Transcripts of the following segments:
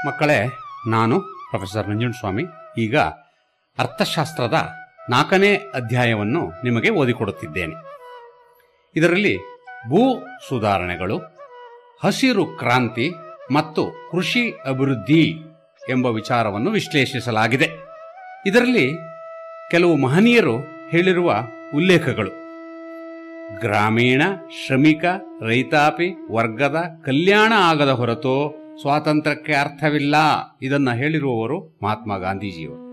ಮಕ್ಕಳೇ, ನಾನು ಪ್ರೊಫೆಸರ್ ನಂಜುಂಡಸ್ವಾಮಿ ಈಗ ಅರ್ಥಶಾಸ್ತ್ರದ 4ನೇ ಅಧ್ಯಾಯವನ್ನು ನಿಮಗೆ ಓದಿಕೊಡುತ್ತಿದ್ದೇನೆ. ಇದರಲ್ಲಿ ಭೂ ಸುಧಾರಣೆಗಳು, ಹಸಿರು ಕ್ರಾಂತಿ ಮತ್ತು ಕೃಷಿ ಅಭಿವೃದ್ಧಿ ಎಂಬ ವಿಚಾರವನ್ನು ವಿಶ್ಲೇಷಿಸಲಾಗಿದೆ. ಇದರಲ್ಲಿ ಕೆಲವು ಮಹನೀಯರು ಹೇಳಿರುವ ಉಲ್ಲೇಖಗಳು: ಗ್ರಾಮೀಣ ಶ್ರಮಿಕ ರೈತಾಪಿ ವರ್ಗದ ಕಲ್ಯಾಣ ಆಗದ ಹೊರತು ಸ್ವಾತಂತ್ರ್ಯಕ್ಕೆ ಅರ್ಥವಿಲ್ಲ. ಇದನ್ನು ಹೇಳಿರುವವರು ಮಹಾತ್ಮ ಗಾಂಧೀಜಿಯವರು.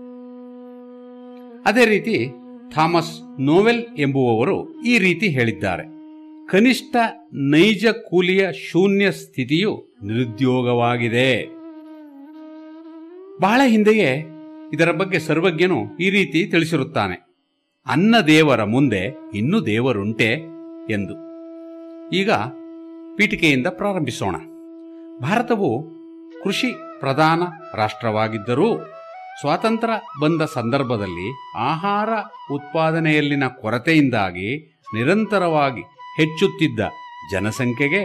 ಅದೇ ರೀತಿ ಥಾಮಸ್ ನೋವೆಲ್ ಎಂಬುವವರು ಈ ರೀತಿ ಹೇಳಿದ್ದಾರೆ: ಕನಿಷ್ಠ ನೈಜ ಕೂಲಿಯ ಶೂನ್ಯ ಸ್ಥಿತಿಯು ನಿರುದ್ಯೋಗವಾಗಿದೆ. ಬಹಳ ಹಿಂದೆಯೇ ಇದರ ಬಗ್ಗೆ ಸರ್ವಜ್ಞನು ಈ ರೀತಿ ತಿಳಿಸಿರುತ್ತಾನೆ: ಅನ್ನ ದೇವರ ಮುಂದೆ ಇನ್ನೂ ದೇವರುಂಟೆ ಎಂದು. ಈಗ ಪೀಠಿಕೆಯಿಂದ ಪ್ರಾರಂಭಿಸೋಣ. ಭಾರತವು ಕೃಷಿ ಪ್ರಧಾನ ರಾಷ್ಟ್ರವಾಗಿದ್ದರೂ ಸ್ವಾತಂತ್ರ್ಯ ಬಂದ ಸಂದರ್ಭದಲ್ಲಿ ಆಹಾರ ಉತ್ಪಾದನೆಯಲ್ಲಿನ ಕೊರತೆಯಿಂದಾಗಿ ನಿರಂತರವಾಗಿ ಹೆಚ್ಚುತ್ತಿದ್ದ ಜನಸಂಖ್ಯೆಗೆ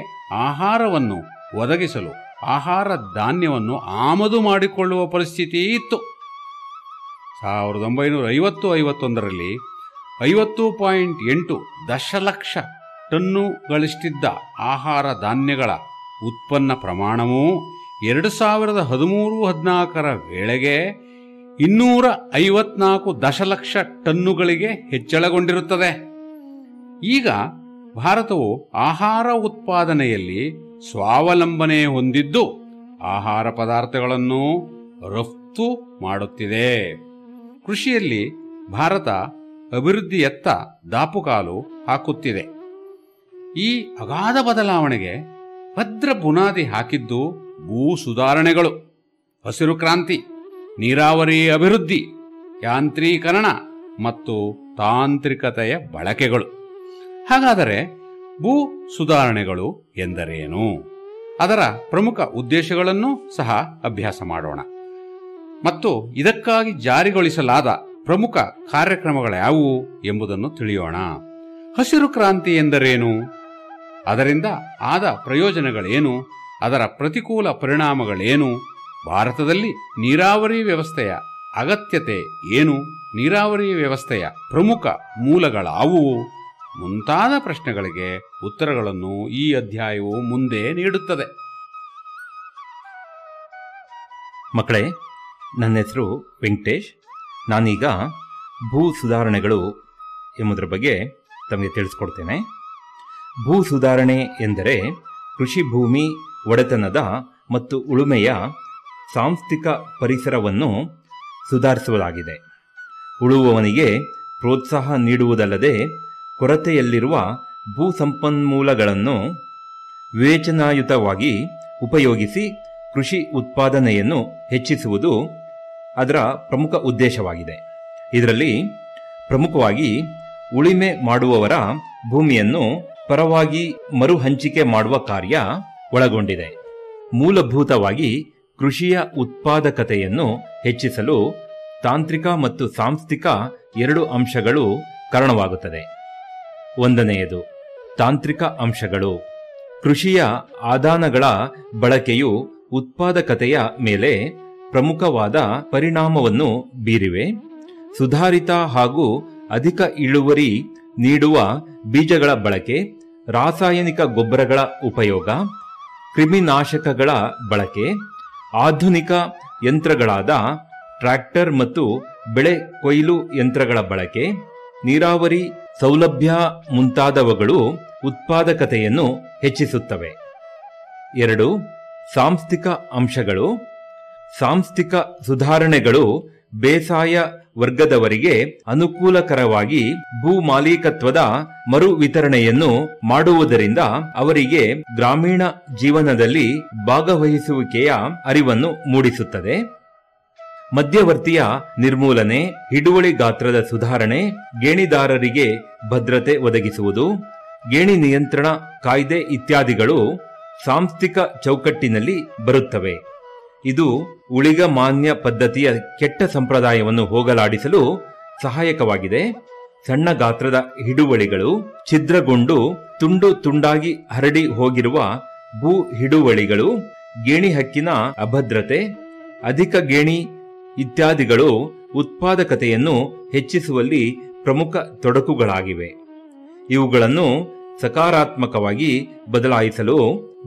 ಆಹಾರವನ್ನು ಒದಗಿಸಲು ಆಹಾರ ಧಾನ್ಯವನ್ನು ಆಮದು ಮಾಡಿಕೊಳ್ಳುವ ಪರಿಸ್ಥಿತಿ ಇತ್ತು. 1950-51ರಲ್ಲಿ 50.8 ದಶಲಕ್ಷ ಟನ್ನುಗಳಷ್ಟಿದ್ದ ಆಹಾರ ಧಾನ್ಯಗಳ ಉತ್ಪನ್ನ ಪ್ರಮಾಣವು 2013-14ರ ವೇಳೆಗೆ 254 ದಶಲಕ್ಷ ಟನ್ನುಗಳಿಗೆ ಹೆಚ್ಚಳಗೊಂಡಿರುತ್ತದೆ. ಈಗ ಭಾರತವು ಆಹಾರ ಉತ್ಪಾದನೆಯಲ್ಲಿ ಸ್ವಾವಲಂಬನೆ ಹೊಂದಿದ್ದು ಆಹಾರ ಪದಾರ್ಥಗಳನ್ನು ರಫ್ತು ಮಾಡುತ್ತಿದೆ. ಕೃಷಿಯಲ್ಲಿ ಭಾರತ ಅಭಿವೃದ್ಧಿಯತ್ತ ದಾಪುಕಾಲು ಹಾಕುತ್ತಿದೆ. ಈ ಅಗಾಧ ಬದಲಾವಣೆಗೆ ಭದ್ರ ಬುನಾದಿ ಹಾಕಿದ್ದು ಭೂ ಸುಧಾರಣೆಗಳು, ಹಸಿರು ಕ್ರಾಂತಿ, ನೀರಾವರಿ ಅಭಿವೃದ್ಧಿ, ಯಾಂತ್ರೀಕರಣ ಮತ್ತು ತಾಂತ್ರಿಕತೆಯ ಬಳಕೆಗಳು. ಹಾಗಾದರೆ ಭೂ ಸುಧಾರಣೆಗಳು ಎಂದರೇನು? ಅದರ ಪ್ರಮುಖ ಉದ್ದೇಶಗಳನ್ನು ಸಹ ಅಭ್ಯಾಸ ಮಾಡೋಣ ಮತ್ತು ಇದಕ್ಕಾಗಿ ಜಾರಿಗೊಳಿಸಲಾದ ಪ್ರಮುಖ ಕಾರ್ಯಕ್ರಮಗಳ್ಯಾವುವು ಎಂಬುದನ್ನು ತಿಳಿಯೋಣ. ಹಸಿರು ಕ್ರಾಂತಿ ಎಂದರೇನು? ಅದರಿಂದ ಆದ ಪ್ರಯೋಜನಗಳೇನು? ಅದರ ಪ್ರತಿಕೂಲ ಪರಿಣಾಮಗಳೇನು? ಭಾರತದಲ್ಲಿ ನೀರಾವರಿ ವ್ಯವಸ್ಥೆಯ ಅಗತ್ಯತೆ ಏನು? ನೀರಾವರಿ ವ್ಯವಸ್ಥೆಯ ಪ್ರಮುಖ ಮೂಲಗಳಾವುವು? ಮುಂತಾದ ಪ್ರಶ್ನೆಗಳಿಗೆ ಉತ್ತರಗಳನ್ನು ಈ ಅಧ್ಯಾಯವು ಮುಂದೆ ನೀಡುತ್ತದೆ. ಮಕ್ಕಳೇ, ನನ್ನ ಹೆಸರು ವೆಂಕಟೇಶ್. ನಾನೀಗ ಭೂ ಸುಧಾರಣೆಗಳು ಎಂಬುದರ ಬಗ್ಗೆ ತಮಗೆ ತಿಳಿಸ್ಕೊಡ್ತೇನೆ. ಭೂ ಸುಧಾರಣೆ ಎಂದರೆ ಕೃಷಿ ಭೂಮಿ ಒಡೆತನದ ಮತ್ತು ಉಳುಮೆಯ ಸಾಂಸ್ಥಿಕ ಪರಿಸರವನ್ನು ಸುಧಾರಿಸುವುದಾಗಿದೆ. ಉಳುವವನಿಗೆ ಪ್ರೋತ್ಸಾಹ ನೀಡುವುದಲ್ಲದೆ ಕೊರತೆಯಲ್ಲಿರುವ ಭೂ ಸಂಪನ್ಮೂಲಗಳನ್ನು ವಿವೇಚನಾಯುತವಾಗಿ ಉಪಯೋಗಿಸಿ ಕೃಷಿ ಉತ್ಪಾದನೆಯನ್ನು ಹೆಚ್ಚಿಸುವುದು ಅದರ ಪ್ರಮುಖ ಉದ್ದೇಶವಾಗಿದೆ. ಇದರಲ್ಲಿ ಪ್ರಮುಖವಾಗಿ ಉಳುಮೆ ಮಾಡುವವರ ಭೂಮಿಯನ್ನು ಪರವಾಗಿ ಮರು ಹಂಚಿಕೆ ಮಾಡುವ ಕಾರ್ಯ ಒಳಗೊಂಡಿದೆ. ಮೂಲಭೂತವಾಗಿ ಕೃಷಿಯ ಉತ್ಪಾದಕತೆಯನ್ನು ಹೆಚ್ಚಿಸಲು ತಾಂತ್ರಿಕ ಮತ್ತು ಸಾಂಸ್ಥಿಕ 2 ಅಂಶಗಳು ಕಾರಣವಾಗುತ್ತದೆ. ಒಂದನೆಯದು ತಾಂತ್ರಿಕ ಅಂಶಗಳು. ಕೃಷಿಯ ಆದಾನಗಳ ಬಳಕೆಯು ಉತ್ಪಾದಕತೆಯ ಮೇಲೆ ಪ್ರಮುಖವಾದ ಪರಿಣಾಮವನ್ನು ಬೀರಿವೆ. ಸುಧಾರಿತ ಹಾಗೂ ಅಧಿಕ ಇಳುವರಿ ನೀಡುವ ಬೀಜಗಳ ಬಳಕೆ, ರಾಸಾಯನಿಕ ಗೊಬ್ಬರಗಳ ಉಪಯೋಗ, ಕ್ರಿಮಿನಾಶಕಗಳ ಬಳಕೆ, ಆಧುನಿಕ ಯಂತ್ರಗಳಾದ ಟ್ರ್ಯಾಕ್ಟರ್ ಮತ್ತು ಬೆಳೆ ಕೊಯ್ಲು ಯಂತ್ರಗಳ ಬಳಕೆ, ನೀರಾವರಿ ಸೌಲಭ್ಯ ಮುಂತಾದವುಗಳು ಉತ್ಪಾದಕತೆಯನ್ನು ಹೆಚ್ಚಿಸುತ್ತವೆ. 2. ಸಾಂಸ್ಥಿಕ ಅಂಶಗಳು. ಸಾಂಸ್ಥಿಕ ಸುಧಾರಣೆಗಳು ಬೇಸಾಯ ವರ್ಗದವರಿಗೆ ಅನುಕೂಲಕರವಾಗಿ ಭೂ ಮಾಲೀಕತ್ವದ ಮರು ವಿತರಣೆಯನ್ನು ಮಾಡುವುದರಿಂದ ಅವರಿಗೆ ಗ್ರಾಮೀಣ ಜೀವನದಲ್ಲಿ ಭಾಗವಹಿಸುವಿಕೆಯ ಅರಿವನ್ನು ಮೂಡಿಸುತ್ತದೆ. ಮಧ್ಯವರ್ತಿಯ ನಿರ್ಮೂಲನೆ, ಹಿಡುವಳಿ ಗಾತ್ರದ ಸುಧಾರಣೆ, ಗೇಣಿದಾರರಿಗೆ ಭದ್ರತೆ ಒದಗಿಸುವುದು, ಗೇಣಿ ನಿಯಂತ್ರಣ ಕಾಯ್ದೆ ಇತ್ಯಾದಿಗಳು ಸಾಂಸ್ಥಿಕ ಚೌಕಟ್ಟಿನಲ್ಲಿ ಬರುತ್ತವೆ. ಇದು ಉಳಿಗಮಾನ್ಯ ಪದ್ಧತಿಯ ಕೆಟ್ಟ ಸಂಪ್ರದಾಯವನ್ನು ಹೋಗಲಾಡಿಸಲು ಸಹಾಯಕವಾಗಿದೆ. ಸಣ್ಣ ಗಾತ್ರದ ಹಿಡುವಳಿಗಳು, ಛಿದ್ರಗೊಂಡು ತುಂಡು ತುಂಡಾಗಿ ಹರಡಿ ಹೋಗಿರುವ ಭೂ ಹಿಡುವಳಿಗಳು ಗೇಣಿ ಹಕ್ಕಿನ ಅಭದ್ರತೆ, ಅಧಿಕ ಗೇಣಿ ಇತ್ಯಾದಿಗಳು ಉತ್ಪಾದಕತೆಯನ್ನು ಹೆಚ್ಚಿಸುವಲ್ಲಿ ಪ್ರಮುಖ ತೊಡಕುಗಳಾಗಿವೆ. ಇವುಗಳನ್ನು ಸಕಾರಾತ್ಮಕವಾಗಿ ಬದಲಾಯಿಸಲು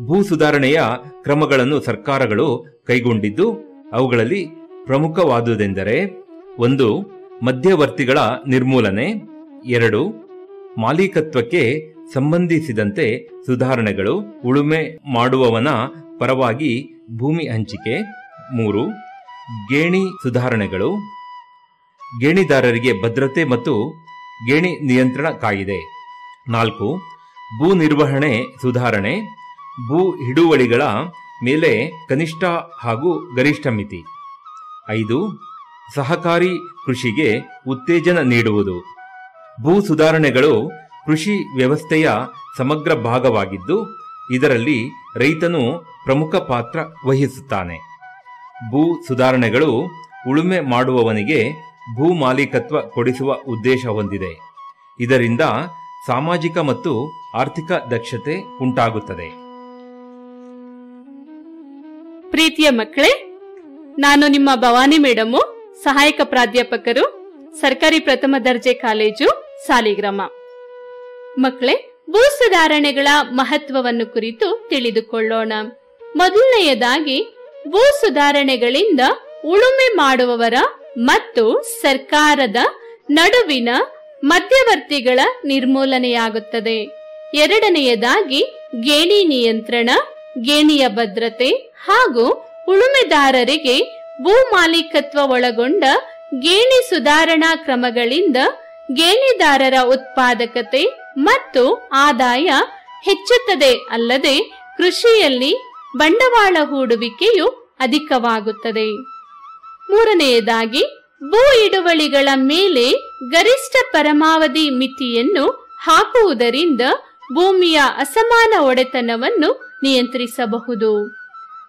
ಭೂ ಸುಧಾರಣೆಯ ಕ್ರಮಗಳನ್ನು ಸರ್ಕಾರಗಳು ಕೈಗೊಂಡಿದ್ದು, ಅವುಗಳಲ್ಲಿ ಪ್ರಮುಖವಾದುದೆಂದರೆ 1. ಮಧ್ಯವರ್ತಿಗಳ ನಿರ್ಮೂಲನೆ, 2. ಮಾಲೀಕತ್ವಕ್ಕೆ ಸಂಬಂಧಿಸಿದಂತೆ ಸುಧಾರಣೆಗಳು, ಉಳುಮೆ ಮಾಡುವವನ ಪರವಾಗಿ ಭೂಮಿ ಹಂಚಿಕೆ, 3. ಗೇಣಿ ಸುಧಾರಣೆಗಳು, ಗೇಣಿದಾರರಿಗೆ ಭದ್ರತೆ ಮತ್ತು ಗೇಣಿ ನಿಯಂತ್ರಣ ಕಾಯಿದೆ, 4. ಭೂ ನಿರ್ವಹಣೆ ಸುಧಾರಣೆ, ಭೂ ಹಿಡುವಳಿಗಳ ಮೇಲೆ ಕನಿಷ್ಠ ಹಾಗೂ ಗರಿಷ್ಠ ಮಿತಿ, 5. ಸಹಕಾರಿ ಕೃಷಿಗೆ ಉತ್ತೇಜನ ನೀಡುವುದು. ಭೂ ಸುಧಾರಣೆಗಳು ಕೃಷಿ ವ್ಯವಸ್ಥೆಯ ಸಮಗ್ರ ಭಾಗವಾಗಿದ್ದು, ಇದರಲ್ಲಿ ರೈತನು ಪ್ರಮುಖ ಪಾತ್ರ ವಹಿಸುತ್ತಾನೆ. ಭೂ ಸುಧಾರಣೆಗಳು ಉಳುಮೆ ಮಾಡುವವನಿಗೆ ಭೂ ಮಾಲೀಕತ್ವ ಕೊಡಿಸುವ ಉದ್ದೇಶ ಹೊಂದಿದೆ. ಇದರಿಂದ ಸಾಮಾಜಿಕ ಮತ್ತು ಆರ್ಥಿಕ ದಕ್ಷತೆ ಉಂಟಾಗುತ್ತದೆ. ಪ್ರೀತಿಯ ಮಕ್ಕಳೇ, ನಾನು ನಿಮ್ಮ ಭವಾನಿ ಮೇಡಮು, ಸಹಾಯಕ ಪ್ರಾಧ್ಯಾಪಕರು, ಸರ್ಕಾರಿ ಪ್ರಥಮ ದರ್ಜೆ ಕಾಲೇಜು, ಸಾಲಿಗ್ರಾಮ. ಮಕ್ಕಳೇ, ಭೂ ಸುಧಾರಣೆಗಳ ಮಹತ್ವವನ್ನು ಕುರಿತು ತಿಳಿದುಕೊಳ್ಳೋಣ. ಮೊದಲನೆಯದಾಗಿ, ಭೂ ಸುಧಾರಣೆಗಳಿಂದ ಉಳುಮೆ ಮಾಡುವವರ ಮತ್ತು ಸರ್ಕಾರದ ನಡುವಿನ ಮಧ್ಯವರ್ತಿಗಳ ನಿರ್ಮೂಲನೆಯಾಗುತ್ತದೆ. ಎರಡನೆಯದಾಗಿ, ಗೇಣಿ ನಿಯಂತ್ರಣ, ಗೇಣಿಯ ಭದ್ರತೆ ಹಾಗೂ ಉಳುಮೆದಾರರಿಗೆ ಭೂ ಮಾಲೀಕತ್ವ ಒಳಗೊಂಡ ಗೇಣಿ ಸುಧಾರಣಾ ಕ್ರಮಗಳಿಂದ ಗೇಣಿದಾರರ ಉತ್ಪಾದಕತೆ ಮತ್ತು ಆದಾಯ ಹೆಚ್ಚುತ್ತದೆ. ಅಲ್ಲದೆ ಕೃಷಿಯಲ್ಲಿ ಬಂಡವಾಳ ಹೂಡುವಿಕೆಯು ಅಧಿಕವಾಗುತ್ತದೆ. ಮೂರನೆಯದಾಗಿ, ಭೂ ಹಿಡುವಳಿಗಳ ಮೇಲೆ ಗರಿಷ್ಠ ಪರಮಾವಧಿ ಮಿತಿಯನ್ನು ಹಾಕುವುದರಿಂದ ಭೂಮಿಯ ಅಸಮಾನ ಒಡೆತನವನ್ನು ನಿಯಂತ್ರಿಸಬಹುದು.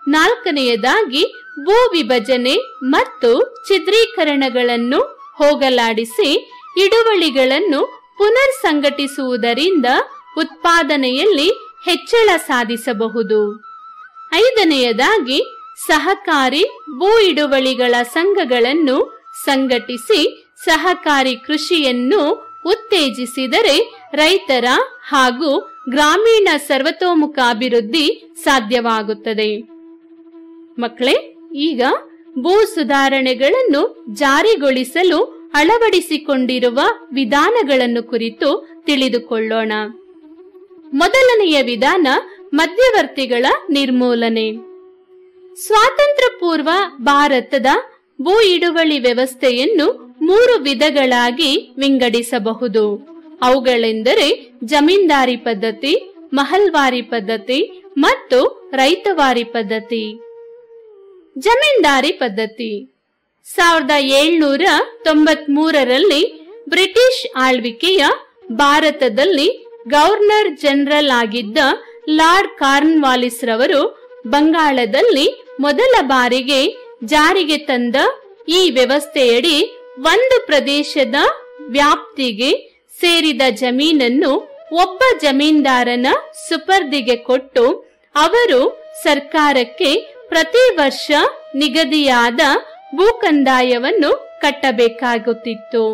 ನಾಲ್ಕನೆಯದಾಗಿ, ಭೂ ವಿಭಜನೆ ಮತ್ತು ಛಿದ್ರೀಕರಣಗಳನ್ನು ಹೋಗಲಾಡಿಸಿ ಹಿಡುವಳಿಗಳನ್ನು ಪುನರ್ ಸಂಘಟಿಸುವುದರಿಂದ ಉತ್ಪಾದನೆಯಲ್ಲಿ ಹೆಚ್ಚಳ ಸಾಧಿಸಬಹುದು. ಐದನೆಯದಾಗಿ, ಸಹಕಾರಿ ಭೂ ಹಿಡುವಳಿಗಳ ಸಂಘಗಳನ್ನು ಸಂಘಟಿಸಿ ಸಹಕಾರಿ ಕೃಷಿಯನ್ನು ಉತ್ತೇಜಿಸಿದರೆ ರೈತರ ಹಾಗೂ ಗ್ರಾಮೀಣ ಸರ್ವತೋಮುಖ ಅಭಿವೃದ್ಧಿ ಸಾಧ್ಯವಾಗುತ್ತದೆ. ಮಕ್ಕಳೇ, ಈಗ ಭೂ ಸುಧಾರಣೆಗಳನ್ನು ಜಾರಿಗೊಳಿಸಲು ಅಳವಡಿಸಿಕೊಂಡಿರುವ ವಿಧಾನಗಳನ್ನು ಕುರಿತು ತಿಳಿದುಕೊಳ್ಳೋಣ. ಮೊದಲನೆಯ ವಿಧಾನ ಮಧ್ಯವರ್ತಿಗಳ ನಿರ್ಮೂಲನೆ. ಸ್ವಾತಂತ್ರ್ಯ ಪೂರ್ವ ಭಾರತದ ಭೂ ಹಿಡುವಳಿ ವ್ಯವಸ್ಥೆಯನ್ನು 3 ವಿಧಗಳಾಗಿ ವಿಂಗಡಿಸಬಹುದು. ಅವುಗಳೆಂದರೆ ಜಮೀನ್ದಾರಿ ಪದ್ಧತಿ, ಮಹಲ್ವಾರಿ ಪದ್ಧತಿ ಮತ್ತು ರೈತವಾರಿ ಪದ್ಧತಿ. ಜಮೀನ್ದಾರಿ ಪದ್ಧತಿ 1793ರಲ್ಲಿ ಬ್ರಿಟಿಷ್ ಆಳ್ವಿಕೆಯ ಭಾರತದಲ್ಲಿ ಗವರ್ನರ್ ಜನರಲ್ ಆಗಿದ್ದ ಲಾರ್ಡ್ ಕಾರ್ನ್ವಾಲಿಸ್ ರವರು ಬಂಗಾಳದಲ್ಲಿ ಮೊದಲ ಬಾರಿಗೆ ಜಾರಿಗೆ ತಂದ ಈ ವ್ಯವಸ್ಥೆಯಡಿ ಒಂದು ಪ್ರದೇಶದ ವ್ಯಾಪ್ತಿಗೆ ಸೇರಿದ ಜಮೀನನ್ನು ಒಬ್ಬ ಜಮೀನ್ದಾರನ ಸುಪರ್ದಿಗೆ ಕೊಟ್ಟು ಅವರು ಸರ್ಕಾರಕ್ಕೆ ಪ್ರತಿ ವರ್ಷ ನಿಗದಿಯಾದ ಭೂಕಂದಾಯವನ್ನು ಕಟ್ಟಬೇಕಾಗುತ್ತಿತ್ತು.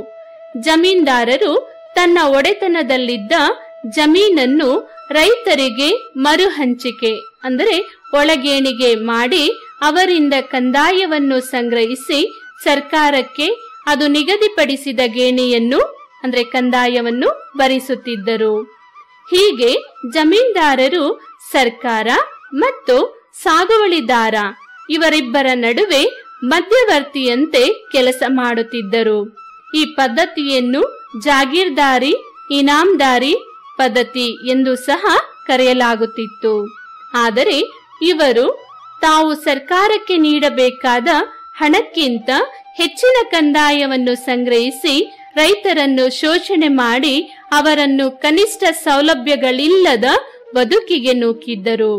ಜಮೀನ್ದಾರರು ತನ್ನ ಒಡೆತನದಲ್ಲಿದ್ದ ಜಮೀನನ್ನು ರೈತರಿಗೆ ಮರು ಹಂಚಿಕೆ ಅಂದರೆ ಒಳಗೇಣಿಗೆ ಮಾಡಿ ಅವರಿಂದ ಕಂದಾಯವನ್ನು ಸಂಗ್ರಹಿಸಿ ಸರ್ಕಾರಕ್ಕೆ ಅದು ನಿಗದಿಪಡಿಸಿದ ಗೇಣಿಯನ್ನು ಅಂದ್ರೆ ಕಂದಾಯವನ್ನು ಭರಿಸುತ್ತಿದ್ದರು. ಹೀಗೆ ಜಮೀನ್ದಾರರು ಸರ್ಕಾರ ಮತ್ತು ಸಾಗುವಳಿದಾರ ಇವರಿಬ್ಬರ ನಡುವೆ ಮಧ್ಯವರ್ತಿಯಂತೆ ಕೆಲಸ ಮಾಡುತ್ತಿದ್ದರು. ಈ ಪದ್ಧತಿಯನ್ನು ಜಾಗೀರ್ದಾರಿ ಇನಾಮ್ದಾರಿ ಪದ್ಧತಿ ಎಂದು ಸಹ ಕರೆಯಲಾಗುತ್ತಿತ್ತು. ಆದರೆ ಇವರು ತಾವು ಸರ್ಕಾರಕ್ಕೆ ನೀಡಬೇಕಾದ ಹಣಕ್ಕಿಂತ ಹೆಚ್ಚಿನ ಕಂದಾಯವನ್ನು ಸಂಗ್ರಹಿಸಿ ರೈತರನ್ನು ಶೋಷಣೆ ಮಾಡಿ ಅವರನ್ನು ಕನಿಷ್ಠ ಸೌಲಭ್ಯಗಳಿಲ್ಲದ ಬದುಕಿಗೆ ನೂಕಿದ್ದರು.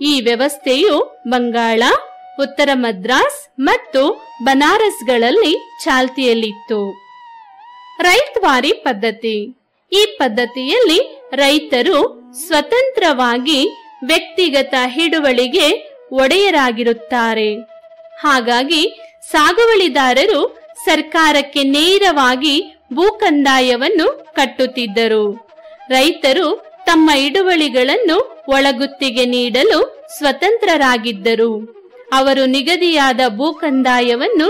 ಈ ವ್ಯವಸ್ಥೆಯು ಬಂಗಾಳ, ಉತ್ತರ ಮದ್ರಾಸ್ ಮತ್ತು ಬನಾರಸ್ಗಳಲ್ಲಿ ಚಾಲ್ತಿಯಲ್ಲಿತ್ತು. ರೈತವಾರಿ ಪದ್ಧತಿ. ಈ ಪದ್ಧತಿಯಲ್ಲಿ ರೈತರು ಸ್ವತಂತ್ರವಾಗಿ ವ್ಯಕ್ತಿಗತ ಹಿಡುವಳಿಗೆ ಒಡೆಯರಾಗಿರುತ್ತಾರೆ. ಹಾಗಾಗಿ ಸಾಗುವಳಿದಾರರು ಸರ್ಕಾರಕ್ಕೆ ನೇರವಾಗಿ ಭೂಕಂದಾಯವನ್ನು ಕಟ್ಟುತ್ತಿದ್ದರು. ರೈತರು ತಮ್ಮ ಹಿಡುವಳಿಗಳನ್ನು ಒಳಗುತ್ತಿಗೆ ನೀಡಲು ಸ್ವತಂತ್ರರಾಗಿದ್ದರು. ಅವರು ನಿಗದಿಯಾದ ಭೂಕಂದಾಯವನ್ನು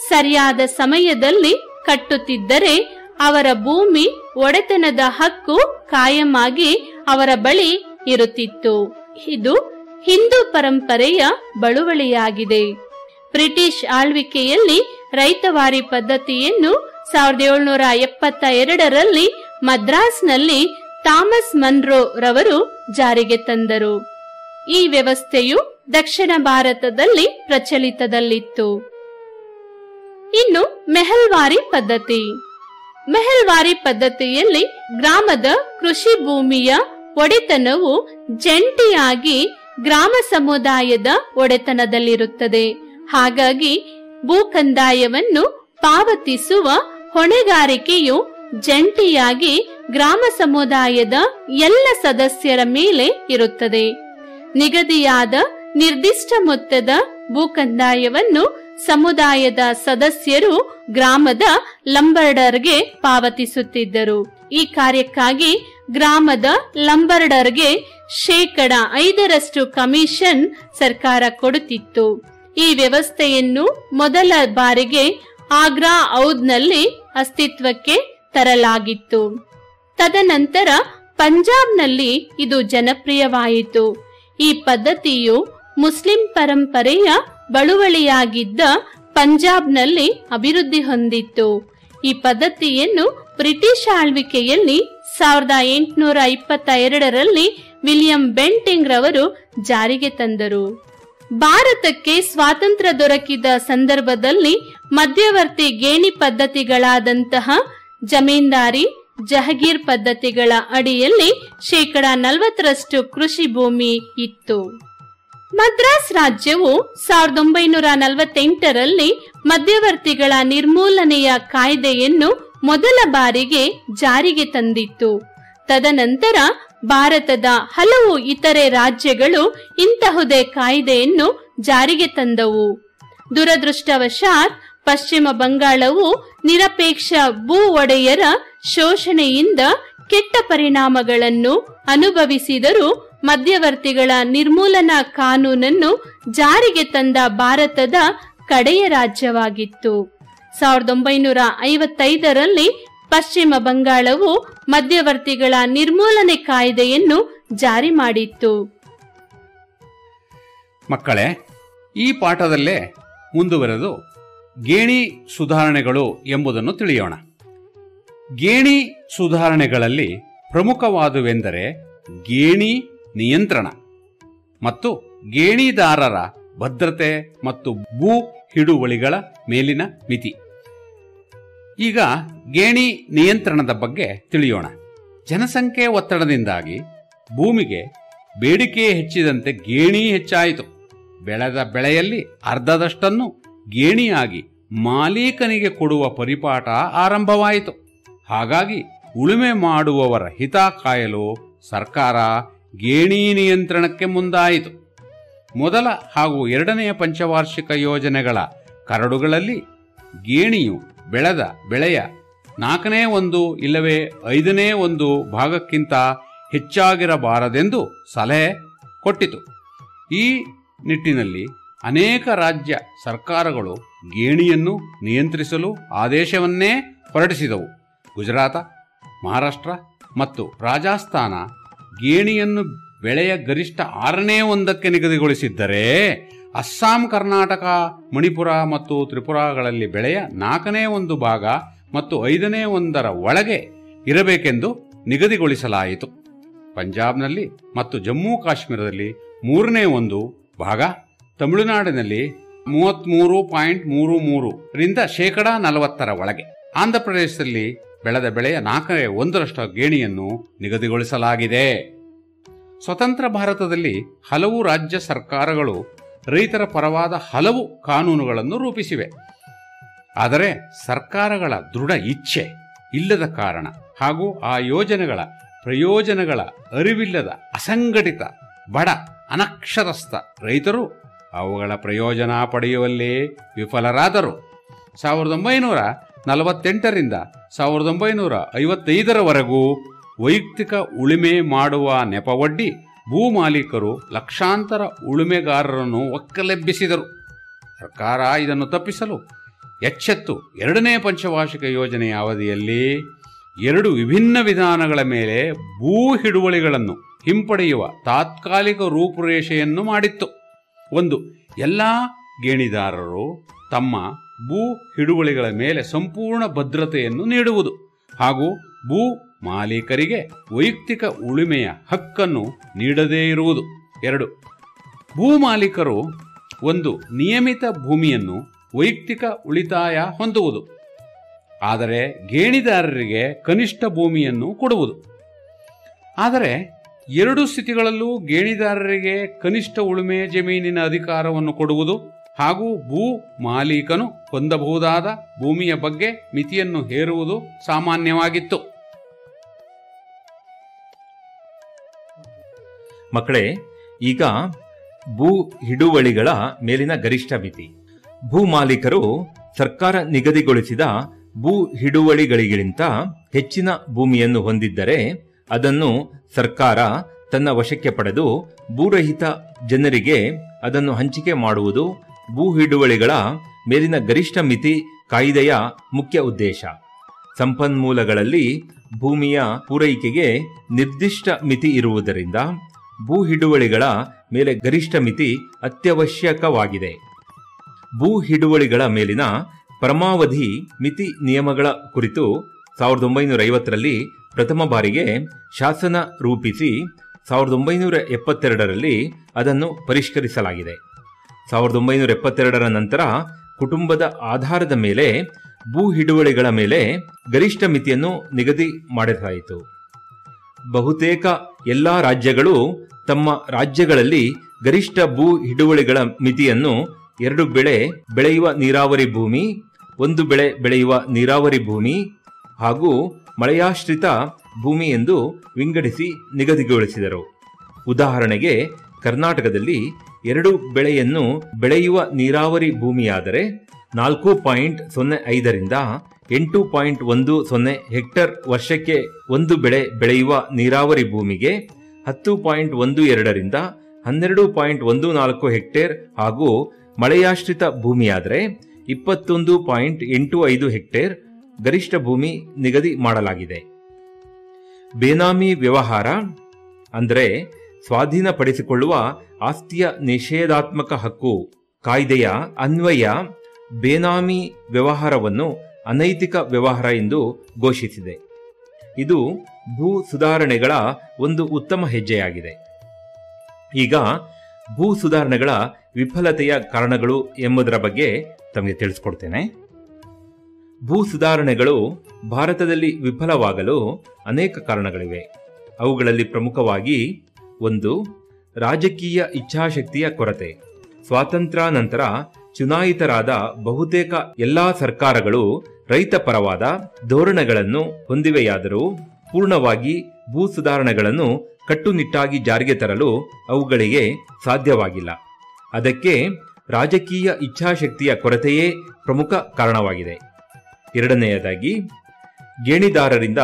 ಸರಿಯಾದ ಸಮಯದಲ್ಲಿ ಕಟ್ಟುತ್ತಿದ್ದರೆ ಅವರ ಭೂಮಿ ಒಡೆತನದ ಹಕ್ಕು ಕಾಯಮಾಗಿ ಅವರ ಬಳಿ ಇರುತ್ತಿತ್ತು. ಇದು ಹಿಂದೂ ಪರಂಪರೆಯ ಬಳುವಳಿಯಾಗಿದೆ. ಬ್ರಿಟಿಷ್ ಆಳ್ವಿಕೆಯಲ್ಲಿ ರೈತವಾರಿ ಪದ್ಧತಿಯನ್ನು 1772ರಲ್ಲಿ ಮದ್ರಾಸ್ನಲ್ಲಿ ಥಾಮಸ್ ಮನ್ರೋ ರವರು ಜಾರಿಗೆ ತಂದರು. ಈ ವ್ಯವಸ್ಥೆಯು ದಕ್ಷಿಣ ಭಾರತದಲ್ಲಿ ಪ್ರಚಲಿತದಲ್ಲಿತ್ತು. ಇನ್ನು ಮೆಹಲ್ವಾರಿ ಪದ್ಧತಿ. ಮೆಹಲ್ವಾರಿ ಪದ್ಧತಿಯಲ್ಲಿ ಗ್ರಾಮದ ಕೃಷಿ ಭೂಮಿಯ ಒಡೆತನವು ಜಂಟಿಯಾಗಿ ಗ್ರಾಮ ಸಮುದಾಯದ ಒಡೆತನದಲ್ಲಿರುತ್ತದೆ. ಹಾಗಾಗಿ ಭೂಕಂದಾಯವನ್ನು ಪಾವತಿಸುವ ಹೊಣೆಗಾರಿಕೆಯು ಜಂಟಿಯಾಗಿ ಗ್ರಾಮ ಸಮುದಾಯದ ಎಲ್ಲ ಸದಸ್ಯರ ಮೇಲೆ ಇರುತ್ತದೆ. ನಿಗದಿಯಾದ ನಿರ್ದಿಷ್ಟ ಮೊತ್ತದ ಭೂಕಂದಾಯವನ್ನು ಸಮುದಾಯದ ಸದಸ್ಯರು ಗ್ರಾಮದ ಲಂಬರ್ಡರ್ಗೆ ಪಾವತಿಸುತ್ತಿದ್ದರು. ಈ ಕಾರ್ಯಕ್ಕಾಗಿ ಗ್ರಾಮದ ಲಂಬರ್ಡರ್ಗೆ 5% ಕಮಿಷನ್ ಸರ್ಕಾರ ಕೊಡುತ್ತಿತ್ತು. ಈ ವ್ಯವಸ್ಥೆಯನ್ನು ಮೊದಲ ಬಾರಿಗೆ ಆಗ್ರಾ ಔದ್ನಲ್ಲಿ ಅಸ್ತಿತ್ವಕ್ಕೆ ತರಲಾಗಿತ್ತು. ತದನಂತರ ಪಂಜಾಬ್ನಲ್ಲಿ ಇದು ಜನಪ್ರಿಯವಾಯಿತು. ಈ ಪದ್ಧತಿಯು ಮುಸ್ಲಿಂ ಪರಂಪರೆಯ ಬಳುವಳಿಯಾಗಿದ್ದ ಪಂಜಾಬ್ನಲ್ಲಿ ಅಭಿವೃದ್ಧಿ ಹೊಂದಿತ್ತು. ಈ ಪದ್ಧತಿಯನ್ನು ಬ್ರಿಟಿಷ್ ಆಳ್ವಿಕೆಯಲ್ಲಿ 1822ರಲ್ಲಿ ವಿಲಿಯಂ ಬೆಂಟಿಂಗ್ ರವರು ಜಾರಿಗೆ ತಂದರು. ಭಾರತಕ್ಕೆ ಸ್ವಾತಂತ್ರ್ಯ ದೊರಕಿದ ಸಂದರ್ಭದಲ್ಲಿ ಮಧ್ಯವರ್ತಿ ಗೇಣಿ ಪದ್ಧತಿಗಳಾದಂತಹ ಜಮೀನ್ದಾರಿ, ಜಹಗೀರ್ ಪದ್ಧತಿಗಳ ಅಡಿಯಲ್ಲಿ 40% ಕೃಷಿ ಭೂಮಿ ಇತ್ತು. ಮದ್ರಾಸ್ ರಾಜ್ಯವು 1948ರಲ್ಲಿ ಮಧ್ಯವರ್ತಿಗಳ ನಿರ್ಮೂಲನೆಯ ಕಾಯ್ದೆಯನ್ನು ಮೊದಲ ಬಾರಿಗೆ ಜಾರಿಗೆ ತಂದಿತ್ತು. ತದನಂತರ ಭಾರತದ ಹಲವು ಇತರೆ ರಾಜ್ಯಗಳು ಇಂತಹುದೇ ಕಾಯ್ದೆಯನ್ನು ಜಾರಿಗೆ ತಂದವು. ದುರದೃಷ್ಟವಶಾತ್ ಪಶ್ಚಿಮ ಬಂಗಾಳವು ನಿರಪೇಕ್ಷ ಭೂ ಒಡೆಯರ ಶೋಷಣೆಯಿಂದ ಕೆಟ್ಟ ಪರಿಣಾಮಗಳನ್ನು ಅನುಭವಿಸಿದರೂ ಮಧ್ಯವರ್ತಿಗಳ ನಿರ್ಮೂಲನಾ ಕಾನೂನನ್ನು ಜಾರಿಗೆ ತಂದ ಭಾರತದ ಕಡೆಯ ರಾಜ್ಯವಾಗಿತ್ತು. 1955ರಲ್ಲಿ ಪಶ್ಚಿಮ ಬಂಗಾಳವು ಮಧ್ಯವರ್ತಿಗಳ ನಿರ್ಮೂಲನೆ ಕಾಯ್ದೆಯನ್ನು ಜಾರಿ ಮಾಡಿತ್ತು. ಮಕ್ಕಳೇ, ಈ ಪಾಠದಲ್ಲೇ ಮುಂದುವರೆದು ಗೇಣಿ ಸುಧಾರಣೆಗಳು ಎಂಬುದನ್ನು ತಿಳಿಯೋಣ. ಗೇಣಿ ಸುಧಾರಣೆಗಳಲ್ಲಿ ಪ್ರಮುಖವಾದುವೆಂದರೆ ಗೇಣಿ ನಿಯಂತ್ರಣ ಮತ್ತು ಗೇಣಿದಾರರ ಭದ್ರತೆ ಮತ್ತು ಭೂ ಹಿಡುವಳಿಗಳ ಮೇಲಿನ ಮಿತಿ. ಈಗ ಗೇಣಿ ನಿಯಂತ್ರಣದ ಬಗ್ಗೆ ತಿಳಿಯೋಣ. ಜನಸಂಖ್ಯೆ ಒತ್ತಡದಿಂದಾಗಿ ಭೂಮಿಗೆ ಬೇಡಿಕೆ ಹೆಚ್ಚಿದಂತೆ ಗೇಣಿ ಹೆಚ್ಚಾಯಿತು. ಬೆಳೆದ ಬೆಳೆಯಲ್ಲಿ ಅರ್ಧದಷ್ಟನ್ನು ಗೇಣಿಯಾಗಿ ಮಾಲೀಕನಿಗೆ ಕೊಡುವ ಪರಿಪಾಠ ಆರಂಭವಾಯಿತು. ಹಾಗಾಗಿ ಉಳುಮೆ ಮಾಡುವವರ ಹಿತ ಕಾಯಲು ಸರ್ಕಾರ ಗೇಣಿ ನಿಯಂತ್ರಣಕ್ಕೆ ಮುಂದಾಯಿತು. ಮೊದಲ ಹಾಗೂ ಎರಡನೆಯ ಪಂಚವಾರ್ಷಿಕ ಯೋಜನೆಗಳ ಕರಡುಗಳಲ್ಲಿ ಗೇಣಿಯು ಬೆಳೆದ ಬೆಳೆಯ 1/4 ಇಲ್ಲವೇ 1/5 ಭಾಗಕ್ಕಿಂತ ಹೆಚ್ಚಾಗಿರಬಾರದೆಂದು ಸಲಹೆ ಕೊಟ್ಟಿತು. ಈ ನಿಟ್ಟಿನಲ್ಲಿ ಅನೇಕ ರಾಜ್ಯ ಸರ್ಕಾರಗಳು ಗೇಣಿಯನ್ನು ನಿಯಂತ್ರಿಸಲು ಆದೇಶವನ್ನೇ ಹೊರಡಿಸಿದವು. ಗುಜರಾತ, ಮಹಾರಾಷ್ಟ್ರ ಮತ್ತು ರಾಜಸ್ಥಾನ ಗೇಣಿಯನ್ನು ಬೆಳೆಯ ಗರಿಷ್ಠ 1/6 ನಿಗದಿಗೊಳಿಸಿದ್ದರೆ, ಅಸ್ಸಾಂ, ಕರ್ನಾಟಕ, ಮಣಿಪುರ ಮತ್ತು ತ್ರಿಪುರಾಗಳಲ್ಲಿ ಬೆಳೆಯ 4/1 ಭಾಗ ಮತ್ತು 5/1 ಒಳಗೆ ಇರಬೇಕೆಂದು ನಿಗದಿಗೊಳಿಸಲಾಯಿತು. ಪಂಜಾಬ್ನಲ್ಲಿ ಮತ್ತು ಜಮ್ಮು ಕಾಶ್ಮೀರದಲ್ಲಿ 3/1 ಭಾಗ, ತಮಿಳುನಾಡಿನಲ್ಲಿ 33.33 ರಿಂದ 40% ಒಳಗೆ, ಆಂಧ್ರಪ್ರದೇಶದಲ್ಲಿ ಬೆಳೆದ ಬೆಳೆಯ 4/1 ಗೇಣಿಯನ್ನು ನಿಗದಿಗೊಳಿಸಲಾಗಿದೆ. ಸ್ವತಂತ್ರ ಭಾರತದಲ್ಲಿ ಹಲವು ರಾಜ್ಯ ಸರ್ಕಾರಗಳು ರೈತರ ಪರವಾದ ಹಲವು ಕಾನೂನುಗಳನ್ನು ರೂಪಿಸಿವೆ. ಆದರೆ ಸರ್ಕಾರಗಳ ದೃಢ ಇಚ್ಛೆ ಇಲ್ಲದ ಕಾರಣ ಹಾಗೂ ಆ ಯೋಜನೆಗಳ ಪ್ರಯೋಜನಗಳ ಅರಿವಿಲ್ಲದ ಅಸಂಘಟಿತ ಬಡ ಅನಕ್ಷರಸ್ಥ ರೈತರು ಅವುಗಳ ಪ್ರಯೋಜನ ಪಡೆಯುವಲ್ಲಿ ವಿಫಲರಾದರು. 1948ರಿಂದ 1955ರವರೆಗೂ ವೈಯಕ್ತಿಕ ಉಳುಮೆ ಮಾಡುವ ನೆಪವೊಡ್ಡಿ ಭೂಮಾಲೀಕರು ಲಕ್ಷಾಂತರ ಉಳುಮೆಗಾರರನ್ನು ಒಕ್ಕಲೆಬ್ಬಿಸಿದರು. ಸರ್ಕಾರ ಇದನ್ನು ತಪ್ಪಿಸಲು ಎಚ್ಚೆತ್ತು 2ನೇ ಪಂಚವಾರ್ಷಿಕ ಯೋಜನೆಯ ಅವಧಿಯಲ್ಲಿ 2 ವಿಭಿನ್ನ ವಿಧಾನಗಳ ಮೇಲೆ ಭೂ ಹಿಡುವಳಿಗಳನ್ನು ಹಿಂಪಡೆಯುವ ತಾತ್ಕಾಲಿಕ ರೂಪುರೇಷೆಯನ್ನು ಮಾಡಿತ್ತು. ಒಂದು, ಎಲ್ಲ ಗೇಣಿದಾರರು ತಮ್ಮ ಭೂ ಹಿಡುವಳಿಗಳ ಮೇಲೆ ಸಂಪೂರ್ಣ ಭದ್ರತೆಯನ್ನು ನೀಡುವುದು ಹಾಗೂ ಭೂ ಮಾಲೀಕರಿಗೆ ವೈಯಕ್ತಿಕ ಉಳುಮೆಯ ಹಕ್ಕನ್ನು ನೀಡದೇ ಇರುವುದು. 2, ಭೂ ಮಾಲೀಕರು ಒಂದು ನಿಯಮಿತ ಭೂಮಿಯನ್ನು ವೈಯಕ್ತಿಕ ಉಳಿತಾಯ ಹೊಂದುವುದು, ಆದರೆ ಗೇಣಿದಾರರಿಗೆ ಕನಿಷ್ಠ ಭೂಮಿಯನ್ನು ಕೊಡುವುದು. ಆದರೆ 2 ಸ್ಥಿತಿಗಳಲ್ಲೂ ಗೇಣಿದಾರರಿಗೆ ಕನಿಷ್ಠ ಉಳುಮೆ ಜಮೀನಿನ ಅಧಿಕಾರವನ್ನು ಕೊಡುವುದು ಹಾಗೂ ಭೂ ಮಾಲೀಕನು ಹೊಂದಬಹುದಾದ ಭೂಮಿಯ ಬಗ್ಗೆ ಮಿತಿಯನ್ನು ಹೇರುವುದು ಸಾಮಾನ್ಯವಾಗಿತ್ತು. ಮಕ್ಕಳೇ, ಈಗ ಭೂ ಹಿಡುವಳಿಗಳ ಮೇಲಿನ ಗರಿಷ್ಠ ಮಿತಿ. ಭೂ ಮಾಲೀಕರು ಸರ್ಕಾರ ನಿಗದಿಗೊಳಿಸಿದ ಭೂ ಹಿಡುವಳಿಗಳಿಗಿಂತ ಹೆಚ್ಚಿನ ಭೂಮಿಯನ್ನು ಹೊಂದಿದ್ದರೆ ಅದನ್ನು ಸರ್ಕಾರ ತನ್ನ ವಶಕ್ಕೆ ಪಡೆದು ಭೂರಹಿತ ಜನರಿಗೆ ಅದನ್ನು ಹಂಚಿಕೆ ಮಾಡುವುದು ಭೂ ಹಿಡುವಳಿಗಳ ಮೇಲಿನ ಗರಿಷ್ಠ ಮಿತಿ ಕಾಯ್ದೆಯ ಮುಖ್ಯ ಉದ್ದೇಶ. ಸಂಪನ್ಮೂಲಗಳಲ್ಲಿ ಭೂಮಿಯ ಪೂರೈಕೆಗೆ ನಿರ್ದಿಷ್ಟ ಮಿತಿ ಇರುವುದರಿಂದ ಭೂ ಹಿಡುವಳಿಗಳ ಮೇಲೆ ಗರಿಷ್ಠ ಮಿತಿ ಅತ್ಯವಶ್ಯಕವಾಗಿದೆ. ಭೂ ಹಿಡುವಳಿಗಳ ಮೇಲಿನ ಪರಮಾವಧಿ ಮಿತಿ ನಿಯಮಗಳ ಕುರಿತು 1950ರಲ್ಲಿ ಪ್ರಥಮ ಬಾರಿಗೆ ಶಾಸನ ರೂಪಿಸಿ 1972ರಲ್ಲಿ ಅದನ್ನು ಪರಿಷ್ಕರಿಸಲಾಗಿದೆ. 1972ರ ನಂತರ ಕುಟುಂಬದ ಆಧಾರದ ಮೇಲೆ ಭೂ ಹಿಡುವಳಿಗಳ ಮೇಲೆ ಗರಿಷ್ಠ ಮಿತಿಯನ್ನು ನಿಗದಿ ಮಾಡಲಾಯಿತು. ಬಹುತೇಕ ಎಲ್ಲಾ ರಾಜ್ಯಗಳು ತಮ್ಮ ರಾಜ್ಯಗಳಲ್ಲಿ ಗರಿಷ್ಠ ಭೂ ಹಿಡುವಳಿಗಳ ಮಿತಿಯನ್ನು 2 ಬೆಳೆ ಬೆಳೆಯುವ ನೀರಾವರಿ ಭೂಮಿ, 1 ಬೆಳೆ ಬೆಳೆಯುವ ನೀರಾವರಿ ಭೂಮಿ ಹಾಗೂ ಮಳೆಯಾಶ್ರಿತ ಭೂಮಿ ಎಂದು ವಿಂಗಡಿಸಿ ನಿಗದಿಗೊಳಿಸಿದರು. ಉದಾಹರಣೆಗೆ, ಕರ್ನಾಟಕದಲ್ಲಿ 2 ಬೆಳೆಯನ್ನು ಬೆಳೆಯುವ ನೀರಾವರಿ ಭೂಮಿಯಾದರೆ 4.05ರಿಂದ 8.10 ಹೆಕ್ಟರ್ ವರ್ಷಕ್ಕೆ 1 ಬೆಳೆ ಬೆಳೆಯುವ ನೀರಾವರಿ ಭೂಮಿಗೆ 10.12ರಿಂದ 12.14 ಹೆಕ್ಟೇರ್ ಹಾಗೂ ಮಳೆಯಾಶ್ರಿತ ಭೂಮಿಯಾದರೆ 21.85 ಹೆಕ್ಟೇರ್ ಗರಿಷ್ಠ ಭೂಮಿ ನಿಗದಿ ಮಾಡಲಾಗಿದೆ. ಬೇನಾಮಿ ವ್ಯವಹಾರ ಅಂದರೆ ಸ್ವಾಧೀನಪಡಿಸಿಕೊಳ್ಳುವ ಆಸ್ತಿಯ ನಿಷೇಧಾತ್ಮಕ ಹಕ್ಕು ಕಾಯ್ದೆಯ ಅನ್ವಯ ಬೇನಾಮಿ ವ್ಯವಹಾರವನ್ನು ಅನೈತಿಕ ವ್ಯವಹಾರ ಎಂದು ಘೋಷಿಸಿದೆ. ಇದು ಭೂ ಸುಧಾರಣೆಗಳ ಒಂದು ಉತ್ತಮ ಹೆಜ್ಜೆಯಾಗಿದೆ. ಈಗ ಭೂ ಸುಧಾರಣೆಗಳ ವಿಫಲತೆಯ ಕಾರಣಗಳು ಎಂಬುದರ ಬಗ್ಗೆ ತಮಗೆ ತಿಳಿಸ್ಕೊಡ್ತೇನೆ. ಭೂ ಸುಧಾರಣೆಗಳು ಭಾರತದಲ್ಲಿ ವಿಫಲವಾಗಲು ಅನೇಕ ಕಾರಣಗಳಿವೆ. ಅವುಗಳಲ್ಲಿ ಪ್ರಮುಖವಾಗಿ 1. ರಾಜಕೀಯ ಇಚ್ಛಾಶಕ್ತಿಯ ಕೊರತೆ. ಸ್ವಾತಂತ್ರ್ಯಾನಂತರ ಚುನಾಯಿತರಾದ ಬಹುತೇಕ ಎಲ್ಲಾ ಸರ್ಕಾರಗಳು ರೈತ ಪರವಾದ ಧೋರಣೆಗಳನ್ನು ಹೊಂದಿವೆಯಾದರೂ ಪೂರ್ಣವಾಗಿ ಭೂ ಸುಧಾರಣೆಗಳನ್ನು ಕಟ್ಟುನಿಟ್ಟಾಗಿ ಜಾರಿಗೆ ತರಲು ಅವುಗಳಿಗೆ ಸಾಧ್ಯವಾಗಿಲ್ಲ. ಅದಕ್ಕೆ ರಾಜಕೀಯ ಇಚ್ಛಾಶಕ್ತಿಯ ಕೊರತೆಯೇ ಪ್ರಮುಖ ಕಾರಣವಾಗಿದೆ. 2ನೇಯದಾಗಿ, ಗೇಣಿದಾರರಿಂದ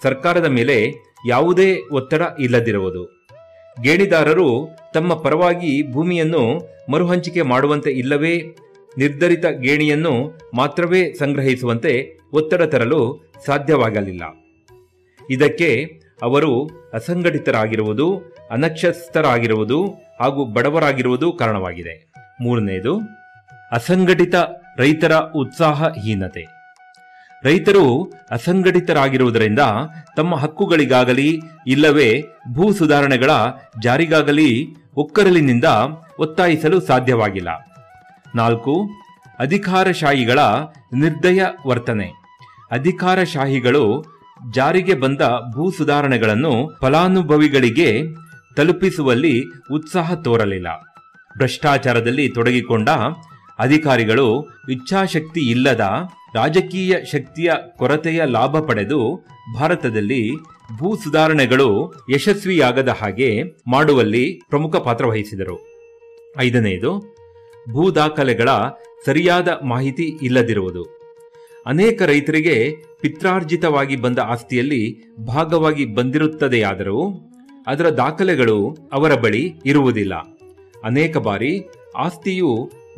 ಸರ್ಕಾರದ ಮೇಲೆ ಯಾವುದೇ ಒತ್ತಡ ಇಲ್ಲದಿರುವುದು. ಗೇಣಿದಾರರು ತಮ್ಮ ಪರವಾಗಿ ಭೂಮಿಯನ್ನು ಮರುಹಂಚಿಕೆ ಮಾಡುವಂತೆ ಇಲ್ಲವೇ ನಿರ್ಧರಿತ ಗೇಣಿಯನ್ನು ಮಾತ್ರವೇ ಸಂಗ್ರಹಿಸುವಂತೆ ಒತ್ತಡ ತರಲು ಸಾಧ್ಯವಾಗಲಿಲ್ಲ. ಇದಕ್ಕೆ ಅವರು ಅಸಂಘಟಿತರಾಗಿರುವುದು, ಅನಕ್ಷಸ್ಥರಾಗಿರುವುದು ಹಾಗೂ ಬಡವರಾಗಿರುವುದು ಕಾರಣವಾಗಿದೆ. 3ನೇದು, ಅಸಂಘಟಿತ ರೈತರ ಉತ್ಸಾಹಹೀನತೆ. ರೈತರು ಅಸಂಘಟಿತರಾಗಿರುವುದರಿಂದ ತಮ್ಮ ಹಕ್ಕುಗಳಿಗಾಗಲಿ ಇಲ್ಲವೇ ಭೂ ಸುಧಾರಣೆಗಳ ಜಾರಿಗಾಗಲಿ ಒಕ್ಕರಲಿನಿಂದ ಒತ್ತಾಯಿಸಲು ಸಾಧ್ಯವಾಗಿಲ್ಲ. 4. ಅಧಿಕಾರಶಾಹಿಗಳ ನಿರ್ದಯ ವರ್ತನೆ. ಅಧಿಕಾರಶಾಹಿಗಳು ಜಾರಿಗೆ ಬಂದ ಭೂ ಸುಧಾರಣೆಗಳನ್ನು ಫಲಾನುಭವಿಗಳಿಗೆ ತಲುಪಿಸುವಲ್ಲಿ ಉತ್ಸಾಹ ತೋರಲಿಲ್ಲ. ಭ್ರಷ್ಟಾಚಾರದಲ್ಲಿ ತೊಡಗಿಕೊಂಡ ಅಧಿಕಾರಿಗಳು ಇಚ್ಛಾಶಕ್ತಿ ಇಲ್ಲದ ರಾಜಕೀಯ ಶಕ್ತಿಯ ಕೊರತೆಯ ಲಾಭ ಪಡೆದು ಭಾರತದಲ್ಲಿ ಭೂ ಸುಧಾರಣೆಗಳು ಯಶಸ್ವಿಯಾಗದ ಹಾಗೆ ಮಾಡುವಲ್ಲಿ ಪ್ರಮುಖ ಪಾತ್ರ ವಹಿಸಿದರು. 5ನೇದು, ಭೂ ದಾಖಲೆಗಳ ಸರಿಯಾದ ಮಾಹಿತಿ ಇಲ್ಲದಿರುವುದು. ಅನೇಕ ರೈತರಿಗೆ ಪಿತ್ರಾರ್ಜಿತವಾಗಿ ಬಂದ ಆಸ್ತಿಯಲ್ಲಿ ಭಾಗವಾಗಿ ಬಂದಿರುತ್ತದೆಯಾದರೂ ಅದರ ದಾಖಲೆಗಳು ಅವರ ಬಳಿ ಇರುವುದಿಲ್ಲ. ಅನೇಕ ಬಾರಿ ಆಸ್ತಿಯು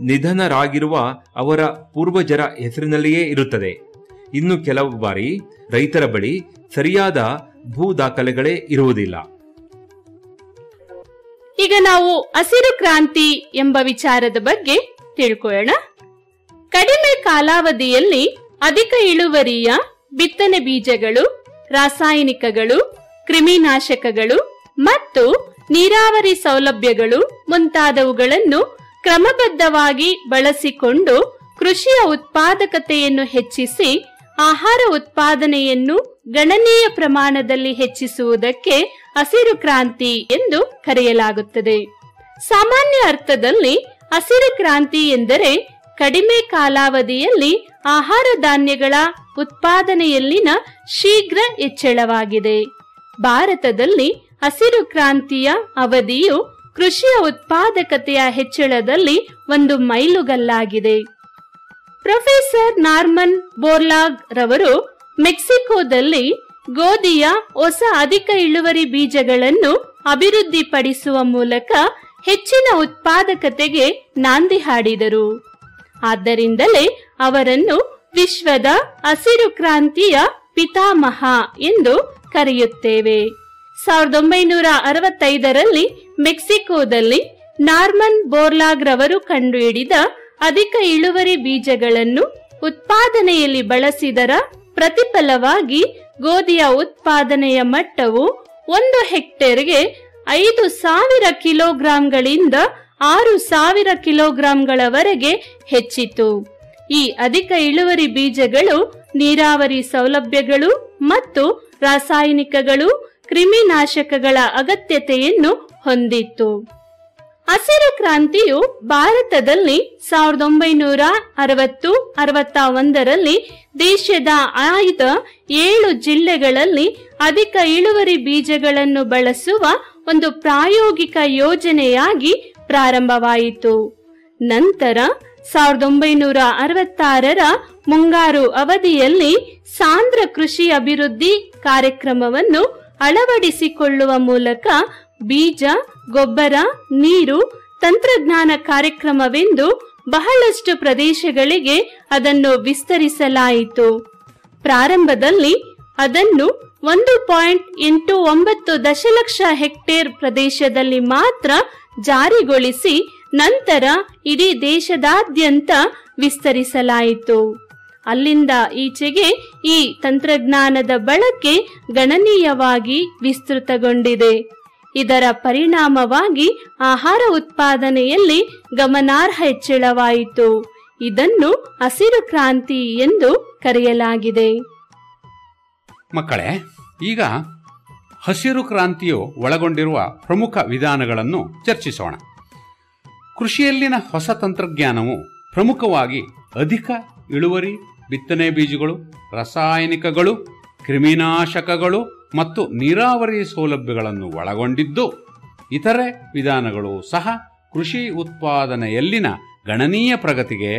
ನಿಧನರಾಗಿರುವ ಅವರ ಪೂರ್ವಜರ ಹೆಸರಿನಲ್ಲಿಯೇ ಇರುತ್ತದೆ. ಇನ್ನು ಕೆಲವು ಬಾರಿ ರೈತರ ಬಳಿ ಸರಿಯಾದ ಭೂ ದಾಖಲೆಗಳೇ ಇರುವುದಿಲ್ಲ. ಈಗ ನಾವು ಹಸಿರು ಕ್ರಾಂತಿ ಎಂಬ ವಿಚಾರದ ಬಗ್ಗೆ ತಿಳ್ಕೊಳ್ಳೋಣ. ಕಡಿಮೆ ಕಾಲಾವಧಿಯಲ್ಲಿ ಅಧಿಕ ಇಳುವರಿಯ ಬಿತ್ತನೆ ಬೀಜಗಳು, ರಾಸಾಯನಿಕಗಳು, ಕ್ರಿಮಿನಾಶಕಗಳು ಮತ್ತು ನೀರಾವರಿ ಸೌಲಭ್ಯಗಳು ಮುಂತಾದವುಗಳನ್ನು ಕ್ರಮಬದ್ಧವಾಗಿ ಬಳಸಿಕೊಂಡು ಕೃಷಿಯ ಉತ್ಪಾದಕತೆಯನ್ನು ಹೆಚ್ಚಿಸಿ ಆಹಾರ ಉತ್ಪಾದನೆಯನ್ನು ಗಣನೀಯ ಪ್ರಮಾಣದಲ್ಲಿ ಹೆಚ್ಚಿಸುವುದಕ್ಕೆ ಹಸಿರು ಕ್ರಾಂತಿ ಎಂದು ಕರೆಯಲಾಗುತ್ತದೆ. ಸಾಮಾನ್ಯ ಅರ್ಥದಲ್ಲಿ ಹಸಿರು ಕ್ರಾಂತಿ ಎಂದರೆ ಕಡಿಮೆ ಕಾಲಾವಧಿಯಲ್ಲಿ ಆಹಾರ ಧಾನ್ಯಗಳ ಉತ್ಪಾದನೆಯಲ್ಲಿನ ಶೀಘ್ರ ಹೆಚ್ಚಳವಾಗಿದೆ. ಭಾರತದಲ್ಲಿ ಹಸಿರು ಕ್ರಾಂತಿಯ ಅವಧಿಯು ಕೃಷಿಯ ಉತ್ಪಾದಕತೆಯ ಹೆಚ್ಚಳದಲ್ಲಿ ಒಂದು ಮೈಲುಗಲ್ಲಾಗಿದೆ. ಪ್ರೊಫೆಸರ್ ನಾರ್ಮನ್ ಬೋರ್ಲಾಗ್ ರವರು ಮೆಕ್ಸಿಕೋದಲ್ಲಿ ಗೋಧಿಯ ಹೊಸ ಅಧಿಕ ಇಳುವರಿ ಬೀಜಗಳನ್ನು ಅಭಿವೃದ್ಧಿಪಡಿಸುವ ಮೂಲಕ ಹೆಚ್ಚಿನ ಉತ್ಪಾದಕತೆಗೆ ನಾಂದಿ ಹಾಡಿದರು. ಆದ್ದರಿಂದಲೇ ಅವರನ್ನು ವಿಶ್ವದ ಹಸಿರು ಕ್ರಾಂತಿಯ ಪಿತಾಮಹ ಎಂದು ಕರೆಯುತ್ತೇವೆ. 1965ರಲ್ಲಿ ಮೆಕ್ಸಿಕೋದಲ್ಲಿ ನಾರ್ಮನ್ ಬೋರ್ಲಾಗ್ ರವರು ಕಂಡುಹಿಡಿದ ಅಧಿಕ ಇಳುವರಿ ಬೀಜಗಳನ್ನು ಉತ್ಪಾದನೆಯಲ್ಲಿ ಬಳಸಿದರ ಪ್ರತಿಫಲವಾಗಿ ಗೋಧಿಯ ಉತ್ಪಾದನೆಯ ಮಟ್ಟವು 1 ಹೆಕ್ಟೇರ್ಗೆ 5,000 ಕಿಲೋಗ್ರಾಂಗಳಿಂದ 6,000 ಕಿಲೋಗ್ರಾಂಗಳವರೆಗೆ ಹೆಚ್ಚಿತು. ಈ ಅಧಿಕ ಇಳುವರಿ ಬೀಜಗಳು ನೀರಾವರಿ ಸೌಲಭ್ಯಗಳು ಮತ್ತು ರಾಸಾಯನಿಕಗಳು, ಕ್ರಿಮಿನಾಶಕಗಳ ಅಗತ್ಯತೆಯನ್ನು ಹೊಂದಿತ್ತು. ಹಸಿರು ಕ್ರಾಂತಿಯು ಭಾರತದಲ್ಲಿ 1960-61ರಲ್ಲಿ ದೇಶದ ಆಯ್ದ 7 ಜಿಲ್ಲೆಗಳಲ್ಲಿ ಅಧಿಕ ಇಳುವರಿ ಬೀಜಗಳನ್ನು ಬಳಸುವ ಒಂದು ಪ್ರಾಯೋಗಿಕ ಯೋಜನೆಯಾಗಿ ಪ್ರಾರಂಭವಾಯಿತು. ನಂತರ 1966ರ ಮುಂಗಾರು ಅವಧಿಯಲ್ಲಿ ಸಾಂದ್ರ ಕೃಷಿ ಅಭಿವೃದ್ಧಿ ಕಾರ್ಯಕ್ರಮವನ್ನು ಅಳವಡಿಸಿಕೊಳ್ಳುವ ಮೂಲಕ ಬೀಜ, ಗೊಬ್ಬರ, ನೀರು, ತಂತ್ರಜ್ಞಾನ ಕಾರ್ಯಕ್ರಮವೆಂದು ಬಹಳಷ್ಟು ಪ್ರದೇಶಗಳಿಗೆ ಅದನ್ನು ವಿಸ್ತರಿಸಲಾಯಿತು. ಪ್ರಾರಂಭದಲ್ಲಿ ಅದನ್ನು 1.89 ದಶಲಕ್ಷ ಹೆಕ್ಟೇರ್ ಪ್ರದೇಶದಲ್ಲಿ ಮಾತ್ರ ಜಾರಿಗೊಳಿಸಿ ನಂತರ ಇಡೀ ದೇಶದಾದ್ಯಂತ ವಿಸ್ತರಿಸಲಾಯಿತು. ಅಲ್ಲಿಂದ ಈಚೆಗೆ ಈ ತಂತ್ರಜ್ಞಾನದ ಬಳಕೆ ಗಣನೀಯವಾಗಿ ವಿಸ್ತೃತಗೊಂಡಿದೆ. ಇದರ ಪರಿಣಾಮವಾಗಿ ಆಹಾರ ಉತ್ಪಾದನೆಯಲ್ಲಿ ಗಮನಾರ್ಹ ಹೆಚ್ಚಳವಾಯಿತು. ಇದನ್ನು ಹಸಿರು ಕ್ರಾಂತಿ ಎಂದು ಕರೆಯಲಾಗಿದೆ. ಮಕ್ಕಳೇ, ಈಗ ಹಸಿರು ಕ್ರಾಂತಿಯು ಒಳಗೊಂಡಿರುವ ಪ್ರಮುಖ ವಿಧಾನಗಳನ್ನು ಚರ್ಚಿಸೋಣ. ಕೃಷಿಯಲ್ಲಿನ ಹೊಸ ತಂತ್ರಜ್ಞಾನವು ಪ್ರಮುಖವಾಗಿ ಅಧಿಕ ಇಳುವರಿ ಬಿತ್ತನೆ ಬೀಜಗಳು, ರಾಸಾಯನಿಕಗಳು, ಕ್ರಿಮಿನಾಶಕಗಳು ಮತ್ತು ನೀರಾವರಿ ಸೌಲಭ್ಯಗಳನ್ನು ಒಳಗೊಂಡಿದ್ದು, ಇತರೆ ವಿಧಾನಗಳು ಸಹ ಕೃಷಿ ಉತ್ಪಾದನೆಯಲ್ಲಿನ ಗಣನೀಯ ಪ್ರಗತಿಗೆ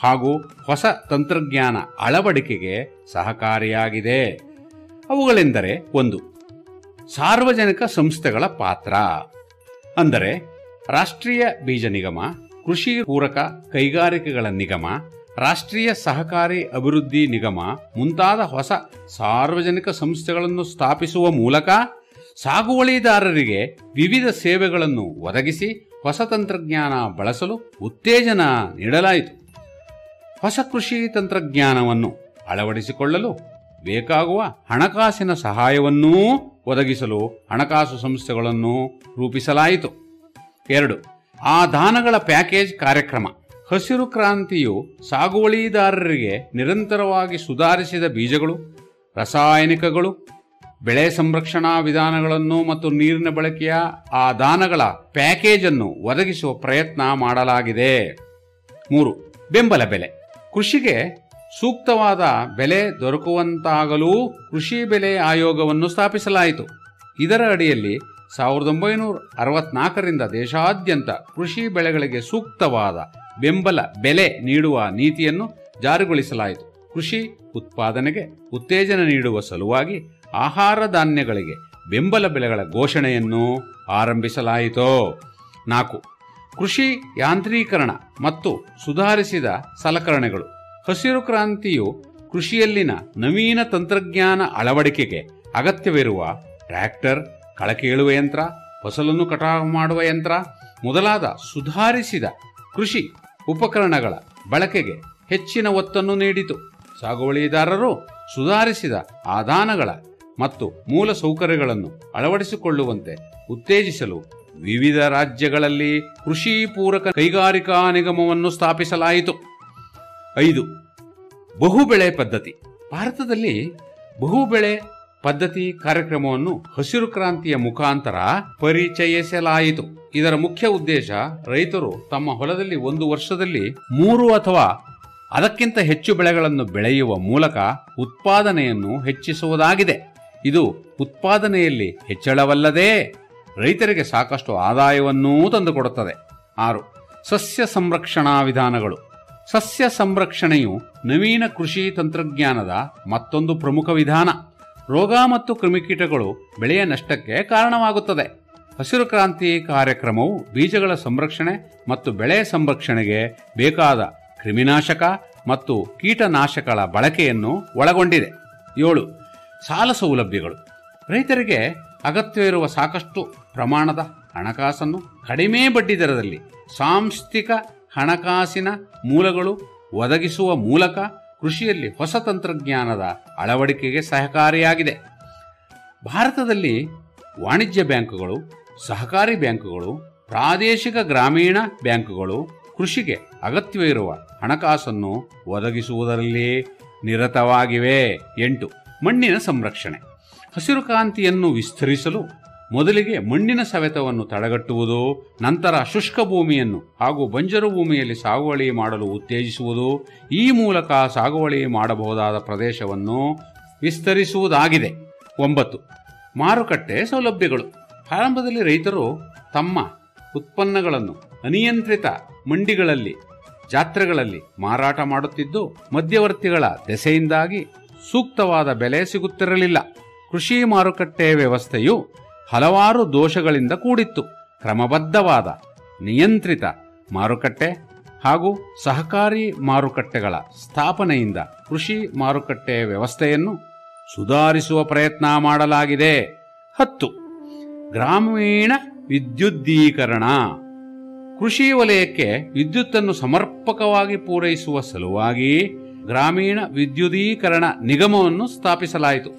ಹಾಗೂ ಹೊಸ ತಂತ್ರಜ್ಞಾನ ಅಳವಡಿಕೆಗೆ ಸಹಕಾರಿಯಾಗಿದೆ. ಅವುಗಳೆಂದರೆ: 1. ಸಾರ್ವಜನಿಕ ಸಂಸ್ಥೆಗಳ ಪಾತ್ರ, ಅಂದರೆ ರಾಷ್ಟ್ರೀಯ ಬೀಜ ನಿಗಮ, ಕೃಷಿ ಪೂರಕ ಕೈಗಾರಿಕೆಗಳ ನಿಗಮ, ರಾಷ್ಟ್ರೀಯ ಸಹಕಾರಿ ಅಭಿವೃದ್ಧಿ ನಿಗಮ ಮುಂತಾದ ಹೊಸ ಸಾರ್ವಜನಿಕ ಸಂಸ್ಥೆಗಳನ್ನು ಸ್ಥಾಪಿಸುವ ಮೂಲಕ ಸಾಗುವಳಿದಾರರಿಗೆ ವಿವಿಧ ಸೇವೆಗಳನ್ನು ಒದಗಿಸಿ ಹೊಸ ತಂತ್ರಜ್ಞಾನ ಬಳಸಲು ಉತ್ತೇಜನ ನೀಡಲಾಯಿತು. ಹೊಸ ಕೃಷಿ ತಂತ್ರಜ್ಞಾನವನ್ನು ಅಳವಡಿಸಿಕೊಳ್ಳಲು ಬೇಕಾಗುವ ಹಣಕಾಸಿನ ಸಹಾಯವನ್ನೂ ಒದಗಿಸಲು ಹಣಕಾಸು ಸಂಸ್ಥೆಗಳನ್ನು ರೂಪಿಸಲಾಯಿತು. 2. ಆ ದಾನಗಳ ಪ್ಯಾಕೇಜ್ ಕಾರ್ಯಕ್ರಮ. ಹಸಿರು ಕ್ರಾಂತಿಯು ಸಾಗುವಳಿದಾರರಿಗೆ ನಿರಂತರವಾಗಿ ಸುಧಾರಿಸಿದ ಬೀಜಗಳು, ರಾಸಾಯನಿಕಗಳು, ಬೆಳೆ ಸಂರಕ್ಷಣಾ ವಿಧಾನಗಳನ್ನು ಮತ್ತು ನೀರಿನ ಬಳಕೆಯ ಆ ದಾನಗಳ ಪ್ಯಾಕೇಜ್ ಅನ್ನು ಒದಗಿಸುವ ಪ್ರಯತ್ನ ಮಾಡಲಾಗಿದೆ. 3. ಬೆಂಬಲ ಬೆಲೆ. ಕೃಷಿಗೆ ಸೂಕ್ತವಾದ ಬೆಲೆ ದೊರಕುವಂತಾಗಲೂ ಕೃಷಿ ಬೆಲೆ ಆಯೋಗವನ್ನು ಸ್ಥಾಪಿಸಲಾಯಿತು. ಇದರ ಅಡಿಯಲ್ಲಿ 1964ರಿಂದ ದೇಶಾದ್ಯಂತ ಕೃಷಿ ಬೆಳೆಗಳಿಗೆ ಸೂಕ್ತವಾದ ಬೆಂಬಲ ಬೆಲೆ ನೀಡುವ ನೀತಿಯನ್ನು ಜಾರಿಗೊಳಿಸಲಾಯಿತು. ಕೃಷಿ ಉತ್ಪಾದನೆಗೆ ಉತ್ತೇಜನ ನೀಡುವ ಸಲುವಾಗಿ ಆಹಾರ ಧಾನ್ಯಗಳಿಗೆ ಬೆಂಬಲ ಬೆಲೆಗಳ ಘೋಷಣೆಯನ್ನು ಆರಂಭಿಸಲಾಯಿತು. 4. ಕೃಷಿ ಯಾಂತ್ರೀಕರಣ ಮತ್ತು ಸುಧಾರಿಸಿದ ಸಲಕರಣೆಗಳು. ಹಸಿರು ಕ್ರಾಂತಿಯು ಕೃಷಿಯಲ್ಲಿನ ನವೀನ ತಂತ್ರಜ್ಞಾನ ಅಳವಡಿಕೆಗೆ ಅಗತ್ಯವಿರುವ ಟ್ರ್ಯಾಕ್ಟರ್, ಕಳಕೀಳುವ ಯಂತ್ರ, ಫಸಲನ್ನು ಕಟಾವು ಮಾಡುವ ಯಂತ್ರ ಮೊದಲಾದ ಸುಧಾರಿಸಿದ ಕೃಷಿ ಉಪಕರಣಗಳ ಬಳಕೆಗೆ ಹೆಚ್ಚಿನ ಒತ್ತನ್ನು ನೀಡಿತು. ಸಾಗುವಳಿದಾರರು ಸುಧಾರಿಸಿದ ಆದಾನಗಳ ಮತ್ತು ಮೂಲ ಸೌಕರ್ಯಗಳನ್ನು ಅಳವಡಿಸಿಕೊಳ್ಳುವಂತೆ ಉತ್ತೇಜಿಸಲು ವಿವಿಧ ರಾಜ್ಯಗಳಲ್ಲಿ ಕೃಷಿ ಪೂರಕ ಕೈಗಾರಿಕಾ ನಿಗಮವನ್ನು ಸ್ಥಾಪಿಸಲಾಯಿತು. 5. ಬಹುಬೆಳೆ ಪದ್ಧತಿ. ಭಾರತದಲ್ಲಿ ಬಹುಬೆಳೆ ಪದ್ಧತಿ ಕಾರ್ಯಕ್ರಮವನ್ನು ಹಸಿರು ಕ್ರಾಂತಿಯ ಮುಖಾಂತರ ಪರಿಚಯಿಸಲಾಯಿತು. ಇದರ ಮುಖ್ಯ ಉದ್ದೇಶ ರೈತರು ತಮ್ಮ ಹೊಲದಲ್ಲಿ ಒಂದು ವರ್ಷದಲ್ಲಿ 3 ಅಥವಾ ಅದಕ್ಕಿಂತ ಹೆಚ್ಚು ಬೆಳೆಗಳನ್ನು ಬೆಳೆಯುವ ಮೂಲಕ ಉತ್ಪಾದನೆಯನ್ನು ಹೆಚ್ಚಿಸುವುದಾಗಿದೆ. ಇದು ಉತ್ಪಾದನೆಯಲ್ಲಿ ಹೆಚ್ಚಳವಲ್ಲದೆ ರೈತರಿಗೆ ಸಾಕಷ್ಟು ಆದಾಯವನ್ನೂ ತಂದುಕೊಡುತ್ತದೆ. 6. ಸಸ್ಯ ಸಂರಕ್ಷಣಾ ವಿಧಾನಗಳು. ಸಸ್ಯ ಸಂರಕ್ಷಣೆಯು ನವೀನ ಕೃಷಿ ತಂತ್ರಜ್ಞಾನದ ಮತ್ತೊಂದು ಪ್ರಮುಖ ವಿಧಾನ. ರೋಗ ಮತ್ತು ಕ್ರಿಮಿಕೀಟಗಳು ಬೆಳೆಯ ನಷ್ಟಕ್ಕೆ ಕಾರಣವಾಗುತ್ತದೆ. ಹಸಿರು ಕ್ರಾಂತಿ ಕಾರ್ಯಕ್ರಮವು ಬೀಜಗಳ ಸಂರಕ್ಷಣೆ ಮತ್ತು ಬೆಳೆ ಸಂರಕ್ಷಣೆಗೆ ಬೇಕಾದ ಕ್ರಿಮಿನಾಶಕ ಮತ್ತು ಕೀಟನಾಶಕಗಳ ಬಳಕೆಯನ್ನು ಒಳಗೊಂಡಿದೆ. 7. ಸಾಲ ಸೌಲಭ್ಯಗಳು. ರೈತರಿಗೆ ಅಗತ್ಯವಿರುವ ಸಾಕಷ್ಟು ಪ್ರಮಾಣದ ಹಣಕಾಸನ್ನು ಕಡಿಮೆ ಬಡ್ಡಿ ದರದಲ್ಲಿ ಸಾಂಸ್ಥಿಕ ಹಣಕಾಸಿನ ಮೂಲಗಳು ಒದಗಿಸುವ ಮೂಲಕ ಕೃಷಿಯಲ್ಲಿ ಹೊಸ ತಂತ್ರಜ್ಞಾನದ ಅಳವಡಿಕೆಗೆ ಸಹಕಾರಿಯಾಗಿದೆ. ಭಾರತದಲ್ಲಿ ವಾಣಿಜ್ಯ ಬ್ಯಾಂಕುಗಳು, ಸಹಕಾರಿ ಬ್ಯಾಂಕುಗಳು, ಪ್ರಾದೇಶಿಕ ಗ್ರಾಮೀಣ ಬ್ಯಾಂಕುಗಳು ಕೃಷಿಗೆ ಅಗತ್ಯವಿರುವ ಹಣಕಾಸನ್ನು ಒದಗಿಸುವುದರಲ್ಲಿ ನಿರತವಾಗಿವೆ. 8. ಮಣ್ಣಿನ ಸಂರಕ್ಷಣೆ. ಹಸಿರು ಕ್ರಾಂತಿಯನ್ನು ವಿಸ್ತರಿಸಲು ಮೊದಲಿಗೆ ಮಣ್ಣಿನ ಸವೆತವನ್ನು ತಡೆಗಟ್ಟುವುದು, ನಂತರ ಶುಷ್ಕ ಭೂಮಿಯನ್ನು ಹಾಗೂ ಬಂಜರು ಭೂಮಿಯಲ್ಲಿ ಸಾಗುವಳಿ ಮಾಡಲು ಉತ್ತೇಜಿಸುವುದು, ಈ ಮೂಲಕ ಸಾಗುವಳಿ ಮಾಡಬಹುದಾದ ಪ್ರದೇಶವನ್ನು ವಿಸ್ತರಿಸುವುದಾಗಿದೆ. 9. ಮಾರುಕಟ್ಟೆ ಸೌಲಭ್ಯಗಳು. ಆರಂಭದಲ್ಲಿ ರೈತರು ತಮ್ಮ ಉತ್ಪನ್ನಗಳನ್ನು ಅನಿಯಂತ್ರಿತ ಮಂಡಿಗಳಲ್ಲಿ, ಜಾತ್ರೆಗಳಲ್ಲಿ ಮಾರಾಟ ಮಾಡುತ್ತಿದ್ದು, ಮಧ್ಯವರ್ತಿಗಳ ದೆಸೆಯಿಂದಾಗಿ ಸೂಕ್ತವಾದ ಬೆಲೆ ಸಿಗುತ್ತಿರಲಿಲ್ಲ. ಕೃಷಿ ಮಾರುಕಟ್ಟೆ ವ್ಯವಸ್ಥೆಯು ಹಲವಾರು ದೋಷಗಳಿಂದ ಕೂಡಿತ್ತು. ಕ್ರಮಬದ್ಧವಾದ ನಿಯಂತ್ರಿತ ಮಾರುಕಟ್ಟೆ ಹಾಗೂ ಸಹಕಾರಿ ಮಾರುಕಟ್ಟೆಗಳ ಸ್ಥಾಪನೆಯಿಂದ ಕೃಷಿ ಮಾರುಕಟ್ಟೆ ವ್ಯವಸ್ಥೆಯನ್ನು ಸುಧಾರಿಸುವ ಪ್ರಯತ್ನ ಮಾಡಲಾಗಿದೆ. 10. ಗ್ರಾಮೀಣ ವಿದ್ಯುದ್ದೀಕರಣ. ಕೃಷಿ ವಲಯಕ್ಕೆ ವಿದ್ಯುತ್ತನ್ನು ಸಮರ್ಪಕವಾಗಿ ಪೂರೈಸುವ ಸಲುವಾಗಿ ಗ್ರಾಮೀಣ ವಿದ್ಯುದೀಕರಣ ನಿಗಮವನ್ನು ಸ್ಥಾಪಿಸಲಾಯಿತು.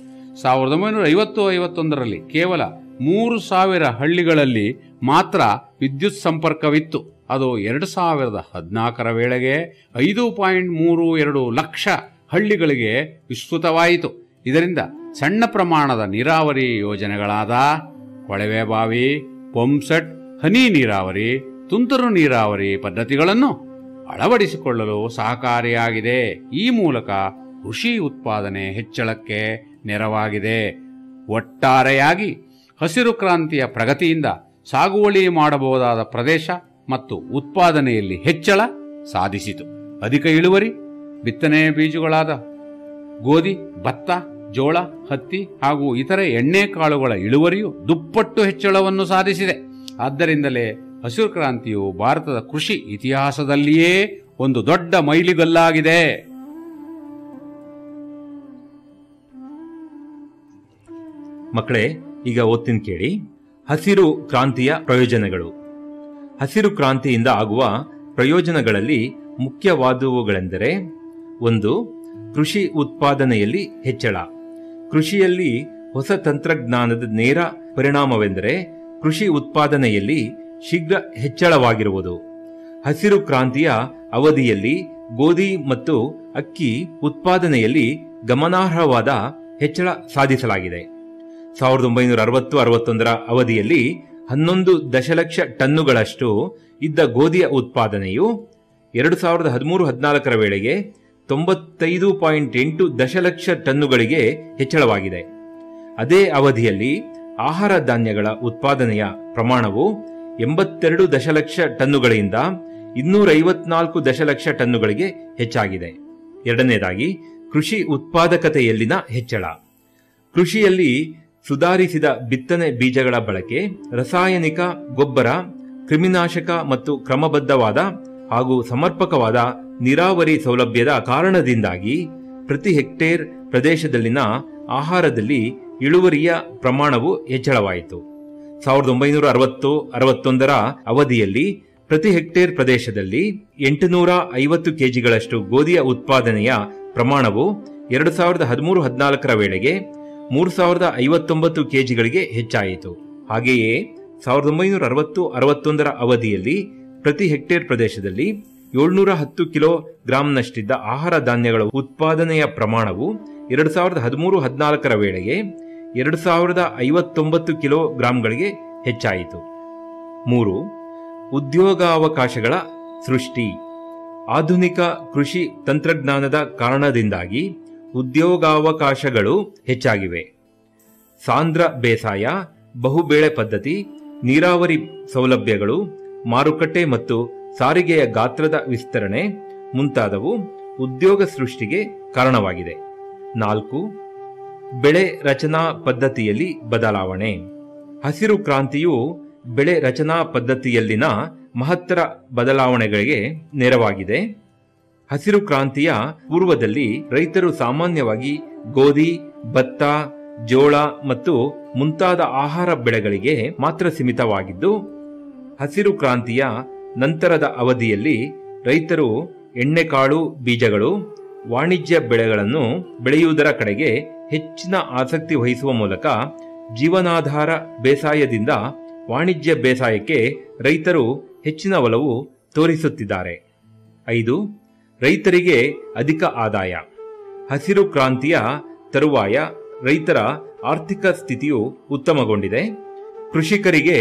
1950-51ರಲ್ಲಿ ಕೇವಲ 3,000 ಹಳ್ಳಿಗಳಲ್ಲಿ ಮಾತ್ರ ವಿದ್ಯುತ್ ಸಂಪರ್ಕವಿತ್ತು. ಅದು 2014ರ ವೇಳೆಗೆ 5.32 ಲಕ್ಷ ಹಳ್ಳಿಗಳಿಗೆ ವಿಸ್ತೃತವಾಯಿತು. ಇದರಿಂದ ಸಣ್ಣ ಪ್ರಮಾಣದ ನೀರಾವರಿ ಯೋಜನೆಗಳಾದ ಕೊಳವೆ ಬಾವಿ, ಪಂಪ್ಸೆಟ್, ಹನಿ ನೀರಾವರಿ, ತುಂತುರು ನೀರಾವರಿ ಪದ್ಧತಿಗಳನ್ನು ಅಳವಡಿಸಿಕೊಳ್ಳಲು ಸಹಕಾರಿಯಾಗಿದೆ. ಈ ಮೂಲಕ ಕೃಷಿ ಉತ್ಪಾದನೆ ಹೆಚ್ಚಳಕ್ಕೆ ನೆರವಾಗಿದೆ. ಒಟ್ಟಾರೆಯಾಗಿ ಹಸಿರು ಕ್ರಾಂತಿಯ ಪ್ರಗತಿಯಿಂದ ಸಾಗುವಳಿ ಮಾಡಬಹುದಾದ ಪ್ರದೇಶ ಮತ್ತು ಉತ್ಪಾದನೆಯಲ್ಲಿ ಹೆಚ್ಚಳ ಸಾಧಿಸಿತು. ಅಧಿಕ ಇಳುವರಿ, ಬಿತ್ತನೆ ಬೀಜಗಳಾದ ಗೋಧಿ, ಭತ್ತ, ಜೋಳ, ಹತ್ತಿ ಹಾಗೂ ಇತರೆ ಎಣ್ಣೆಕಾಳುಗಳ ಇಳುವರಿಯು ದುಪ್ಪಟ್ಟು ಹೆಚ್ಚಳವನ್ನು ಸಾಧಿಸಿದೆ. ಆದ್ದರಿಂದಲೇ ಹಸಿರು ಕ್ರಾಂತಿಯು ಭಾರತದ ಕೃಷಿ ಇತಿಹಾಸದಲ್ಲಿಯೇ ಒಂದು ದೊಡ್ಡ ಮೈಲಿಗಲ್ಲಾಗಿದೆ. ಮಕ್ಕಳೇ, ಈಗ ಓದ್ತೀನಿ ಕೇಳಿ. ಹಸಿರು ಕ್ರಾಂತಿಯ ಪ್ರಯೋಜನಗಳು. ಹಸಿರು ಕ್ರಾಂತಿಯಿಂದ ಆಗುವ ಪ್ರಯೋಜನಗಳಲ್ಲಿ ಮುಖ್ಯವಾದವುಗಳೆಂದರೆ: 1. ಕೃಷಿ ಉತ್ಪಾದನೆಯಲ್ಲಿ ಹೆಚ್ಚಳ. ಕೃಷಿಯಲ್ಲಿ ಹೊಸ ತಂತ್ರಜ್ಞಾನದ ನೇರ ಪರಿಣಾಮವೆಂದರೆ ಕೃಷಿ ಉತ್ಪಾದನೆಯಲ್ಲಿ ಶೀಘ್ರ ಹೆಚ್ಚಳವಾಗಿರುವುದು. ಹಸಿರು ಕ್ರಾಂತಿಯ ಅವಧಿಯಲ್ಲಿ ಗೋಧಿ ಮತ್ತು ಅಕ್ಕಿ ಉತ್ಪಾದನೆಯಲ್ಲಿ ಗಮನಾರ್ಹವಾದ ಹೆಚ್ಚಳ ಸಾಧಿಸಲಾಗಿದೆ. 1960-61ರ ಅವಧಿಯಲ್ಲಿ 11 ದಶಲಕ್ಷ ಟನ್ನುಗಳಷ್ಟು ಇದ್ದ ಗೋಧಿಯ ಉತ್ಪಾದನೆಯು 2013-14ರ ವೇಳೆಗೆ 95.8 ದಶಲಕ್ಷ ಟನ್ನುಗಳಿಗೆ ಹೆಚ್ಚಳವಾಗಿದೆ. ಅದೇ ಅವಧಿಯಲ್ಲಿ ಆಹಾರ ಧಾನ್ಯಗಳ ಉತ್ಪಾದನೆಯ ಪ್ರಮಾಣವು 82 ದಶಲಕ್ಷ ಟನ್ನುಗಳಿಂದ 254 ದಶಲಕ್ಷ ಟನ್ನುಗಳಿಗೆ ಹೆಚ್ಚಾಗಿದೆ. ಎರಡನೇದಾಗಿ ಕೃಷಿ ಉತ್ಪಾದಕತೆಯಲ್ಲಿನ ಹೆಚ್ಚಳ. ಕೃಷಿಯಲ್ಲಿ ಸುಧಾರಿಸಿದ ಬಿತ್ತನೆ ಬೀಜಗಳ ಬಳಕೆ, ರಾಸಾಯನಿಕ ಗೊಬ್ಬರ, ಕ್ರಿಮಿನಾಶಕ ಮತ್ತು ಕ್ರಮಬದ್ಧವಾದ ಹಾಗೂ ಸಮರ್ಪಕವಾದ ನೀರಾವರಿ ಸೌಲಭ್ಯದ ಕಾರಣದಿಂದಾಗಿ ಪ್ರತಿ ಹೆಕ್ಟೇರ್ ಪ್ರದೇಶದಲ್ಲಿನ ಆಹಾರದಲ್ಲಿ ಇಳುವರಿಯ ಪ್ರಮಾಣವು ಹೆಚ್ಚಳವಾಯಿತು. 1960-61 ಅವಧಿಯಲ್ಲಿ ಪ್ರತಿ ಹೆಕ್ಟೇರ್ ಪ್ರದೇಶದಲ್ಲಿ 850 ಕೆಜಿಗಳಷ್ಟು ಗೋಧಿಯ ಉತ್ಪಾದನೆಯ ಪ್ರಮಾಣವು 2013-14 ವೇಳೆಗೆ 3059 ಕೆಜಿಗಳಿಗೆ ಹೆಚ್ಚಾಯಿತು. ಹಾಗೆಯೇ 1960-61 ಅವಧಿಯಲ್ಲಿ ಪ್ರತಿ ಹೆಕ್ಟೇರ್ ಪ್ರದೇಶದಲ್ಲಿ 710 ಕಿಲೋಗ್ರಾಂನಷ್ಟಿದ್ದ ಆಹಾರ ಧಾನ್ಯಗಳ ಉತ್ಪಾದನೆಯ ಪ್ರಮಾಣವು 2013-14 ವೇಳೆಗೆ 2059 ಕಿಲೋಗ್ರಾಂಗಳಿಗೆ ಹೆಚ್ಚಾಯಿತು. 3. ಉದ್ಯೋಗಾವಕಾಶಗಳ ಸೃಷ್ಟಿ. ಆಧುನಿಕ ಕೃಷಿ ತಂತ್ರಜ್ಞಾನದ ಕಾರಣದಿಂದಾಗಿ ಉದ್ಯೋಗಾವಕಾಶಗಳು ಹೆಚ್ಚಾಗಿವೆ. ಸಾಂದ್ರ ಬೇಸಾಯ, ಬಹುಬೆಳೆ ಪದ್ಧತಿ, ನೀರಾವರಿ ಸೌಲಭ್ಯಗಳು, ಮಾರುಕಟ್ಟೆ ಮತ್ತು ಸಾರಿಗೆಯ ಗಾತ್ರದ ವಿಸ್ತರಣೆ ಮುಂತಾದವು ಉದ್ಯೋಗ ಸೃಷ್ಟಿಗೆ ಕಾರಣವಾಗಿದೆ. 4. ಬೆಳೆ ರಚನಾ ಪದ್ಧತಿಯಲ್ಲಿ ಬದಲಾವಣೆ. ಹಸಿರು ಕ್ರಾಂತಿಯು ಬೆಳೆ ರಚನಾ ಪದ್ಧತಿಯಲ್ಲಿನ ಮಹತ್ತರ ಬದಲಾವಣೆಗಳಿಗೆ ನೆರವಾಗಿದೆ. ಹಸಿರು ಕ್ರಾಂತಿಯ ಪೂರ್ವದಲ್ಲಿ ರೈತರು ಸಾಮಾನ್ಯವಾಗಿ ಗೋಧಿ, ಭತ್ತ, ಜೋಳ ಮತ್ತು ಮುಂತಾದ ಆಹಾರ ಬೆಳೆಗಳಿಗೆ ಮಾತ್ರ ಸೀಮಿತವಾಗಿದ್ದು, ಹಸಿರು ಕ್ರಾಂತಿಯ ನಂತರದ ಅವಧಿಯಲ್ಲಿ ರೈತರು ಎಣ್ಣೆಕಾಳು ಬೀಜಗಳು, ವಾಣಿಜ್ಯ ಬೆಳೆಗಳನ್ನು ಬೆಳೆಯುವುದರ ಕಡೆಗೆ ಹೆಚ್ಚಿನ ಆಸಕ್ತಿ ವಹಿಸುವ ಮೂಲಕ ಜೀವನಾಧಾರ ಬೇಸಾಯದಿಂದ ವಾಣಿಜ್ಯ ಬೇಸಾಯಕ್ಕೆ ರೈತರು ಹೆಚ್ಚಿನ ಒಲವು ತೋರಿಸುತ್ತಿದ್ದಾರೆ. 5. ರೈತರಿಗೆ ಅಧಿಕ ಆದಾಯ. ಹಸಿರು ಕ್ರಾಂತಿಯ ತರುವಾಯ ರೈತರ ಆರ್ಥಿಕ ಸ್ಥಿತಿಯು ಉತ್ತಮಗೊಂಡಿದೆ. ಕೃಷಿಕರಿಗೆ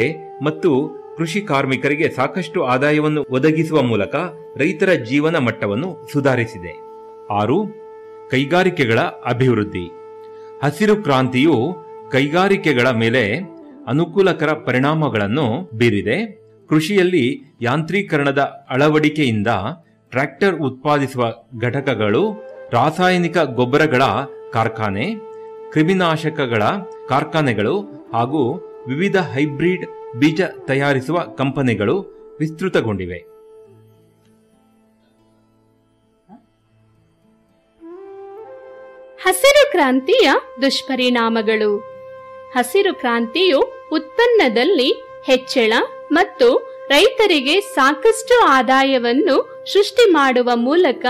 ಮತ್ತು ಕೃಷಿ ಕಾರ್ಮಿಕರಿಗೆ ಸಾಕಷ್ಟು ಆದಾಯವನ್ನು ಒದಗಿಸುವ ಮೂಲಕ ರೈತರ ಜೀವನ ಮಟ್ಟವನ್ನು ಸುಧಾರಿಸಿದೆ. 6. ಕೈಗಾರಿಕೆಗಳ ಅಭಿವೃದ್ಧಿ. ಹಸಿರು ಕ್ರಾಂತಿಯು ಕೈಗಾರಿಕೆಗಳ ಮೇಲೆ ಅನುಕೂಲಕರ ಪರಿಣಾಮಗಳನ್ನು ಬೀರಿದೆ. ಕೃಷಿಯಲ್ಲಿ ಯಾಂತ್ರೀಕರಣದ ಅಳವಡಿಕೆಯಿಂದ ಟ್ರ್ಯಾಕ್ಟರ್ ಉತ್ಪಾದಿಸುವ ಘಟಕಗಳು, ರಾಸಾಯನಿಕ ಗೊಬ್ಬರಗಳ ಕಾರ್ಖಾನೆ, ಕ್ರಿಮಿನಾಶಕಗಳ ಕಾರ್ಖಾನೆಗಳು ಹಾಗೂ ವಿವಿಧ ಹೈಬ್ರಿಡ್ ಬೀಜ ತಯಾರಿಸುವ ಕಂಪನಿಗಳು ವಿಸ್ತೃತಗೊಂಡಿವೆ. ಹಸಿರು ಕ್ರಾಂತಿಯ ದುಷ್ಪರಿಣಾಮಗಳು. ಹಸಿರು ಕ್ರಾಂತಿಯು ಉತ್ಪನ್ನದಲ್ಲಿ ಹೆಚ್ಚಳ ಮತ್ತು ರೈತರಿಗೆ ಸಾಕಷ್ಟು ಆದಾಯವನ್ನು ಸೃಷ್ಟಿ ಮಾಡುವ ಮೂಲಕ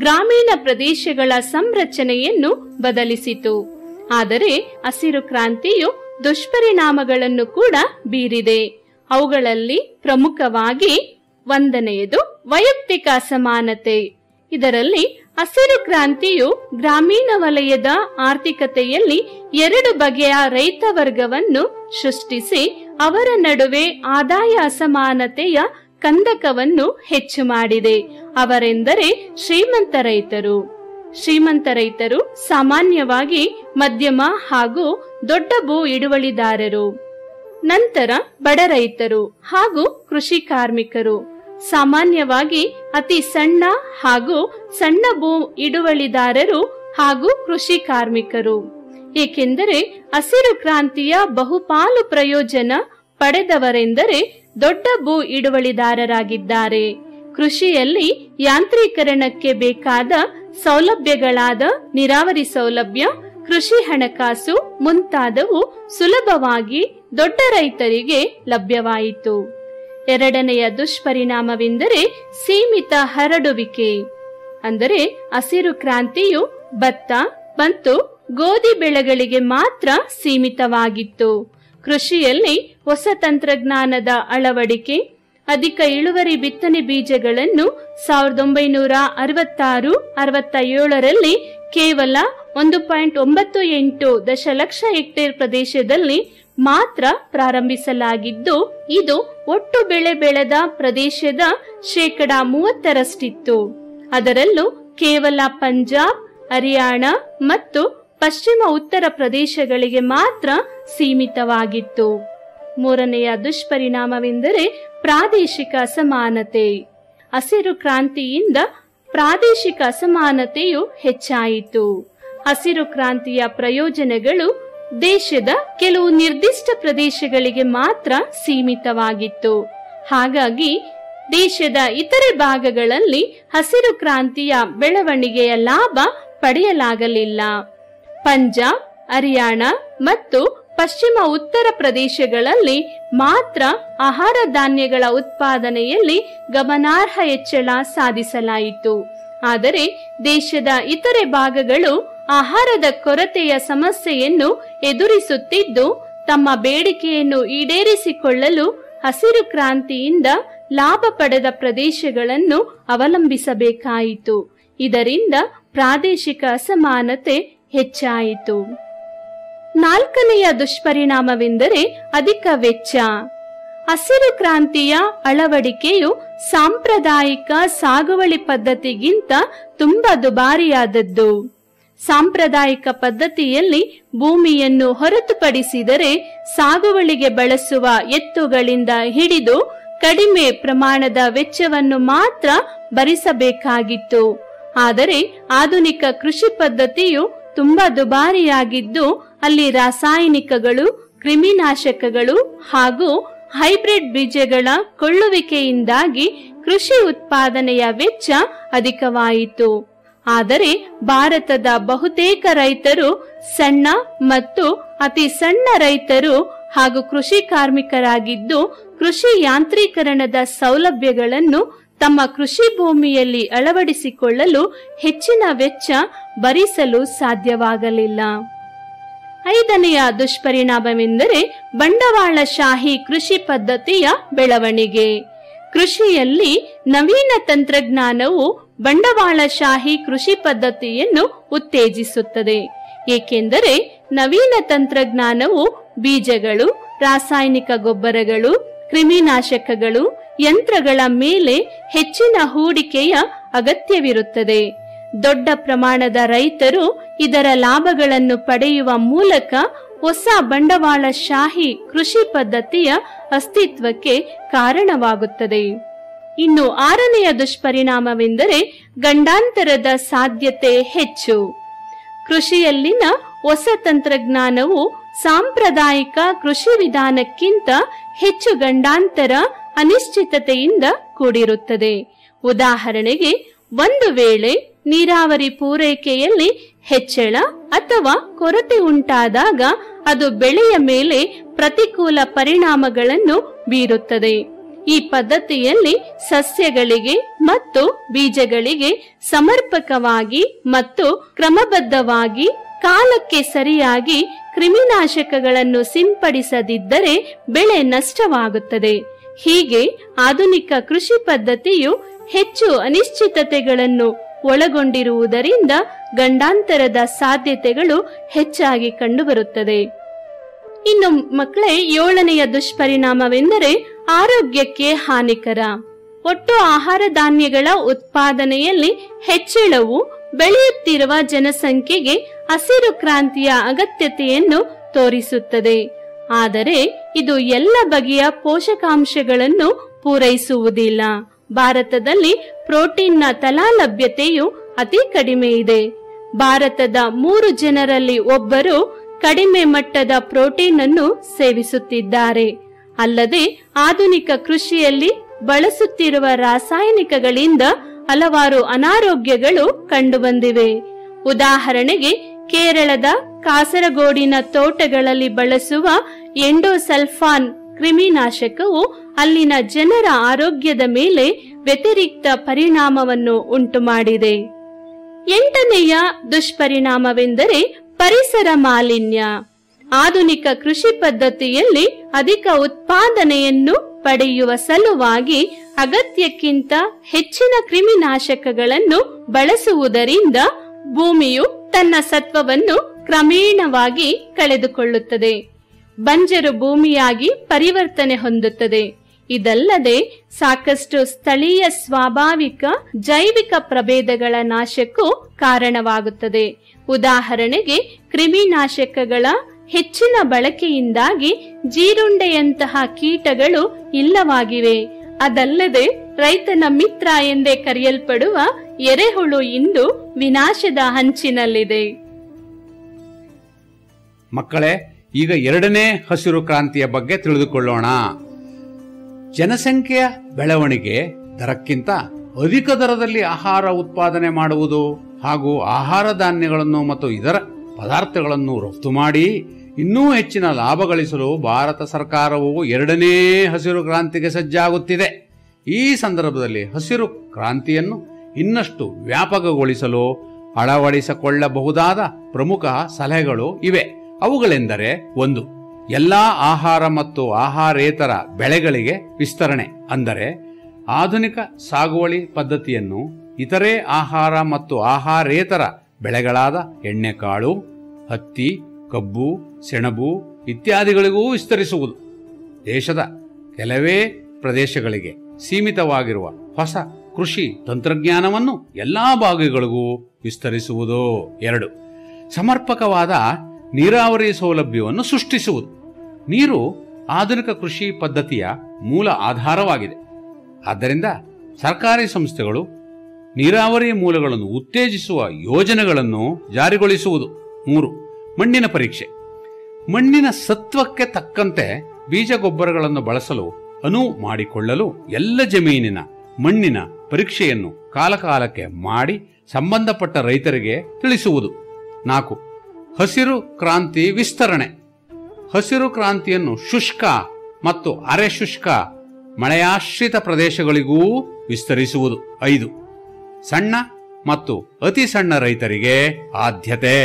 ಗ್ರಾಮೀಣ ಪ್ರದೇಶಗಳ ಸಂರಚನೆಯನ್ನು ಬದಲಿಸಿತು. ಆದರೆ ಹಸಿರು ಕ್ರಾಂತಿಯು ದುಷ್ಪರಿಣಾಮಗಳನ್ನು ಕೂಡ ಬೀರಿದೆ. ಅವುಗಳಲ್ಲಿ ಪ್ರಮುಖವಾಗಿ 1ನೇಯದು ವೈಯಕ್ತಿಕ ಅಸಮಾನತೆ. ಇದರಲ್ಲಿ ಹಸಿರು ಕ್ರಾಂತಿಯು ಗ್ರಾಮೀಣ ವಲಯದ ಆರ್ಥಿಕತೆಯಲ್ಲಿ 2 ಬಗೆಯ ರೈತ ವರ್ಗವನ್ನು ಸೃಷ್ಟಿಸಿ ಅವರ ನಡುವೆ ಆದಾಯ ಅಸಮಾನತೆಯ ಕಂದಕವನ್ನು ಹೆಚ್ಚು ಮಾಡಿದೆ. ಅವರೆಂದರೆ ಶ್ರೀಮಂತ ರೈತರು. ಶ್ರೀಮಂತ ರೈತರು ಸಾಮಾನ್ಯವಾಗಿ ಮಧ್ಯಮ ಹಾಗೂ ದೊಡ್ಡ ಭೂ ಹಿಡುವಳಿದಾರರು. ನಂತರ ಬಡ ರೈತರು ಹಾಗೂ ಕೃಷಿ ಕಾರ್ಮಿಕರು. ಸಾಮಾನ್ಯವಾಗಿ ಅತಿ ಸಣ್ಣ ಹಾಗೂ ಸಣ್ಣ ಭೂ ಹಿಡುವಳಿದಾರರು ಹಾಗೂ ಕೃಷಿ ಕಾರ್ಮಿಕರು. ಏಕೆಂದರೆ ಹಸಿರು ಕ್ರಾಂತಿಯ ಬಹುಪಾಲು ಪ್ರಯೋಜನ ಪಡೆದವರೆಂದರೆ ದೊಡ್ಡ ಭೂ ಹಿಡುವಳಿದಾರರಾಗಿದ್ದಾರೆ. ಕೃಷಿಯಲ್ಲಿ ಯಾಂತ್ರೀಕರಣಕ್ಕೆ ಬೇಕಾದ ಸೌಲಭ್ಯಗಳಾದ ನೀರಾವರಿ ಸೌಲಭ್ಯ, ಕೃಷಿ ಹಣಕಾಸು ಮುಂತಾದವು ಸುಲಭವಾಗಿ ದೊಡ್ಡ ರೈತರಿಗೆ ಲಭ್ಯವಾಯಿತು. 2ನೆಯ ದುಷ್ಪರಿಣಾಮವೆಂದರೆ ಸೀಮಿತ ಹರಡುವಿಕೆ. ಅಂದರೆ ಹಸಿರು ಕ್ರಾಂತಿಯು ಭತ್ತ ಮತ್ತು ಗೋಧಿ ಬೆಳೆಗಳಿಗೆ ಮಾತ್ರ ಸೀಮಿತವಾಗಿತ್ತು. ಕೃಷಿಯಲ್ಲಿ ಹೊಸ ತಂತ್ರಜ್ಞಾನದ ಅಳವಡಿಕೆ, ಅಧಿಕ ಇಳುವರಿ ಬಿತ್ತನೆ ಬೀಜಗಳನ್ನು 1966-67ರಲ್ಲಿ ಕೇವಲ 1.98 ದಶಲಕ್ಷ ಹೆಕ್ಟೇರ್ ಪ್ರದೇಶದಲ್ಲಿ ಮಾತ್ರ ಪ್ರಾರಂಭಿಸಲಾಗಿದ್ದು, ಇದು ಒಟ್ಟು ಬೆಳೆ ಬೆಳೆದ ಪ್ರದೇಶದ 30%ರಷ್ಟಿತ್ತು. ಅದರಲ್ಲೂ ಕೇವಲ ಪಂಜಾಬ್, ಹರಿಯಾಣ ಮತ್ತು ಪಶ್ಚಿಮ ಉತ್ತರ ಪ್ರದೇಶಗಳಿಗೆ ಮಾತ್ರ ಸೀಮಿತವಾಗಿತ್ತು. ಮೂರನೆಯ ದುಷ್ಪರಿಣಾಮವೆಂದರೆ ಪ್ರಾದೇಶಿಕ ಅಸಮಾನತೆ. ಹಸಿರು ಕ್ರಾಂತಿಯಿಂದ ಪ್ರಾದೇಶಿಕ ಅಸಮಾನತೆಯು ಹೆಚ್ಚಾಯಿತು. ಹಸಿರು ಕ್ರಾಂತಿಯ ಪ್ರಯೋಜನಗಳು ದೇಶದ ಕೆಲವು ನಿರ್ದಿಷ್ಟ ಪ್ರದೇಶಗಳಿಗೆ ಮಾತ್ರ ಸೀಮಿತವಾಗಿತ್ತು. ಹಾಗಾಗಿ ದೇಶದ ಇತರೆ ಭಾಗಗಳಲ್ಲಿ ಹಸಿರು ಕ್ರಾಂತಿಯ ಬೆಳವಣಿಗೆಯ ಲಾಭ ಪಡೆಯಲಾಗಲಿಲ್ಲ. ಪಂಜಾಬ್, ಹರಿಯಾಣ ಮತ್ತು ಪಶ್ಚಿಮ ಉತ್ತರ ಪ್ರದೇಶಗಳಲ್ಲಿ ಮಾತ್ರ ಆಹಾರ ಧಾನ್ಯಗಳ ಉತ್ಪಾದನೆಯಲ್ಲಿ ಗಮನಾರ್ಹ ಹೆಚ್ಚಳ ಸಾಧಿಸಲಾಯಿತು. ಆದರೆ ದೇಶದ ಇತರೆ ಭಾಗಗಳು ಆಹಾರದ ಕೊರತೆಯ ಸಮಸ್ಯೆಯನ್ನು ಎದುರಿಸುತ್ತಿದ್ದು, ತಮ್ಮ ಬೇಡಿಕೆಯನ್ನು ಈಡೇರಿಸಿಕೊಳ್ಳಲು ಹಸಿರು ಕ್ರಾಂತಿಯಿಂದ ಲಾಭ ಪಡೆದ ಪ್ರದೇಶಗಳನ್ನು ಅವಲಂಬಿಸಬೇಕಾಯಿತು. ಇದರಿಂದ ಪ್ರಾದೇಶಿಕ ಅಸಮಾನತೆ ಹೆಚ್ಚಾಯಿತು. ನಾಲ್ಕನೆಯ ದುಷ್ಪರಿಣಾಮವೆಂದರೆ ಅಧಿಕ ವೆಚ್ಚ. ಹಸಿರು ಕ್ರಾಂತಿಯ ಅಳವಡಿಕೆಯು ಸಾಂಪ್ರದಾಯಿಕ ಸಾಗುವಳಿ ಪದ್ಧತಿಗಿಂತ ತುಂಬಾ ದುಬಾರಿಯಾದದ್ದು. ಸಾಂಪ್ರದಾಯಿಕ ಪದ್ಧತಿಯಲ್ಲಿ ಭೂಮಿಯನ್ನು ಹೊರತುಪಡಿಸಿದರೆ ಸಾಗುವಳಿಗೆ ಬಳಸುವ ಎತ್ತುಗಳಿಂದ ಹಿಡಿದು ಕಡಿಮೆ ಪ್ರಮಾಣದ ವೆಚ್ಚವನ್ನು ಮಾತ್ರ ಭರಿಸಬೇಕಾಗಿತ್ತು. ಆದರೆ ಆಧುನಿಕ ಕೃಷಿ ಪದ್ಧತಿಯು ತುಂಬಾ ದುಬಾರಿಯಾಗಿದ್ದು, ಅಲ್ಲಿ ರಾಸಾಯನಿಕಗಳು, ಕ್ರಿಮಿನಾಶಕಗಳು ಹಾಗೂ ಹೈಬ್ರಿಡ್ ಬೀಜಗಳ ಕೊಳ್ಳುವಿಕೆಯಿಂದಾಗಿ ಕೃಷಿ ಉತ್ಪಾದನೆಯ ವೆಚ್ಚ ಅಧಿಕವಾಯಿತು. ಆದರೆ ಭಾರತದ ಬಹುತೇಕ ರೈತರು ಸಣ್ಣ ಮತ್ತು ಅತಿ ಸಣ್ಣ ರೈತರು ಹಾಗೂ ಕೃಷಿ ಕಾರ್ಮಿಕರಾಗಿದ್ದು, ಕೃಷಿ ಯಾಂತ್ರೀಕರಣದ ಸೌಲಭ್ಯಗಳನ್ನು ತಮ್ಮ ಕೃಷಿ ಭೂಮಿಯಲ್ಲಿ ಅಳವಡಿಸಿಕೊಳ್ಳಲು ಹೆಚ್ಚಿನ ವೆಚ್ಚ ಭರಿಸಲು ಸಾಧ್ಯವಾಗಲಿಲ್ಲ. ಐದನೆಯ ದುಷ್ಪರಿಣಾಮವೆಂದರೆ ಬಂಡವಾಳಶಾಹಿ ಕೃಷಿ ಪದ್ಧತಿಯ ಬೆಳವಣಿಗೆ. ಕೃಷಿಯಲ್ಲಿ ನವೀನ ತಂತ್ರಜ್ಞಾನವು ಬಂಡವಾಳಶಾಹಿ ಕೃಷಿ ಪದ್ಧತಿಯನ್ನು ಉತ್ತೇಜಿಸುತ್ತದೆ. ಏಕೆಂದರೆ ನವೀನ ತಂತ್ರಜ್ಞಾನವು ಬೀಜಗಳು, ರಾಸಾಯನಿಕ ಗೊಬ್ಬರಗಳು, ಕ್ರಿಮಿನಾಶಕಗಳು, ಯಂತ್ರಗಳ ಮೇಲೆ ಹೆಚ್ಚಿನ ಹೂಡಿಕೆಯ ಅಗತ್ಯವಿರುತ್ತದೆ. ದೊಡ್ಡ ಪ್ರಮಾಣದ ರೈತರು ಇದರ ಲಾಭಗಳನ್ನು ಪಡೆಯುವ ಮೂಲಕ ಹೊಸ ಬಂಡವಾಳಶಾಹಿ ಕೃಷಿ ಪದ್ಧತಿಯ ಅಸ್ತಿತ್ವಕ್ಕೆ ಕಾರಣವಾಗುತ್ತದೆ. ಇನ್ನು ಆರನೆಯ ದುಷ್ಪರಿಣಾಮವೆಂದರೆ ಗಂಡಾಂತರದ ಸಾಧ್ಯತೆ ಹೆಚ್ಚು. ಕೃಷಿಯಲ್ಲಿನ ಹೊಸ ತಂತ್ರಜ್ಞಾನವು ಸಾಂಪ್ರದಾಯಿಕ ಕೃಷಿ ವಿಧಾನಕ್ಕಿಂತ ಹೆಚ್ಚು ಗಂಡಾಂತರ, ಅನಿಶ್ಚಿತತೆಯಿಂದ ಕೂಡಿರುತ್ತದೆ. ಉದಾಹರಣೆಗೆ, ಒಂದು ವೇಳೆ ನೀರಾವರಿ ಪೂರೈಕೆಯಲ್ಲಿ ಹೆಚ್ಚಳ ಅಥವಾ ಕೊರತೆ ಉಂಟಾದಾಗ ಅದು ಬೆಳೆಯ ಮೇಲೆ ಪ್ರತಿಕೂಲ ಪರಿಣಾಮಗಳನ್ನು ಬೀರುತ್ತದೆ. ಈ ಪದ್ಧತಿಯಲ್ಲಿ ಸಸ್ಯಗಳಿಗೆ ಮತ್ತು ಬೀಜಗಳಿಗೆ ಸಮರ್ಪಕವಾಗಿ ಮತ್ತು ಕ್ರಮಬದ್ಧವಾಗಿ ಕಾಲಕ್ಕೆ ಸರಿಯಾಗಿ ಕ್ರಿಮಿನಾಶಕಗಳನ್ನು ಸಿಂಪಡಿಸದಿದ್ದರೆ ಬೆಳೆ ನಷ್ಟವಾಗುತ್ತದೆ. ಹೀಗೆ ಆಧುನಿಕ ಕೃಷಿ ಪದ್ಧತಿಯು ಹೆಚ್ಚು ಅನಿಶ್ಚಿತತೆಗಳನ್ನು ಒಳಗೊಂಡಿರುವುದರಿಂದ ಗಂಡಾಂತರದ ಸಾಧ್ಯತೆಗಳು ಹೆಚ್ಚಾಗಿ ಕಂಡುಬರುತ್ತದೆ. ಇನ್ನು ಮಕ್ಕಳೇ, ಏಳನೆಯ ದುಷ್ಪರಿಣಾಮವೆಂದರೆ ಆರೋಗ್ಯಕ್ಕೆ ಹಾನಿಕರ. ಒಟ್ಟು ಆಹಾರ ಧಾನ್ಯಗಳ ಉತ್ಪಾದನೆಯಲ್ಲಿ ಹೆಚ್ಚಳವು ಬೆಳೆಯುತ್ತಿರುವ ಜನಸಂಖ್ಯೆಗೆ ಹಸಿರು ಕ್ರಾಂತಿಯ ಅಗತ್ಯತೆಯನ್ನು ತೋರಿಸುತ್ತದೆ. ಆದರೆ ಇದು ಎಲ್ಲ ಬಗೆಯ ಪೋಷಕಾಂಶಗಳನ್ನು ಪೂರೈಸುವುದಿಲ್ಲ. ಭಾರತದಲ್ಲಿ ಪ್ರೋಟೀನ್ನ ತಲಾ ಲಭ್ಯತೆಯು ಅತಿ ಕಡಿಮೆ ಇದೆ. ಭಾರತದ 3 ಜನರಲ್ಲಿ ಒಬ್ಬರು ಕಡಿಮೆ ಮಟ್ಟದ ಪ್ರೋಟೀನ್ ಅನ್ನು ಸೇವಿಸುತ್ತಿದ್ದಾರೆ. ಅಲ್ಲದೆ ಆಧುನಿಕ ಕೃಷಿಯಲ್ಲಿ ಬಳಸುತ್ತಿರುವ ರಾಸಾಯನಿಕಗಳಿಂದ ಹಲವಾರು ಅನಾರೋಗ್ಯಗಳು ಕಂಡುಬಂದಿವೆ. ಉದಾಹರಣೆಗೆ, ಕೇರಳದ ಕಾಸರಗೋಡಿನ ತೋಟಗಳಲ್ಲಿ ಬಳಸುವ ಎಂಡೋಸಲ್ಫಾನ್ ಕ್ರಿಮಿನಾಶಕವು ಅಲ್ಲಿನ ಜನರ ಆರೋಗ್ಯದ ಮೇಲೆ ವ್ಯತಿರಿಕ್ತ ಪರಿಣಾಮವನ್ನು ಉಂಟುಮಾಡಿದೆ. 8ನೆಯ ದುಷ್ಪರಿಣಾಮವೆಂದರೆ ಪರಿಸರ ಮಾಲಿನ್ಯ. ಆಧುನಿಕ ಕೃಷಿ ಪದ್ಧತಿಯಲ್ಲಿ ಅಧಿಕ ಉತ್ಪಾದನೆಯನ್ನು ಪಡೆಯುವ ಸಲುವಾಗಿ ಅಗತ್ಯಕ್ಕಿಂತ ಹೆಚ್ಚಿನ ಕ್ರಿಮಿನಾಶಕಗಳನ್ನು ಬಳಸುವುದರಿಂದ ಭೂಮಿಯು ತನ್ನ ಸತ್ವವನ್ನು ಕ್ರಮೇಣವಾಗಿ ಕಳೆದುಕೊಳ್ಳುತ್ತದೆ. ಬಂಜರು ಭೂಮಿಯಾಗಿ ಪರಿವರ್ತನೆ ಹೊಂದುತ್ತದೆ. ಇದಲ್ಲದೆ ಸಾಕಷ್ಟು ಸ್ಥಳೀಯ ಸ್ವಾಭಾವಿಕ ಜೈವಿಕ ಪ್ರಭೇದಗಳ ನಾಶಕ್ಕೂ ಕಾರಣವಾಗುತ್ತದೆ. ಉದಾಹರಣೆಗೆ ಕ್ರಿಮಿನಾಶಕಗಳ ಹೆಚ್ಚಿನ ಬಳಕೆಯಿಂದಾಗಿ ಜೀರುಂಡೆಯಂತಹ ಕೀಟಗಳು ಇಲ್ಲವಾಗಿವೆ. ಅದಲ್ಲದೆ ರೈತನ ಮಿತ್ರ ಎಂದೇ ಕರೆಯಲ್ಪಡುವ ಎರೆಹುಳು ಇಂದು ವಿನಾಶದ ಹಂಚಿನಲ್ಲಿದೆ. ಮಕ್ಕಳೇ, ಈಗ ಎರಡನೇ ಹಸಿರು ಕ್ರಾಂತಿಯ ಬಗ್ಗೆ ತಿಳಿದುಕೊಳ್ಳೋಣ. ಜನಸಂಖ್ಯೆಯ ಬೆಳವಣಿಗೆ ದರಕ್ಕಿಂತ ಅಧಿಕ ದರದಲ್ಲಿ ಆಹಾರ ಉತ್ಪಾದನೆ ಮಾಡುವುದು ಹಾಗೂ ಆಹಾರ ಧಾನ್ಯಗಳನ್ನು ಮತ್ತು ಇತರ ಪದಾರ್ಥಗಳನ್ನು ರಫ್ತು ಮಾಡಿ ಇನ್ನೂ ಹೆಚ್ಚಿನ ಲಾಭ ಗಳಿಸಲು ಭಾರತ ಸರ್ಕಾರವು ಎರಡನೇ ಹಸಿರು ಕ್ರಾಂತಿಗೆ ಸಜ್ಜಾಗುತ್ತಿದೆ. ಈ ಸಂದರ್ಭದಲ್ಲಿ ಹಸಿರು ಕ್ರಾಂತಿಯನ್ನು ಇನ್ನಷ್ಟು ವ್ಯಾಪಕಗೊಳಿಸಲು ಅಳವಡಿಸಿಕೊಳ್ಳಬಹುದಾದ ಪ್ರಮುಖ ಸಲಹೆಗಳು ಇವೆ. ಅವುಗಳೆಂದರೆ: 1. ಎಲ್ಲಾ ಆಹಾರ ಮತ್ತು ಆಹಾರೇತರ ಬೆಳೆಗಳಿಗೆ ವಿಸ್ತರಣೆ, ಅಂದರೆ ಆಧುನಿಕ ಸಾಗುವಳಿ ಪದ್ಧತಿಯನ್ನು ಇತರೆ ಆಹಾರ ಮತ್ತು ಆಹಾರೇತರ ಬೆಳೆಗಳಾದ ಎಣ್ಣೆಕಾಳು, ಹತ್ತಿ, ಕಬ್ಬು, ಸೆಣಬು ಇತ್ಯಾದಿಗಳಿಗೂ ವಿಸ್ತರಿಸುವುದು. ದೇಶದ ಕೆಲವೇ ಪ್ರದೇಶಗಳಿಗೆ ಸೀಮಿತವಾಗಿರುವ ಹೊಸ ಕೃಷಿ ತಂತ್ರಜ್ಞಾನವನ್ನು ಎಲ್ಲಾ ಭಾಗಗಳಿಗೂ ವಿಸ್ತರಿಸುವುದು. 2. ಸಮರ್ಪಕವಾದ ನೀರಾವರಿ ಸೌಲಭ್ಯವನ್ನು ಸೃಷ್ಟಿಸುವುದು. ನೀರು ಆಧುನಿಕ ಕೃಷಿ ಪದ್ಧತಿಯ ಮೂಲ ಆಧಾರವಾಗಿದೆ. ಆದ್ದರಿಂದ ಸರ್ಕಾರಿ ಸಂಸ್ಥೆಗಳು ನೀರಾವರಿ ಮೂಲಗಳನ್ನು ಉತ್ತೇಜಿಸುವ ಯೋಜನೆಗಳನ್ನು ಜಾರಿಗೊಳಿಸುವುದು. 3. ಮಣ್ಣಿನ ಪರೀಕ್ಷೆ. ಮಣ್ಣಿನ ಸತ್ವಕ್ಕೆ ತಕ್ಕಂತೆ ಬೀಜ ಗೊಬ್ಬರಗಳನ್ನು ಬಳಸಲು ಅನುವು ಮಾಡಿಕೊಳ್ಳಲು ಎಲ್ಲ ಜಮೀನಿನ ಮಣ್ಣಿನ ಪರೀಕ್ಷೆಯನ್ನು ಕಾಲಕಾಲಕ್ಕೆ ಮಾಡಿ ಸಂಬಂಧಪಟ್ಟ ರೈತರಿಗೆ ತಿಳಿಸುವುದು. 4. ಹಸಿರು ಕ್ರಾಂತಿ ವಿಸ್ತರಣೆ. ಹಸಿರು ಕ್ರಾಂತಿಯನ್ನು ಶುಷ್ಕ ಮತ್ತು ಅರೆ ಶುಷ್ಕ ಮಳೆಯಾಶ್ರಿತ ಪ್ರದೇಶಗಳಿಗೂ ವಿಸ್ತರಿಸುವುದು. 5. ಸಣ್ಣ ಮತ್ತು ಅತಿ ಸಣ್ಣ ರೈತರಿಗೆ ಆದ್ಯತೆ.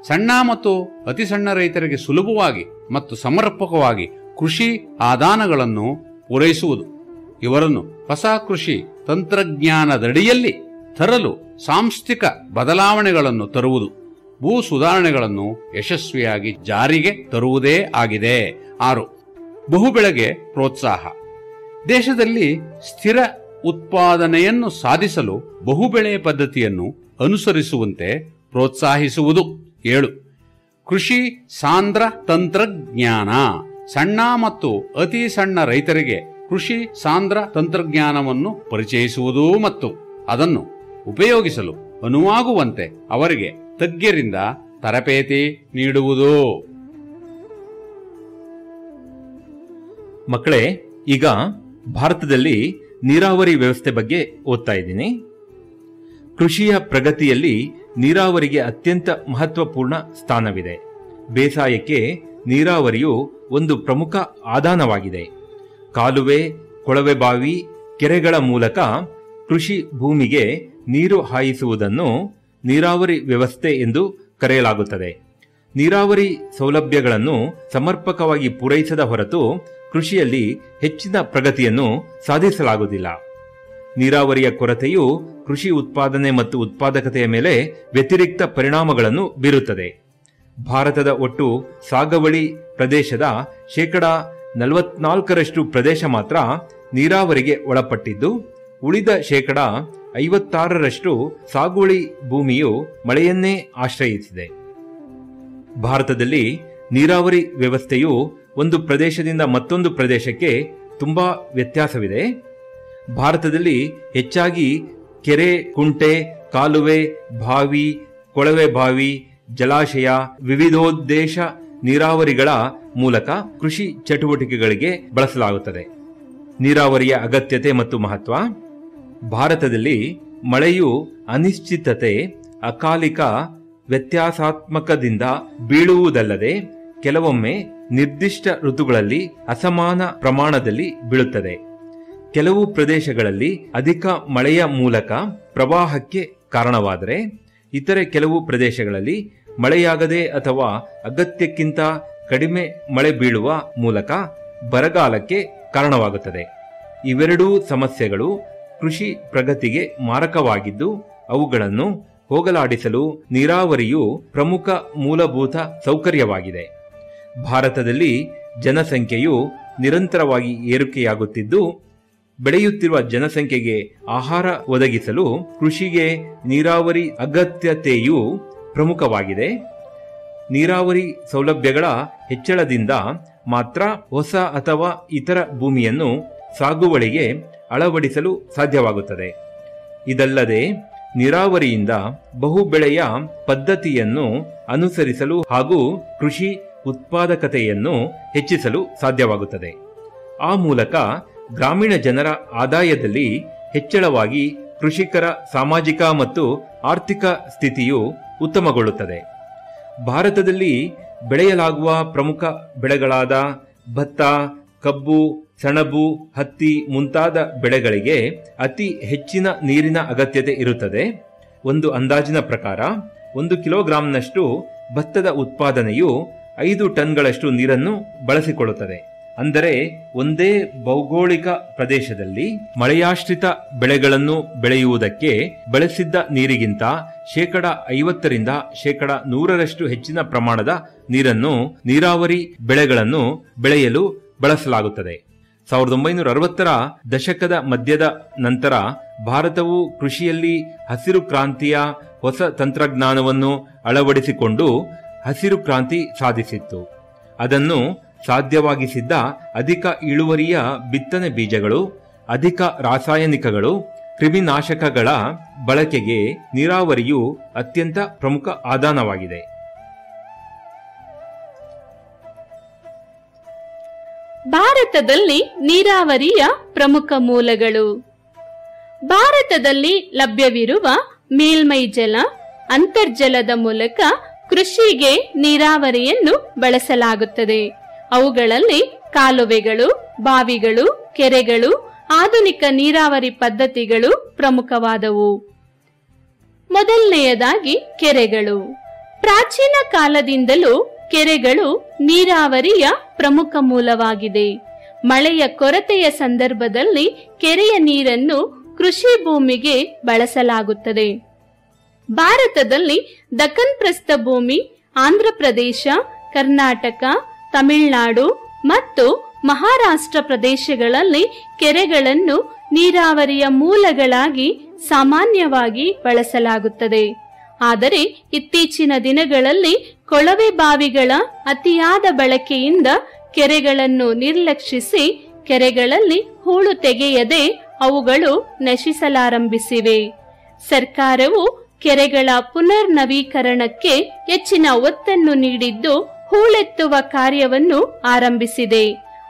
ಸಣ್ಣ ಮತ್ತು ಅತಿ ಸಣ್ಣ ರೈತರಿಗೆ ಸುಲಭವಾಗಿ ಮತ್ತು ಸಮರ್ಪಕವಾಗಿ ಕೃಷಿ ಆದಾನಗಳನ್ನು ಪೂರೈಸುವುದು. ಇವರನ್ನು ಹೊಸ ಕೃಷಿ ತಂತ್ರಜ್ಞಾನದಡಿಯಲ್ಲಿ ತರಲು ಸಾಂಸ್ಥಿಕ ಬದಲಾವಣೆಗಳನ್ನು ತರುವುದು, ಭೂ ಸುಧಾರಣೆಗಳನ್ನು ಯಶಸ್ವಿಯಾಗಿ ಜಾರಿಗೆ ತರುವುದೇ ಆಗಿದೆ. 6. ಬಹುಬೆಳೆಗೆ ಪ್ರೋತ್ಸಾಹ. ದೇಶದಲ್ಲಿ ಸ್ಥಿರ ಉತ್ಪಾದನೆಯನ್ನು ಸಾಧಿಸಲು ಬಹುಬೆಳೆ ಪದ್ಧತಿಯನ್ನು ಅನುಸರಿಸುವಂತೆ ಪ್ರೋತ್ಸಾಹಿಸುವುದು. 7. ಕೃಷಿ ಸಾಂದ್ರ ತಂತ್ರಜ್ಞಾನ. ಸಣ್ಣ ಮತ್ತು ಅತಿ ಸಣ್ಣ ರೈತರಿಗೆ ಕೃಷಿ ಸಾಂದ್ರ ತಂತ್ರಜ್ಞಾನವನ್ನು ಪರಿಚಯಿಸುವುದು ಮತ್ತು ಅದನ್ನು ಉಪಯೋಗಿಸಲು ಅನುವಾಗುವಂತೆ ಅವರಿಗೆ ತಜ್ಞರಿಂದ ತರಬೇತಿ ನೀಡುವುದು. ಮಕ್ಕಳೇ, ಈಗ ಭಾರತದಲ್ಲಿ ನೀರಾವರಿ ವ್ಯವಸ್ಥೆ ಬಗ್ಗೆ ಓದ್ತಾ ಇದ್ದೀನಿ. ಕೃಷಿಯ ಪ್ರಗತಿಯಲ್ಲಿ ನೀರಾವರಿಗೆ ಅತ್ಯಂತ ಮಹತ್ವಪೂರ್ಣ ಸ್ಥಾನವಿದೆ. ಬೇಸಾಯಕ್ಕೆ ನೀರಾವರಿಯು ಒಂದು ಪ್ರಮುಖ ಆಧಾನವಾಗಿದೆ. ಕಾಲುವೆ, ಕೊಳವೆ ಬಾವಿ, ಕೆರೆಗಳ ಮೂಲಕ ಕೃಷಿ ಭೂಮಿಗೆ ನೀರು ಹಾಯಿಸುವುದನ್ನು ನೀರಾವರಿ ವ್ಯವಸ್ಥೆ ಎಂದು ಕರೆಯಲಾಗುತ್ತದೆ. ನೀರಾವರಿ ಸೌಲಭ್ಯಗಳನ್ನು ಸಮರ್ಪಕವಾಗಿ ಪೂರೈಸದ ಹೊರತು ಕೃಷಿಯಲ್ಲಿ ಹೆಚ್ಚಿನ ಪ್ರಗತಿಯನ್ನು ಸಾಧಿಸಲಾಗುವುದಿಲ್ಲ. ನೀರಾವರಿಯ ಕೊರತೆಯು ಕೃಷಿ ಉತ್ಪಾದನೆ ಮತ್ತು ಉತ್ಪಾದಕತೆಯ ಮೇಲೆ ವ್ಯತಿರಿಕ್ತ ಪರಿಣಾಮಗಳನ್ನು ಬೀರುತ್ತದೆ. ಭಾರತದ ಒಟ್ಟು ಸಾಗುವಳಿ ಪ್ರದೇಶದ 44% ಪ್ರದೇಶ ಮಾತ್ರ ನೀರಾವರಿಗೆ ಒಳಪಟ್ಟಿದ್ದು, ಉಳಿದ 56% ಸಾಗುವಳಿ ಭೂಮಿಯು ಮಳೆಯನ್ನೇ ಆಶ್ರಯಿಸಿದೆ. ಭಾರತದಲ್ಲಿ ನೀರಾವರಿ ವ್ಯವಸ್ಥೆಯು ಒಂದು ಪ್ರದೇಶದಿಂದ ಮತ್ತೊಂದು ಪ್ರದೇಶಕ್ಕೆ ತುಂಬಾ ವ್ಯತ್ಯಾಸವಿದೆ. ಭಾರತದಲ್ಲಿ ಹೆಚ್ಚಾಗಿ ಕೆರೆ, ಕುಂಟೆ, ಕಾಲುವೆ, ಬಾವಿ, ಕೊಳವೆ ಬಾವಿ, ಜಲಾಶಯ, ವಿವಿಧೋದ್ದೇಶ ನೀರಾವರಿಗಳ ಮೂಲಕ ಕೃಷಿ ಚಟುವಟಿಕೆಗಳಿಗೆ ಬಳಸಲಾಗುತ್ತದೆ. ನೀರಾವರಿಯ ಅಗತ್ಯತೆ ಮತ್ತು ಮಹತ್ವ. ಭಾರತದಲ್ಲಿ ಮಳೆಯು ಅನಿಶ್ಚಿತತೆ, ಅಕಾಲಿಕ ವ್ಯತ್ಯಾಸಾತ್ಮಕದಿಂದ ಬೀಳುವುದಲ್ಲದೆ ಕೆಲವೊಮ್ಮೆ ನಿರ್ದಿಷ್ಟ ಋತುಗಳಲ್ಲಿ ಅಸಮಾನ ಪ್ರಮಾಣದಲ್ಲಿ ಬೀಳುತ್ತದೆ. ಕೆಲವು ಪ್ರದೇಶಗಳಲ್ಲಿ ಅಧಿಕ ಮಳೆಯ ಮೂಲಕ ಪ್ರವಾಹಕ್ಕೆ ಕಾರಣವಾದರೆ, ಇತರೆ ಕೆಲವು ಪ್ರದೇಶಗಳಲ್ಲಿ ಮಳೆಯಾಗದೆ ಅಥವಾ ಅಗತ್ಯಕ್ಕಿಂತ ಕಡಿಮೆ ಮಳೆ ಬೀಳುವ ಮೂಲಕ ಬರಗಾಲಕ್ಕೆ ಕಾರಣವಾಗುತ್ತದೆ. ಇವೆರಡೂ ಸಮಸ್ಯೆಗಳು ಕೃಷಿ ಪ್ರಗತಿಗೆ ಮಾರಕವಾಗಿದ್ದು, ಅವುಗಳನ್ನು ಹೋಗಲಾಡಿಸಲು ನೀರಾವರಿಯು ಪ್ರಮುಖ ಮೂಲಭೂತ ಸೌಕರ್ಯವಾಗಿದೆ. ಭಾರತದಲ್ಲಿ ಜನಸಂಖ್ಯೆಯು ನಿರಂತರವಾಗಿ ಏರಿಕೆಯಾಗುತ್ತಿದ್ದು, ಬೆಳೆಯುತ್ತಿರುವ ಜನಸಂಖ್ಯೆಗೆ ಆಹಾರ ಒದಗಿಸಲು ಕೃಷಿಗೆ ನೀರಾವರಿ ಅಗತ್ಯತೆಯು ಪ್ರಮುಖವಾಗಿದೆ. ನೀರಾವರಿ ಸೌಲಭ್ಯಗಳ ಹೆಚ್ಚಳದಿಂದ ಮಾತ್ರ ಹೊಸ ಅಥವಾ ಇತರ ಭೂಮಿಯನ್ನು ಸಾಗುವಳಿಗೆ ಅಳವಡಿಸಲು ಸಾಧ್ಯವಾಗುತ್ತದೆ. ಇದಲ್ಲದೆ ನೀರಾವರಿಯಿಂದ ಬಹುಬೆಳೆಯ ಪದ್ಧತಿಯನ್ನು ಅನುಸರಿಸಲು ಹಾಗೂ ಕೃಷಿ ಉತ್ಪಾದಕತೆಯನ್ನು ಹೆಚ್ಚಿಸಲು ಸಾಧ್ಯವಾಗುತ್ತದೆ. ಆ ಮೂಲಕ ಗ್ರಾಮೀಣ ಜನರ ಆದಾಯದಲ್ಲಿ ಹೆಚ್ಚಳವಾಗಿ ಕೃಷಿಕರ ಸಾಮಾಜಿಕ ಮತ್ತು ಆರ್ಥಿಕ ಸ್ಥಿತಿಯು ಉತ್ತಮಗೊಳ್ಳುತ್ತದೆ. ಭಾರತದಲ್ಲಿ ಬೆಳೆಯಲಾಗುವ ಪ್ರಮುಖ ಬೆಳೆಗಳಾದ ಭತ್ತ, ಕಬ್ಬು, ಸೆಣಬು, ಹತ್ತಿ ಮುಂತಾದ ಬೆಳೆಗಳಿಗೆ ಅತಿ ಹೆಚ್ಚಿನ ನೀರಿನ ಅಗತ್ಯತೆ ಇರುತ್ತದೆ. ಒಂದು ಅಂದಾಜಿನ ಪ್ರಕಾರ 1 ಕಿಲೋಗ್ರಾಂನಷ್ಟು ಭತ್ತದ ಉತ್ಪಾದನೆಯು 5 ಟನ್ಗಳಷ್ಟು ನೀರನ್ನು ಬಳಸಿಕೊಳ್ಳುತ್ತದೆ. ಅಂದರೆ ಒಂದೇ ಭೌಗೋಳಿಕ ಪ್ರದೇಶದಲ್ಲಿ ಮಳೆಯಾಶ್ರಿತ ಬೆಳೆಗಳನ್ನು ಬೆಳೆಯುವುದಕ್ಕೆ ಬಳಸಿದ್ದ ನೀರಿಗಿಂತ 50% 100% ಹೆಚ್ಚಿನ ಪ್ರಮಾಣದ ನೀರನ್ನು ನೀರಾವರಿ ಬೆಳೆಗಳನ್ನು ಬೆಳೆಯಲು ಬಳಸಲಾಗುತ್ತದೆ. 1960ರ ದಶಕದ ಮಧ್ಯದ ನಂತರ ಭಾರತವು ಕೃಷಿಯಲ್ಲಿ ಹಸಿರು ಕ್ರಾಂತಿಯ ಹೊಸ ತಂತ್ರಜ್ಞಾನವನ್ನು ಅಳವಡಿಸಿಕೊಂಡು ಹಸಿರು ಕ್ರಾಂತಿ ಸಾಧಿಸಿತ್ತು. ಅದನ್ನು ಸಾಧ್ಯವಾಗಿಸಿದ್ದ ಅಧಿಕ ಇಳುವರಿಯ ಬಿತ್ತನೆ ಬೀಜಗಳು, ಅಧಿಕ ರಾಸಾಯನಿಕಗಳು, ಕ್ರಿಮಿನಾಶಕಗಳ ಬಳಕೆಗೆ ನೀರಾವರಿಯು ಅತ್ಯಂತ ಪ್ರಮುಖ ಆಧಾರವಾಗಿದೆ. ಭಾರತದಲ್ಲಿ ನೀರಾವರಿಯ ಪ್ರಮುಖ ಮೂಲಗಳು. ಭಾರತದಲ್ಲಿ ಲಭ್ಯವಿರುವ ಮೇಲ್ಮೈ ಜಲ, ಅಂತರ್ಜಲದ ಮೂಲಕ ಕೃಷಿಗೆ ನೀರಾವರಿಯನ್ನು ಬಳಸಲಾಗುತ್ತದೆ. ಅವುಗಳಲ್ಲಿ ಕಾಲುವೆಗಳು, ಬಾವಿಗಳು, ಕೆರೆಗಳು, ಆಧುನಿಕ ನೀರಾವರಿ ಪದ್ಧತಿಗಳು ಪ್ರಮುಖವಾದವು. ಮೊದಲನೆಯದಾಗಿ ಕೆರೆಗಳು. ಪ್ರಾಚೀನ ಕಾಲದಿಂದಲೂ ಕೆರೆಗಳು ನೀರಾವರಿಯ ಪ್ರಮುಖ ಮೂಲವಾಗಿದೆ. ಮಳೆಯ ಕೊರತೆಯ ಸಂದರ್ಭದಲ್ಲಿ ಕೆರೆಯ ನೀರನ್ನು ಕೃಷಿ ಭೂಮಿಗೆ ಬಳಸಲಾಗುತ್ತದೆ. ಭಾರತದಲ್ಲಿ ದಕ್ಕನ್ ಪ್ರಸ್ಥಭೂಮಿ, ಆಂಧ್ರಪ್ರದೇಶ, ಕರ್ನಾಟಕ, ತಮಿಳುನಾಡು ಮತ್ತು ಮಹಾರಾಷ್ಟ್ರ ಪ್ರದೇಶಗಳಲ್ಲಿ ಕೆರೆಗಳನ್ನು ನೀರಾವರಿಯ ಮೂಲಗಳಾಗಿ ಸಾಮಾನ್ಯವಾಗಿ ಬಳಸಲಾಗುತ್ತದೆ. ಆದರೆ ಇತ್ತೀಚಿನ ದಿನಗಳಲ್ಲಿ ಕೊಳವೆ ಬಾವಿಗಳ ಅತಿಯಾದ ಬಳಕೆಯಿಂದ ಕೆರೆಗಳನ್ನು ನಿರ್ಲಕ್ಷಿಸಿ ಕೆರೆಗಳಲ್ಲಿ ಹೂಳು ತೆಗೆಯದೆ ಅವುಗಳು ನಶಿಸಲಾರಂಭಿಸಿವೆ. ಸರ್ಕಾರವು ಕೆರೆಗಳ ಪುನರ್ ನವೀಕರಣಕ್ಕೆ ಹೆಚ್ಚಿನ ಒತ್ತನ್ನು ನೀಡಿದ್ದು ಹೂಳೆತ್ತುವ ಕಾರ್ಯವನ್ನು ಆರಂಭಿಸಿದೆ.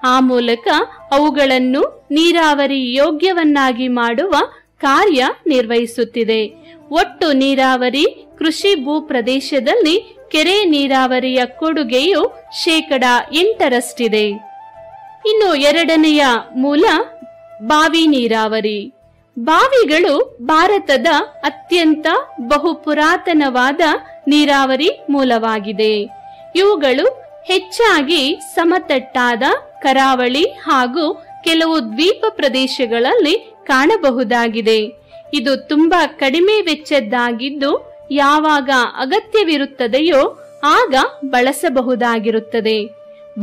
ಆ ಮೂಲಕ ಅವುಗಳನ್ನು ನೀರಾವರಿ ಯೋಗ್ಯವನ್ನಾಗಿ ಮಾಡುವ ಕಾರ್ಯ ನಿರ್ವಹಿಸುತ್ತಿದೆ. ಒಟ್ಟು ನೀರಾವರಿ ಕೃಷಿ ಭೂ ಪ್ರದೇಶದಲ್ಲಿ ಕೆರೆ ನೀರಾವರಿಯ ಕೊಡುಗೆಯು 8%. ಇನ್ನು ಎರಡನೆಯ ಮೂಲ ಬಾವಿ ನೀರಾವರಿ. ಬಾವಿಗಳು ಭಾರತದ ಅತ್ಯಂತ ಬಹುಪುರಾತನವಾದ ನೀರಾವರಿ ಮೂಲವಾಗಿದೆ. ಇವುಗಳು ಹೆಚ್ಚಾಗಿ ಸಮತಟ್ಟಾದ ಕರಾವಳಿ ಹಾಗೂ ಕೆಲವು ದ್ವೀಪ ಪ್ರದೇಶಗಳಲ್ಲಿ ಕಾಣಬಹುದಾಗಿದೆ. ಇದು ತುಂಬಾ ಕಡಿಮೆ ವೆಚ್ಚದ್ದಾಗಿದ್ದು ಯಾವಾಗ ಅಗತ್ಯವಿರುತ್ತದೆಯೋ ಆಗ ಬಳಸಬಹುದಾಗಿರುತ್ತದೆ.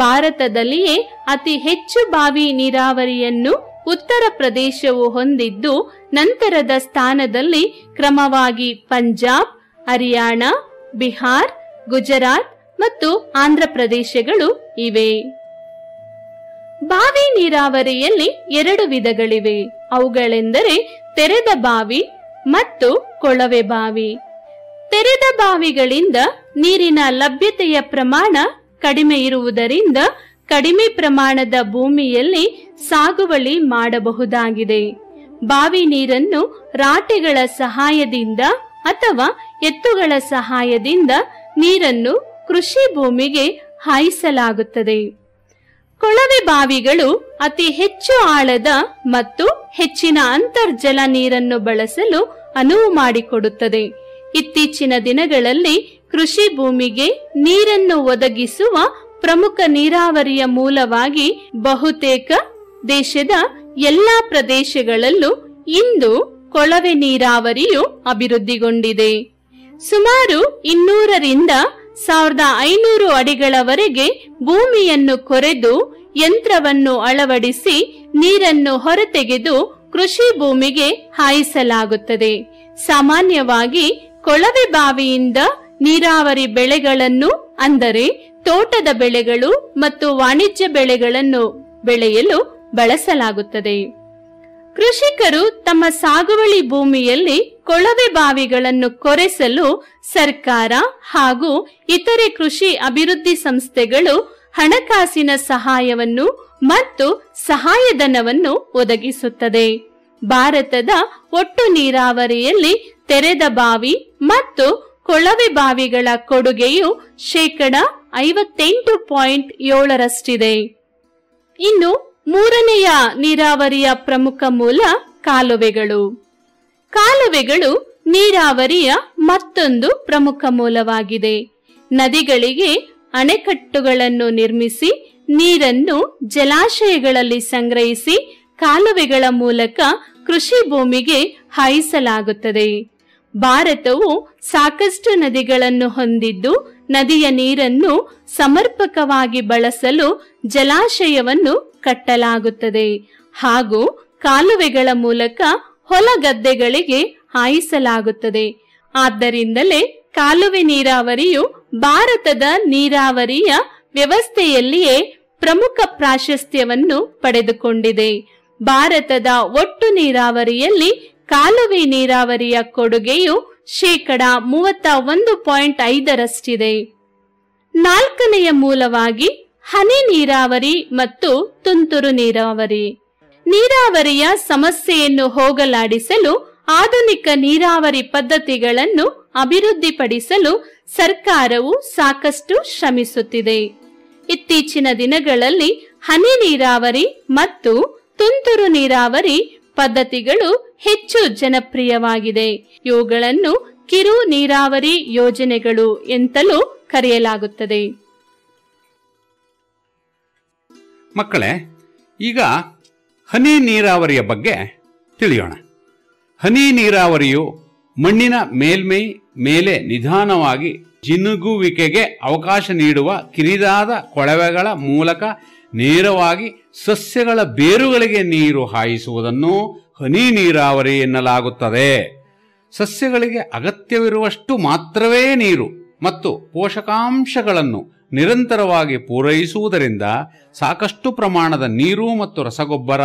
ಭಾರತದಲ್ಲಿಯೇ ಅತಿ ಹೆಚ್ಚು ಬಾವಿ ನೀರಾವರಿಯನ್ನು ಉತ್ತರ ಪ್ರದೇಶವು ಹೊಂದಿದ್ದು ನಂತರದ ಸ್ಥಾನದಲ್ಲಿ ಕ್ರಮವಾಗಿ ಪಂಜಾಬ್, ಹರಿಯಾಣ, ಬಿಹಾರ್, ಗುಜರಾತ್ ಮತ್ತು ಆಂಧ್ರ ಪ್ರದೇಶಗಳು ಇವೆ. ಬಾವಿ ನೀರಾವರಿಯಲ್ಲಿ 2 ವಿಧಗಳಿವೆ. ಅವುಗಳೆಂದರೆ ತೆರೆದ ಬಾವಿ ಮತ್ತು ಕೊಳವೆ ಬಾವಿ. ತೆರೆದ ಬಾವಿಗಳಿಂದ ನೀರಿನ ಲಭ್ಯತೆಯ ಪ್ರಮಾಣ ಕಡಿಮೆ ಇರುವುದರಿಂದ ಕಡಿಮೆ ಪ್ರಮಾಣದ ಭೂಮಿಯಲ್ಲಿ ಸಾಗುವಳಿ ಮಾಡಬಹುದಾಗಿದೆ. ಬಾವಿ ನೀರನ್ನು ರಾಟೆಗಳ ಸಹಾಯದಿಂದ ಅಥವಾ ಎತ್ತುಗಳ ಸಹಾಯದಿಂದ ನೀರನ್ನು ಕೃಷಿ ಭೂಮಿಗೆ ಹಾಯಿಸಲಾಗುತ್ತದೆ. ಕೊಳವೆ ಬಾವಿಗಳು ಅತಿ ಹೆಚ್ಚು ಆಳದ ಮತ್ತು ಹೆಚ್ಚಿನ ಅಂತರ್ಜಲ ನೀರನ್ನು ಬಳಸಲು ಅನುವು ಮಾಡಿಕೊಡುತ್ತದೆ. ಇತ್ತೀಚಿನ ದಿನಗಳಲ್ಲಿ ಕೃಷಿ ಭೂಮಿಗೆ ನೀರನ್ನು ಒದಗಿಸುವ ಪ್ರಮುಖ ನೀರಾವರಿಯ ಮೂಲವಾಗಿ ಬಹುತೇಕ ದೇಶದ ಎಲ್ಲಾ ಪ್ರದೇಶಗಳಲ್ಲೂ ಇಂದು ಕೊಳವೆ ನೀರಾವರಿಯು ಅಭಿವೃದ್ಧಿಗೊಂಡಿದೆ. ಸುಮಾರು 200 ರಿಂದ 1500 ಅಡಿಗಳವರೆಗೆ ಭೂಮಿಯನ್ನು ಕೊರೆದು ಯಂತ್ರವನ್ನು ಅಳವಡಿಸಿ ನೀರನ್ನು ಹೊರತೆಗೆದು ಕೃಷಿ ಭೂಮಿಗೆ ಹಾಯಿಸಲಾಗುತ್ತದೆ. ಸಾಮಾನ್ಯವಾಗಿ ಕೊಳವೆ ಬಾವಿಯಿಂದ ನೀರಾವರಿ ಬೆಳೆಗಳನ್ನು ಅಂದರೆ ತೋಟದ ಬೆಳೆಗಳು ಮತ್ತು ವಾಣಿಜ್ಯ ಬೆಳೆಗಳನ್ನು ಬೆಳೆಯಲು ಬಳಸಲಾಗುತ್ತದೆ. ಕೃಷಿಕರು ತಮ್ಮ ಸಾಗುವಳಿ ಭೂಮಿಯಲ್ಲಿ ಕೊಳವೆ ಬಾವಿಗಳನ್ನು ಕೊರೆಸಲು ಸರ್ಕಾರ ಹಾಗೂ ಇತರೆ ಕೃಷಿ ಅಭಿವೃದ್ಧಿ ಸಂಸ್ಥೆಗಳು ಹಣಕಾಸಿನ ಸಹಾಯವನ್ನು ಮತ್ತು ಸಹಾಯಧನವನ್ನು ಒದಗಿಸುತ್ತದೆ. ಭಾರತದ ಒಟ್ಟು ನೀರಾವರಿಯಲ್ಲಿ ತೆರೆದ ಬಾವಿ ಮತ್ತು ಕೊಳವೆ ಬಾವಿಗಳ ಕೊಡುಗೆಯು 58.7% ಇನ್ನು ಮೂರನೆಯ ನೀರಾವರಿಯ ಪ್ರಮುಖ ಮೂಲ ಕಾಲುವೆಗಳು. ಕಾಲುವೆಗಳು ನೀರಾವರಿಯ ಮತ್ತೊಂದು ಪ್ರಮುಖ ಮೂಲವಾಗಿದೆ. ನದಿಗಳಿಗೆ ಅಣೆಕಟ್ಟುಗಳನ್ನು ನಿರ್ಮಿಸಿ ನೀರನ್ನು ಜಲಾಶಯಗಳಲ್ಲಿ ಸಂಗ್ರಹಿಸಿ ಕಾಲುವೆಗಳ ಮೂಲಕ ಕೃಷಿ ಭೂಮಿಗೆ ಹಾಯಿಸಲಾಗುತ್ತದೆ. ಭಾರತವು ಸಾಕಷ್ಟು ನದಿಗಳನ್ನು ಹೊಂದಿದ್ದು ನದಿಯ ನೀರನ್ನು ಸಮರ್ಪಕವಾಗಿ ಬಳಸಲು ಜಲಾಶಯವನ್ನು ಕಟ್ಟಲಾಗುತ್ತದೆ ಹಾಗೂ ಕಾಲುವೆಗಳ ಮೂಲಕ ಹೊಲ ಗದ್ದೆಗಳಿಗೆ ಹಾಯಿಸಲಾಗುತ್ತದೆ. ಆದ್ದರಿಂದಲೇ ಕಾಲುವೆ ನೀರಾವರಿಯು ಭಾರತದ ನೀರಾವರಿಯ ವ್ಯವಸ್ಥೆಯಲ್ಲಿಯೇ ಪ್ರಮುಖ ಪ್ರಾಶಸ್ತ್ಯವನ್ನು ಪಡೆದುಕೊಂಡಿದೆ. ಭಾರತದ ಒಟ್ಟು ನೀರಾವರಿಯಲ್ಲಿ ಕಾಲುವೆ ನೀರಾವರಿಯ ಕೊಡುಗೆಯು 31.5% ನಾಲ್ಕನೆಯ ಮೂಲವಾಗಿ ಹನಿ ನೀರಾವರಿ ಮತ್ತು ತುಂತುರು ನೀರಾವರಿ. ನೀರಾವರಿಯ ಸಮಸ್ಯೆಯನ್ನು ಹೋಗಲಾಡಿಸಲು ಆಧುನಿಕ ನೀರಾವರಿ ಪದ್ಧತಿಗಳನ್ನು ಅಭಿವೃದ್ಧಿಪಡಿಸಲು ಸರ್ಕಾರವು ಸಾಕಷ್ಟು ಶ್ರಮಿಸುತ್ತಿದೆ. ಇತ್ತೀಚಿನ ದಿನಗಳಲ್ಲಿ ಹನಿ ನೀರಾವರಿ ಮತ್ತು ತುಂತುರು ನೀರಾವರಿ ಪದ್ಧತಿಗಳು ಹೆಚ್ಚು ಜನಪ್ರಿಯವಾಗಿದೆ. ಇವುಗಳನ್ನು ಕಿರು ನೀರಾವರಿ ಯೋಜನೆಗಳು ಎಂತಲೂ ಕರೆಯಲಾಗುತ್ತದೆ. ಮಕ್ಕಳೇ, ಈಗ ಹನಿ ನೀರಾವರಿಯ ಬಗ್ಗೆ ತಿಳಿಯೋಣ. ಹನಿ ನೀರಾವರಿಯು ಮಣ್ಣಿನ ಮೇಲ್ಮೈ ಮೇಲೆ ನಿಧಾನವಾಗಿ ಜಿನುಗುವಿಕೆಗೆ ಅವಕಾಶ ನೀಡುವ ಕಿರಿದಾದ ಕೊಳವೆಗಳ ಮೂಲಕ ನೇರವಾಗಿ ಸಸ್ಯಗಳ ಬೇರುಗಳಿಗೆ ನೀರು ಹಾಯಿಸುವುದನ್ನು ಹನಿ ನೀರಾವರಿ ಎನ್ನಲಾಗುತ್ತದೆ. ಸಸ್ಯಗಳಿಗೆ ಅಗತ್ಯವಿರುವಷ್ಟು ಮಾತ್ರವೇ ನೀರು ಮತ್ತು ಪೋಷಕಾಂಶಗಳನ್ನು ನಿರಂತರವಾಗಿ ಪೂರೈಸುವುದರಿಂದ ಸಾಕಷ್ಟು ಪ್ರಮಾಣದ ನೀರು ಮತ್ತು ರಸಗೊಬ್ಬರ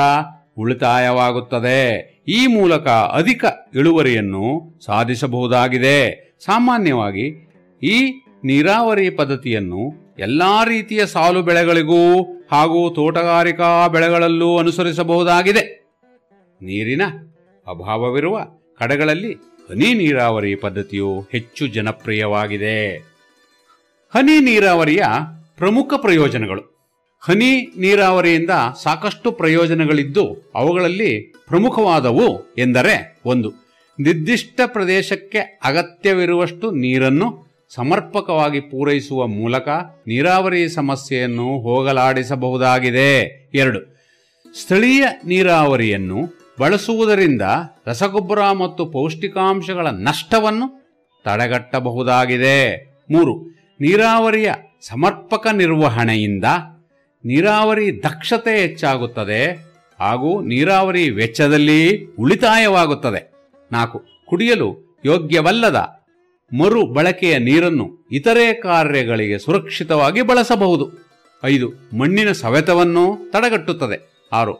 ಉಳಿತಾಯವಾಗುತ್ತದೆ. ಈ ಮೂಲಕ ಅಧಿಕ ಇಳುವರಿಯನ್ನು ಸಾಧಿಸಬಹುದಾಗಿದೆ. ಸಾಮಾನ್ಯವಾಗಿ ಈ ನೀರಾವರಿ ಪದ್ಧತಿಯನ್ನು ಎಲ್ಲಾ ರೀತಿಯ ಸಾಲು ಬೆಳೆಗಳಿಗೂ ಹಾಗೂ ತೋಟಗಾರಿಕಾ ಬೆಳೆಗಳಲ್ಲೂ ಅನುಸರಿಸಬಹುದಾಗಿದೆ. ನೀರಿನ ಅಭಾವವಿರುವ ಕಡೆಗಳಲ್ಲಿ ಹನಿ ನೀರಾವರಿ ಪದ್ಧತಿಯು ಹೆಚ್ಚು ಜನಪ್ರಿಯವಾಗಿದೆ. ಹನಿ ನೀರಾವರಿಯ ಪ್ರಮುಖ ಪ್ರಯೋಜನಗಳು. ಹನಿ ನೀರಾವರಿಯಿಂದ ಸಾಕಷ್ಟು ಪ್ರಯೋಜನಗಳಿದ್ದು ಅವುಗಳಲ್ಲಿ ಪ್ರಮುಖವಾದವು ಎಂದರೆ: 1. ನಿರ್ದಿಷ್ಟ ಪ್ರದೇಶಕ್ಕೆ ಅಗತ್ಯವಿರುವಷ್ಟು ನೀರನ್ನು ಸಮರ್ಪಕವಾಗಿ ಪೂರೈಸುವ ಮೂಲಕ ನೀರಾವರಿ ಸಮಸ್ಯೆಯನ್ನು ಹೋಗಲಾಡಿಸಬಹುದಾಗಿದೆ. 2. ಸ್ಥಳೀಯ ನೀರಾವರಿಯನ್ನು ಬಳಸುವುದರಿಂದ ರಸಗೊಬ್ಬರ ಮತ್ತು ಪೌಷ್ಟಿಕಾಂಶಗಳ ನಷ್ಟವನ್ನು ತಡೆಗಟ್ಟಬಹುದಾಗಿದೆ. 3. ನೀರಾವರಿಯ ಸಮರ್ಪಕ ನಿರ್ವಹಣೆಯಿಂದ ನೀರಾವರಿ ದಕ್ಷತೆ ಹೆಚ್ಚಾಗುತ್ತದೆ ಹಾಗೂ ನೀರಾವರಿ ವೆಚ್ಚದಲ್ಲಿ ಉಳಿತಾಯವಾಗುತ್ತದೆ. 4. ಕುಡಿಯಲು ಯೋಗ್ಯವಲ್ಲದ ಮರು ಬಳಕೆಯ ನೀರನ್ನು ಇತರೆ ಕಾರ್ಯಗಳಿಗೆ ಸುರಕ್ಷಿತವಾಗಿ ಬಳಸಬಹುದು. 5. ಮಣ್ಣಿನ ಸವೆತವನ್ನು ತಡೆಗಟ್ಟುತ್ತದೆ. 6.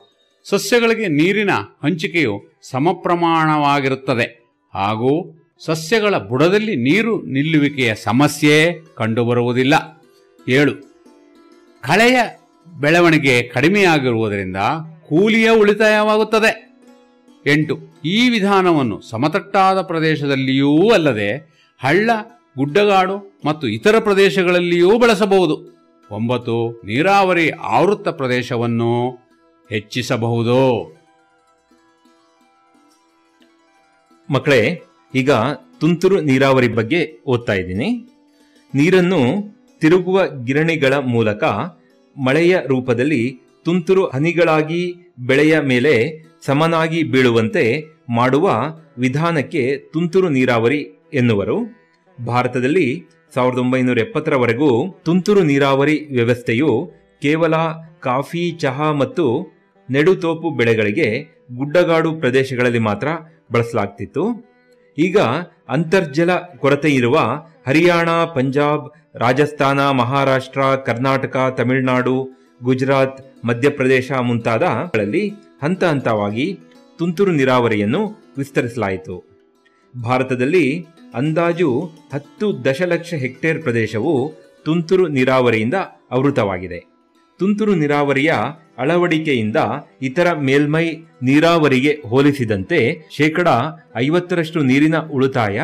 ಸಸ್ಯಗಳಿಗೆ ನೀರಿನ ಹಂಚಿಕೆಯು ಸಮಪ್ರಮಾಣವಾಗಿರುತ್ತದೆ ಹಾಗೂ ಸಸ್ಯಗಳ ಬುಡದಲ್ಲಿ ನೀರು ನಿಲ್ಲುವಿಕೆಯ ಸಮಸ್ಯೆ ಕಂಡುಬರುವುದಿಲ್ಲ. 7. ಕಳೆಯ ಬೆಳವಣಿಗೆ ಕಡಿಮೆಯಾಗಿರುವುದರಿಂದ ಕೂಲಿಯ ಉಳಿತಾಯವಾಗುತ್ತದೆ. 8. ಈ ವಿಧಾನವನ್ನು ಸಮತಟ್ಟಾದ ಪ್ರದೇಶದಲ್ಲಿಯೂ ಅಲ್ಲದೆ ಹಳ್ಳ, ಗುಡ್ಡಗಾಡು ಮತ್ತು ಇತರ ಪ್ರದೇಶಗಳಲ್ಲಿಯೂ ಬಳಸಬಹುದು. 9. ನೀರಾವರಿ ಆವೃತ್ತ ಪ್ರದೇಶವನ್ನು ಹೆಚ್ಚಿಸಬಹುದು. ಮಕ್ಕಳೇ, ಈಗ ತುಂತುರು ನೀರಾವರಿ ಬಗ್ಗೆ ಓದ್ತಾ ಇದ್ದೀನಿ. ನೀರನ್ನು ತಿರುಗುವ ಗಿರಣಿಗಳ ಮೂಲಕ ಮಳೆಯ ರೂಪದಲ್ಲಿ ತುಂತುರು ಹನಿಗಳಾಗಿ ಬೆಳೆಯ ಮೇಲೆ ಸಮನಾಗಿ ಬೀಳುವಂತೆ ಮಾಡುವ ವಿಧಾನಕ್ಕೆ ತುಂತುರು ನೀರಾವರಿ ಎನ್ನುವರು. ಭಾರತದಲ್ಲಿ 1970ರವರೆಗೂ ತುಂತುರು ನೀರಾವರಿ ವ್ಯವಸ್ಥೆಯು ಕೇವಲ ಕಾಫಿ, ಚಹಾ ಮತ್ತು ನೆಡುತೋಪು ಬೆಳೆಗಳಿಗೆ ಗುಡ್ಡಗಾಡು ಪ್ರದೇಶಗಳಲ್ಲಿ ಮಾತ್ರ ಬಳಸಲಾಗ್ತಿತ್ತು. ಈಗ ಅಂತರ್ಜಲ ಕೊರತೆ ಇರುವ ಹರಿಯಾಣ, ಪಂಜಾಬ್, ರಾಜಸ್ಥಾನ, ಮಹಾರಾಷ್ಟ್ರ, ಕರ್ನಾಟಕ, ತಮಿಳುನಾಡು, ಗುಜರಾತ್, ಮಧ್ಯಪ್ರದೇಶ ಮುಂತಾದಗಳಲ್ಲಿ ಹಂತ ಹಂತವಾಗಿ ತುಂತುರು ನೀರಾವರಿಯನ್ನು ವಿಸ್ತರಿಸಲಾಯಿತು. ಭಾರತದಲ್ಲಿ ಅಂದಾಜು 10 ದಶಲಕ್ಷ ಹೆಕ್ಟೇರ್ ಪ್ರದೇಶವು ತುಂತುರು ನೀರಾವರಿಯಿಂದ ಆವೃತವಾಗಿದೆ. ತುಂತುರು ನೀರಾವರಿಯ ಅಳವಡಿಕೆಯಿಂದ ಇತರ ಮೇಲ್ಮೈ ನೀರಾವರಿಗೆ ಹೋಲಿಸಿದಂತೆ 50% ನೀರಿನ ಉಳಿತಾಯ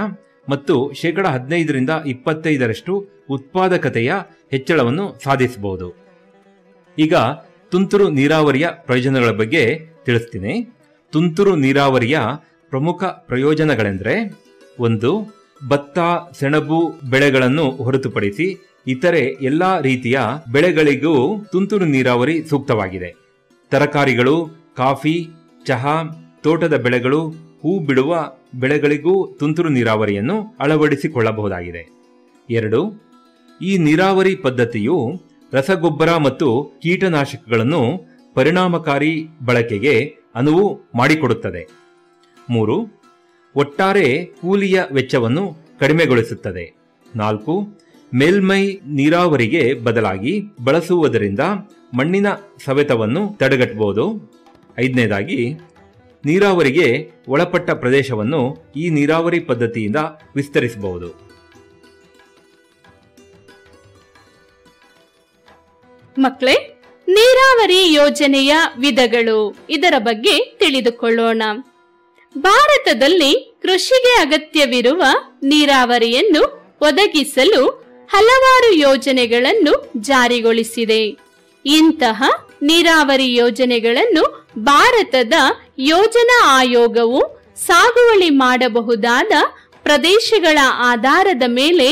ಮತ್ತು 15-25% ಉತ್ಪಾದಕತೆಯ ಹೆಚ್ಚಳವನ್ನು ಸಾಧಿಸಬಹುದು. ಈಗ ತುಂತುರು ನೀರಾವರಿಯ ಪ್ರಯೋಜನಗಳ ಬಗ್ಗೆ ತಿಳಿಸ್ತೀನಿ. ತುಂತುರು ನೀರಾವರಿಯ ಪ್ರಮುಖ ಪ್ರಯೋಜನಗಳೆಂದರೆ: 1. ಭತ್ತ, ಸೆಣಬು ಬೆಳೆಗಳನ್ನು ಹೊರತುಪಡಿಸಿ ಇತರೆ ಎಲ್ಲಾ ರೀತಿಯ ಬೆಳೆಗಳಿಗೂ ತುಂತುರು ನೀರಾವರಿ ಸೂಕ್ತವಾಗಿದೆ. ತರಕಾರಿಗಳು, ಕಾಫಿ, ಚಹಾ, ತೋಟದ ಬೆಳೆಗಳು, ಹೂ ಬಿಡುವ ಬೆಳೆಗಳಿಗೂ ತುಂತುರು ನೀರಾವರಿಯನ್ನು ಅಳವಡಿಸಿಕೊಳ್ಳಬಹುದಾಗಿದೆ. 2. ಈ ನೀರಾವರಿ ಪದ್ಧತಿಯು ರಸಗೊಬ್ಬರ ಮತ್ತು ಕೀಟನಾಶಕಗಳನ್ನು ಪರಿಣಾಮಕಾರಿ ಬಳಕೆಗೆ ಅನುವು ಮಾಡಿಕೊಡುತ್ತದೆ. 3. ಒಟ್ಟಾರೆ ಕೂಲಿಯ ವೆಚ್ಚವನ್ನು ಕಡಿಮೆಗೊಳಿಸುತ್ತದೆ. 4. ಮೇಲ್ಮೈ ನೀರಾವರಿಗೆ ಬದಲಾಗಿ ಬಳಸುವುದರಿಂದ ಮಣ್ಣಿನ ಸವೆತವನ್ನು ತಡೆಗಟ್ಟಬಹುದು. 5ನೇದಾಗಿ, ನೀರಾವರಿಗೆ ಒಳಪಟ್ಟ ಪ್ರದೇಶವನ್ನು ಈ ನೀರಾವರಿ ಪದ್ಧತಿಯಿಂದ ವಿಸ್ತರಿಸಬಹುದು. ಮಕ್ಕಳೇ, ನೀರಾವರಿ ಯೋಜನೆಯ ವಿಧಗಳು, ಇದರ ಬಗ್ಗೆ ತಿಳಿದುಕೊಳ್ಳೋಣ. ಭಾರತದಲ್ಲಿ ಕೃಷಿಗೆ ಅಗತ್ಯವಿರುವ ನೀರಾವರಿಯನ್ನು ಒದಗಿಸಲು ಹಲವಾರು ಯೋಜನೆಗಳನ್ನು ಜಾರಿಗೊಳಿಸಿದೆ. ಇಂತಹ ನೀರಾವರಿ ಯೋಜನೆಗಳನ್ನು ಭಾರತದ ಯೋಜನಾ ಆಯೋಗವು ಸಾಗುವಳಿ ಮಾಡಬಹುದಾದ ಪ್ರದೇಶಗಳ ಆಧಾರದ ಮೇಲೆ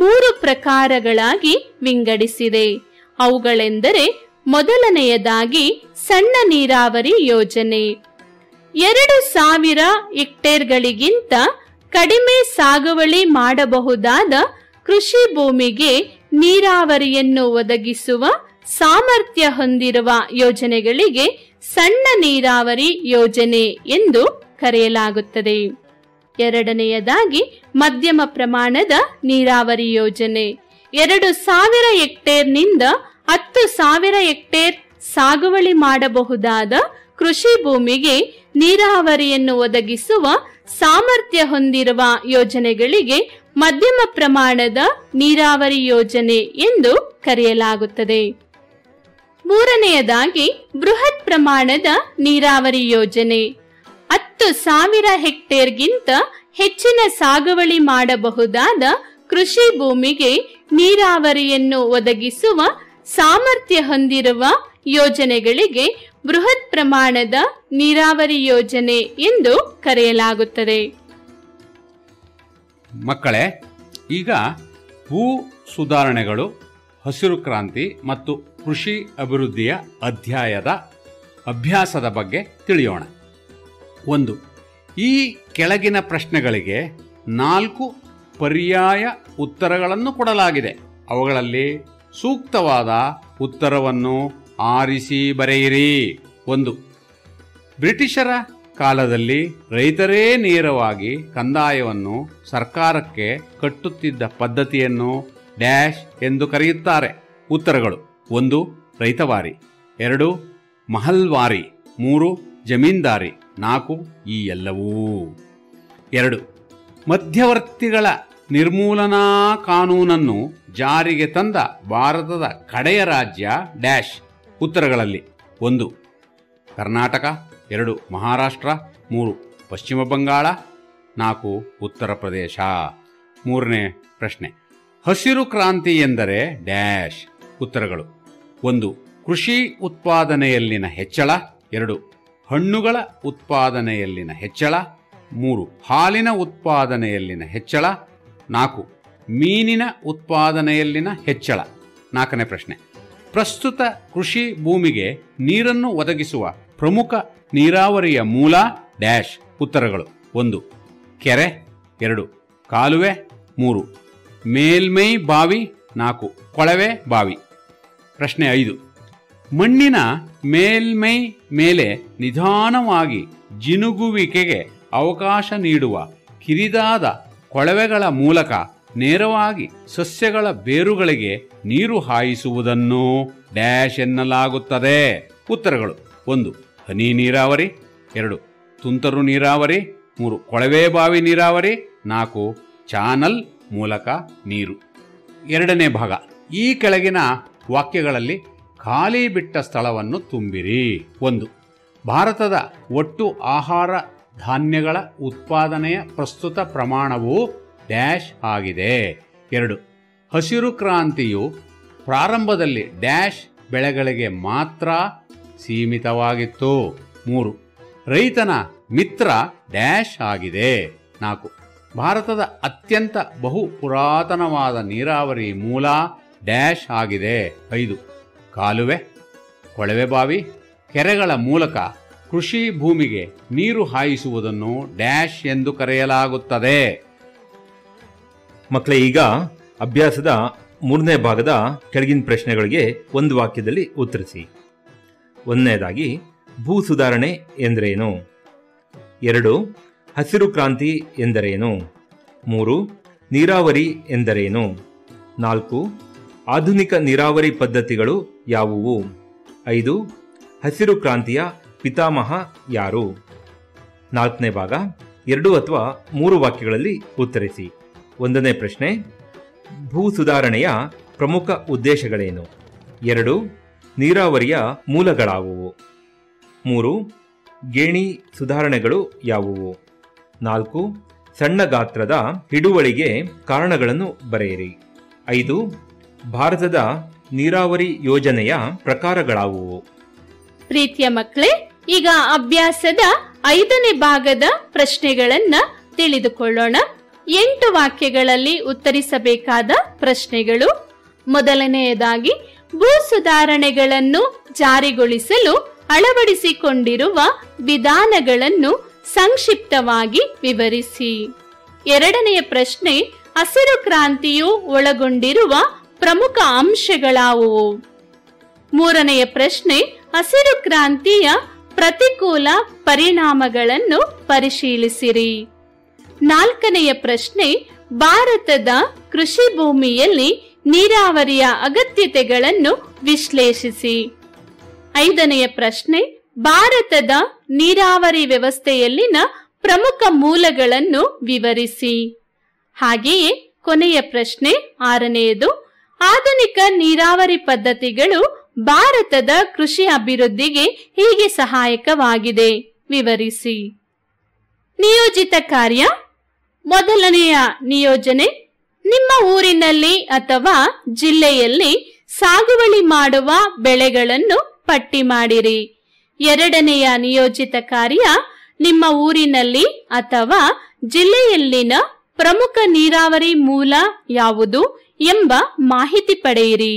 3 ಪ್ರಕಾರಗಳಾಗಿ ವಿಂಗಡಿಸಿದೆ. ಅವುಗಳೆಂದರೆ: ಮೊದಲನೆಯದಾಗಿ ಸಣ್ಣ ನೀರಾವರಿ ಯೋಜನೆ. 2000 ಹೆಕ್ಟೇರ್ಗಳಿಗಿಂತ ಕಡಿಮೆ ಸಾಗುವಳಿ ಮಾಡಬಹುದಾದ ಕೃಷಿ ಭೂಮಿಗೆ ನೀರಾವರಿಯನ್ನು ಒದಗಿಸುವ ಸಾಮರ್ಥ್ಯ ಹೊಂದಿರುವ ಯೋಜನೆಗಳಿಗೆ ಸಣ್ಣ ನೀರಾವರಿ ಯೋಜನೆ ಎಂದು ಕರೆಯಲಾಗುತ್ತದೆ. ಎರಡನೆಯದಾಗಿ ಮಧ್ಯಮ ಪ್ರಮಾಣದ ನೀರಾವರಿ ಯೋಜನೆ. 2000 ಹೆಕ್ಟೇರ್ನಿಂದ 10,000 ಹೆಕ್ಟೇರ್ ಸಾಗುವಳಿ ಮಾಡಬಹುದಾದ ಕೃಷಿ ಭೂಮಿಗೆ ನೀರಾವರಿಯನ್ನು ಒದಗಿಸುವ ಸಾಮರ್ಥ್ಯ ಹೊಂದಿರುವ ಯೋಜನೆಗಳಿಗೆ ಮಧ್ಯಮ ಪ್ರಮಾಣದ ನೀರಾವರಿ ಯೋಜನೆ ಎಂದು ಕರೆಯಲಾಗುತ್ತದೆ. ಮೂರನೆಯದಾಗಿ ಬೃಹತ್ ಪ್ರಮಾಣದ ನೀರಾವರಿ ಯೋಜನೆ. 10,000 ಹೆಕ್ಟೇರ್ಗಿಂತ ಹೆಚ್ಚಿನ ಸಾಗುವಳಿ ಮಾಡಬಹುದಾದ ಕೃಷಿ ಭೂಮಿಗೆ ನೀರಾವರಿಯನ್ನು ಒದಗಿಸುವ ಸಾಮರ್ಥ್ಯ ಹೊಂದಿರುವ ಯೋಜನೆಗಳಿಗೆ ಬೃಹತ್ ಪ್ರಮಾಣದ ನೀರಾವರಿ ಯೋಜನೆ ಎಂದು ಕರೆಯಲಾಗುತ್ತದೆ. ಮಕ್ಕಳೇ, ಈಗ ಭೂ ಸುಧಾರಣೆಗಳು, ಹಸಿರು ಕ್ರಾಂತಿ ಮತ್ತು ಕೃಷಿ ಅಭಿವೃದ್ಧಿಯ ಅಭ್ಯಾಸದ ಬಗ್ಗೆ ತಿಳಿಯೋಣ. 1. ಈ ಕೆಳಗಿನ ಪ್ರಶ್ನೆಗಳಿಗೆ 4 ಪರ್ಯಾಯ ಉತ್ತರಗಳನ್ನು ಕೊಡಲಾಗಿದೆ. ಅವುಗಳಲ್ಲಿ ಸೂಕ್ತವಾದ ಉತ್ತರವನ್ನು ಆರಿಸಿ ಬರೆಯಿರಿ. 1. ಬ್ರಿಟಿಷರ ಕಾಲದಲ್ಲಿ ರೈತರೇ ನೇರವಾಗಿ ಕಂದಾಯವನ್ನು ಸರ್ಕಾರಕ್ಕೆ ಕಟ್ಟುತ್ತಿದ್ದ ಪದ್ಧತಿಯನ್ನು ಡ್ಯಾಶ್ ಎಂದು ಕರೆಯುತ್ತಾರೆ. ಉತ್ತರಗಳು: 1. ರೈತವಾರಿ, 2. ಮಹಲ್ವಾರಿ, 3. ಜಮೀನ್ದಾರಿ, 4. ಈ ಎಲ್ಲವೂ. 2. ಮಧ್ಯವರ್ತಿಗಳ ನಿರ್ಮೂಲನಾ ಕಾನೂನನ್ನು ಜಾರಿಗೆ ತಂದ ಭಾರತದ ಕಡೆಯ ರಾಜ್ಯ ಡ್ಯಾಶ್. ಉತ್ತರಗಳಲ್ಲಿ: 1. ಕರ್ನಾಟಕ, 2. ಮಹಾರಾಷ್ಟ್ರ, 3. ಪಶ್ಚಿಮ ಬಂಗಾಳ, 4. ಉತ್ತರ ಪ್ರದೇಶ. 3ನೇ ಪ್ರಶ್ನೆ: ಹಸಿರು ಕ್ರಾಂತಿ ಎಂದರೆ ಡ್ಯಾಶ್. ಉತ್ತರಗಳು: 1. ಕೃಷಿ ಉತ್ಪಾದನೆಯಲ್ಲಿನ ಹೆಚ್ಚಳ, 2. ಹಣ್ಣುಗಳ ಉತ್ಪಾದನೆಯಲ್ಲಿನ ಹೆಚ್ಚಳ, 3. ಹಾಲಿನ ಉತ್ಪಾದನೆಯಲ್ಲಿನ ಹೆಚ್ಚಳ, 4. ಮೀನಿನ ಉತ್ಪಾದನೆಯಲ್ಲಿನ ಹೆಚ್ಚಳ. 4ನೇ ಪ್ರಶ್ನೆ: ಪ್ರಸ್ತುತ ಕೃಷಿ ಭೂಮಿಗೆ ನೀರನ್ನು ಒದಗಿಸುವ ಪ್ರಮುಖ ನೀರಾವರಿಯ ಮೂಲ ಡ್ಯಾಶ್. ಉತ್ತರಗಳು: 1. ಕೆರೆ, 2. ಕಾಲುವೆ, 3. ಮೇಲ್ಮೈ ಬಾವಿ, 4. ಕೊಳವೆ ಬಾವಿ. ಪ್ರಶ್ನೆ 5: ಮಣ್ಣಿನ ಮೇಲ್ಮೈ ಮೇಲೆ ನಿಧಾನವಾಗಿ ಜಿನುಗುವಿಕೆಗೆ ಅವಕಾಶ ನೀಡುವ ಕಿರಿದಾದ ಕೊಳವೆಗಳ ಮೂಲಕ ನೇರವಾಗಿ ಸಸ್ಯಗಳ ಬೇರುಗಳಿಗೆ ನೀರು ಹಾಯಿಸುವುದನ್ನು ಡ್ಯಾಶ್ ಎನ್ನಲಾಗುತ್ತದೆ. ಉತ್ತರಗಳು: 1 ಹನಿ ನೀರಾವರಿ, 2 ತುಂತುರು ನೀರಾವರಿ, 3 ಕೊಳವೆ ಬಾವಿ ನೀರಾವರಿ, 4 ಚಾನಲ್ ಮೂಲಕ ನೀರು. ಎರಡನೇ ಭಾಗ. ಈ ಕೆಳಗಿನ ವಾಕ್ಯಗಳಲ್ಲಿ ಖಾಲಿ ಬಿಟ್ಟ ಸ್ಥಳವನ್ನು ತುಂಬಿರಿ. 1 ಭಾರತದ ಒಟ್ಟು ಆಹಾರ ಧಾನ್ಯಗಳ ಉತ್ಪಾದನೆಯ ಪ್ರಸ್ತುತ ಪ್ರಮಾಣವು ಡ್ಯಾಶ್ ಆಗಿದೆ. 2 ಹಸಿರು ಕ್ರಾಂತಿಯು ಪ್ರಾರಂಭದಲ್ಲಿ ಡ್ಯಾಶ್ ಬೆಳೆಗಳಿಗೆ ಮಾತ್ರ ಸೀಮಿತವಾಗಿತ್ತು. 3 ರೈತನ ಮಿತ್ರ ಡ್ಯಾಶ್ ಆಗಿದೆ. 4 ಭಾರತದ ಅತ್ಯಂತ ಬಹು ಪುರಾತನವಾದ ನೀರಾವರಿ ಮೂಲ ಡ್ಯಾಶ್ ಆಗಿದೆ. 5 ಕಾಲುವೆ, ಕೊಳವೆ ಬಾವಿ, ಕೆರೆಗಳ ಮೂಲಕ ಕೃಷಿ ಭೂಮಿಗೆ ನೀರು ಹಾಯಿಸುವುದನ್ನು ಡ್ಯಾಶ್ ಎಂದು ಕರೆಯಲಾಗುತ್ತದೆ. ಮಕ್ಕಳೇ, ಈಗ ಅಭ್ಯಾಸದ 3ನೇ ಭಾಗದ ಕೆಳಗಿನ ಪ್ರಶ್ನೆಗಳಿಗೆ ಒಂದು ವಾಕ್ಯದಲ್ಲಿ ಉತ್ತರಿಸಿ. 1ನೇದಾಗಿ, ಭೂ ಸುಧಾರಣೆ ಎಂದರೇನು? 2 ಹಸಿರು ಕ್ರಾಂತಿ ಎಂದರೇನು? 3 ನೀರಾವರಿ ಎಂದರೇನು? 4 ಆಧುನಿಕ ನೀರಾವರಿ ಪದ್ಧತಿಗಳು ಯಾವುವು? 5 ಹಸಿರು ಕ್ರಾಂತಿಯ ಪಿತಾಮಹ ಯಾರು? 4ನೇ ಭಾಗ, 2 ಅಥವಾ 3 ವಾಕ್ಯಗಳಲ್ಲಿ ಉತ್ತರಿಸಿ. 1ನೇ ಪ್ರಶ್ನೆ, ಭೂ ಸುಧಾರಣೆಯ ಪ್ರಮುಖ ಉದ್ದೇಶಗಳೇನು? 2 ನೀರಾವರಿಯ ಮೂಲಗಳಾವುವು? 3 ಗೇಣಿ ಸುಧಾರಣೆಗಳು ಯಾವುವು? 4 ಸಣ್ಣ ಗಾತ್ರದ ಹಿಡುವಳಿಗೆ ಕಾರಣಗಳನ್ನು ಬರೆಯಿರಿ. 5 ಭಾರತದ ನೀರಾವರಿ ಯೋಜನೆಯ ಪ್ರಕಾರಗಳಾವುವು? ಪ್ರೀತಿಯ ಮಕ್ಕಳೇ, ಈಗ ಅಭ್ಯಾಸದ 5ನೇ ಭಾಗದ ಪ್ರಶ್ನೆಗಳನ್ನ ತಿಳಿದುಕೊಳ್ಳೋಣ. 8 ವಾಕ್ಯಗಳಲ್ಲಿ ಉತ್ತರಿಸಬೇಕಾದ ಪ್ರಶ್ನೆಗಳು. ಮೊದಲನೆಯದಾಗಿ, ಭೂ ಸುಧಾರಣೆಗಳನ್ನು ಜಾರಿಗೊಳಿಸಲು ಅಳವಡಿಸಿಕೊಂಡಿರುವ ವಿಧಾನಗಳನ್ನು ಸಂಕ್ಷಿಪ್ತವಾಗಿ ವಿವರಿಸಿ. 2ನೆಯ ಪ್ರಶ್ನೆ, ಹಸಿರು ಕ್ರಾಂತಿಯು ಒಳಗೊಂಡಿರುವ ಪ್ರಮುಖ ಅಂಶಗಳಾವುವು? 3ನೆಯ ಪ್ರಶ್ನೆ, ಹಸಿರು ಕ್ರಾಂತಿಯ ಪ್ರತಿಕೂಲ ಪರಿಣಾಮಗಳನ್ನು ಪರಿಶೀಲಿಸಿರಿ. 4ನೆಯ ಪ್ರಶ್ನೆ, ಭಾರತದ ಕೃಷಿ ಭೂಮಿಯಲ್ಲಿ ನೀರಾವರಿಯ ಅಗತ್ಯತೆಗಳನ್ನು ವಿಶ್ಲೇಷಿಸಿ. 5ನೆಯ ಪ್ರಶ್ನೆ, ಭಾರತದ ನೀರಾವರಿ ವ್ಯವಸ್ಥೆಯಲ್ಲಿನ ಪ್ರಮುಖ ಮೂಲಗಳನ್ನು ವಿವರಿಸಿ. ಹಾಗೆಯೇ ಕೊನೆಯ ಪ್ರಶ್ನೆ 6ನೆಯದು, ಆಧುನಿಕ ನೀರಾವರಿ ಪದ್ಧತಿಗಳು ಭಾರತದ ಕೃಷಿ ಅಭಿವೃದ್ಧಿಗೆ ಹೇಗೆ ಸಹಾಯಕವಾಗಿದೆ ವಿವರಿಸಿ. ನಿಯೋಜಿತ ಕಾರ್ಯ. ಮೊದಲನೆಯ ನಿಯೋಜನೆ, ನಿಮ್ಮ ಊರಿನಲ್ಲಿ ಅಥವಾ ಜಿಲ್ಲೆಯಲ್ಲಿ ಸಾಗುವಳಿ ಮಾಡುವ ಬೆಳೆಗಳನ್ನು ಪಟ್ಟಿ ಮಾಡಿರಿ. 2ನೆಯ ನಿಯೋಜಿತ ಕಾರ್ಯ, ನಿಮ್ಮ ಊರಿನಲ್ಲಿ ಅಥವಾ ಜಿಲ್ಲೆಯಲ್ಲಿನ ಪ್ರಮುಖ ನೀರಾವರಿ ಮೂಲ ಯಾವುದು ಎಂಬ ಮಾಹಿತಿ ಪಡೆಯಿರಿ.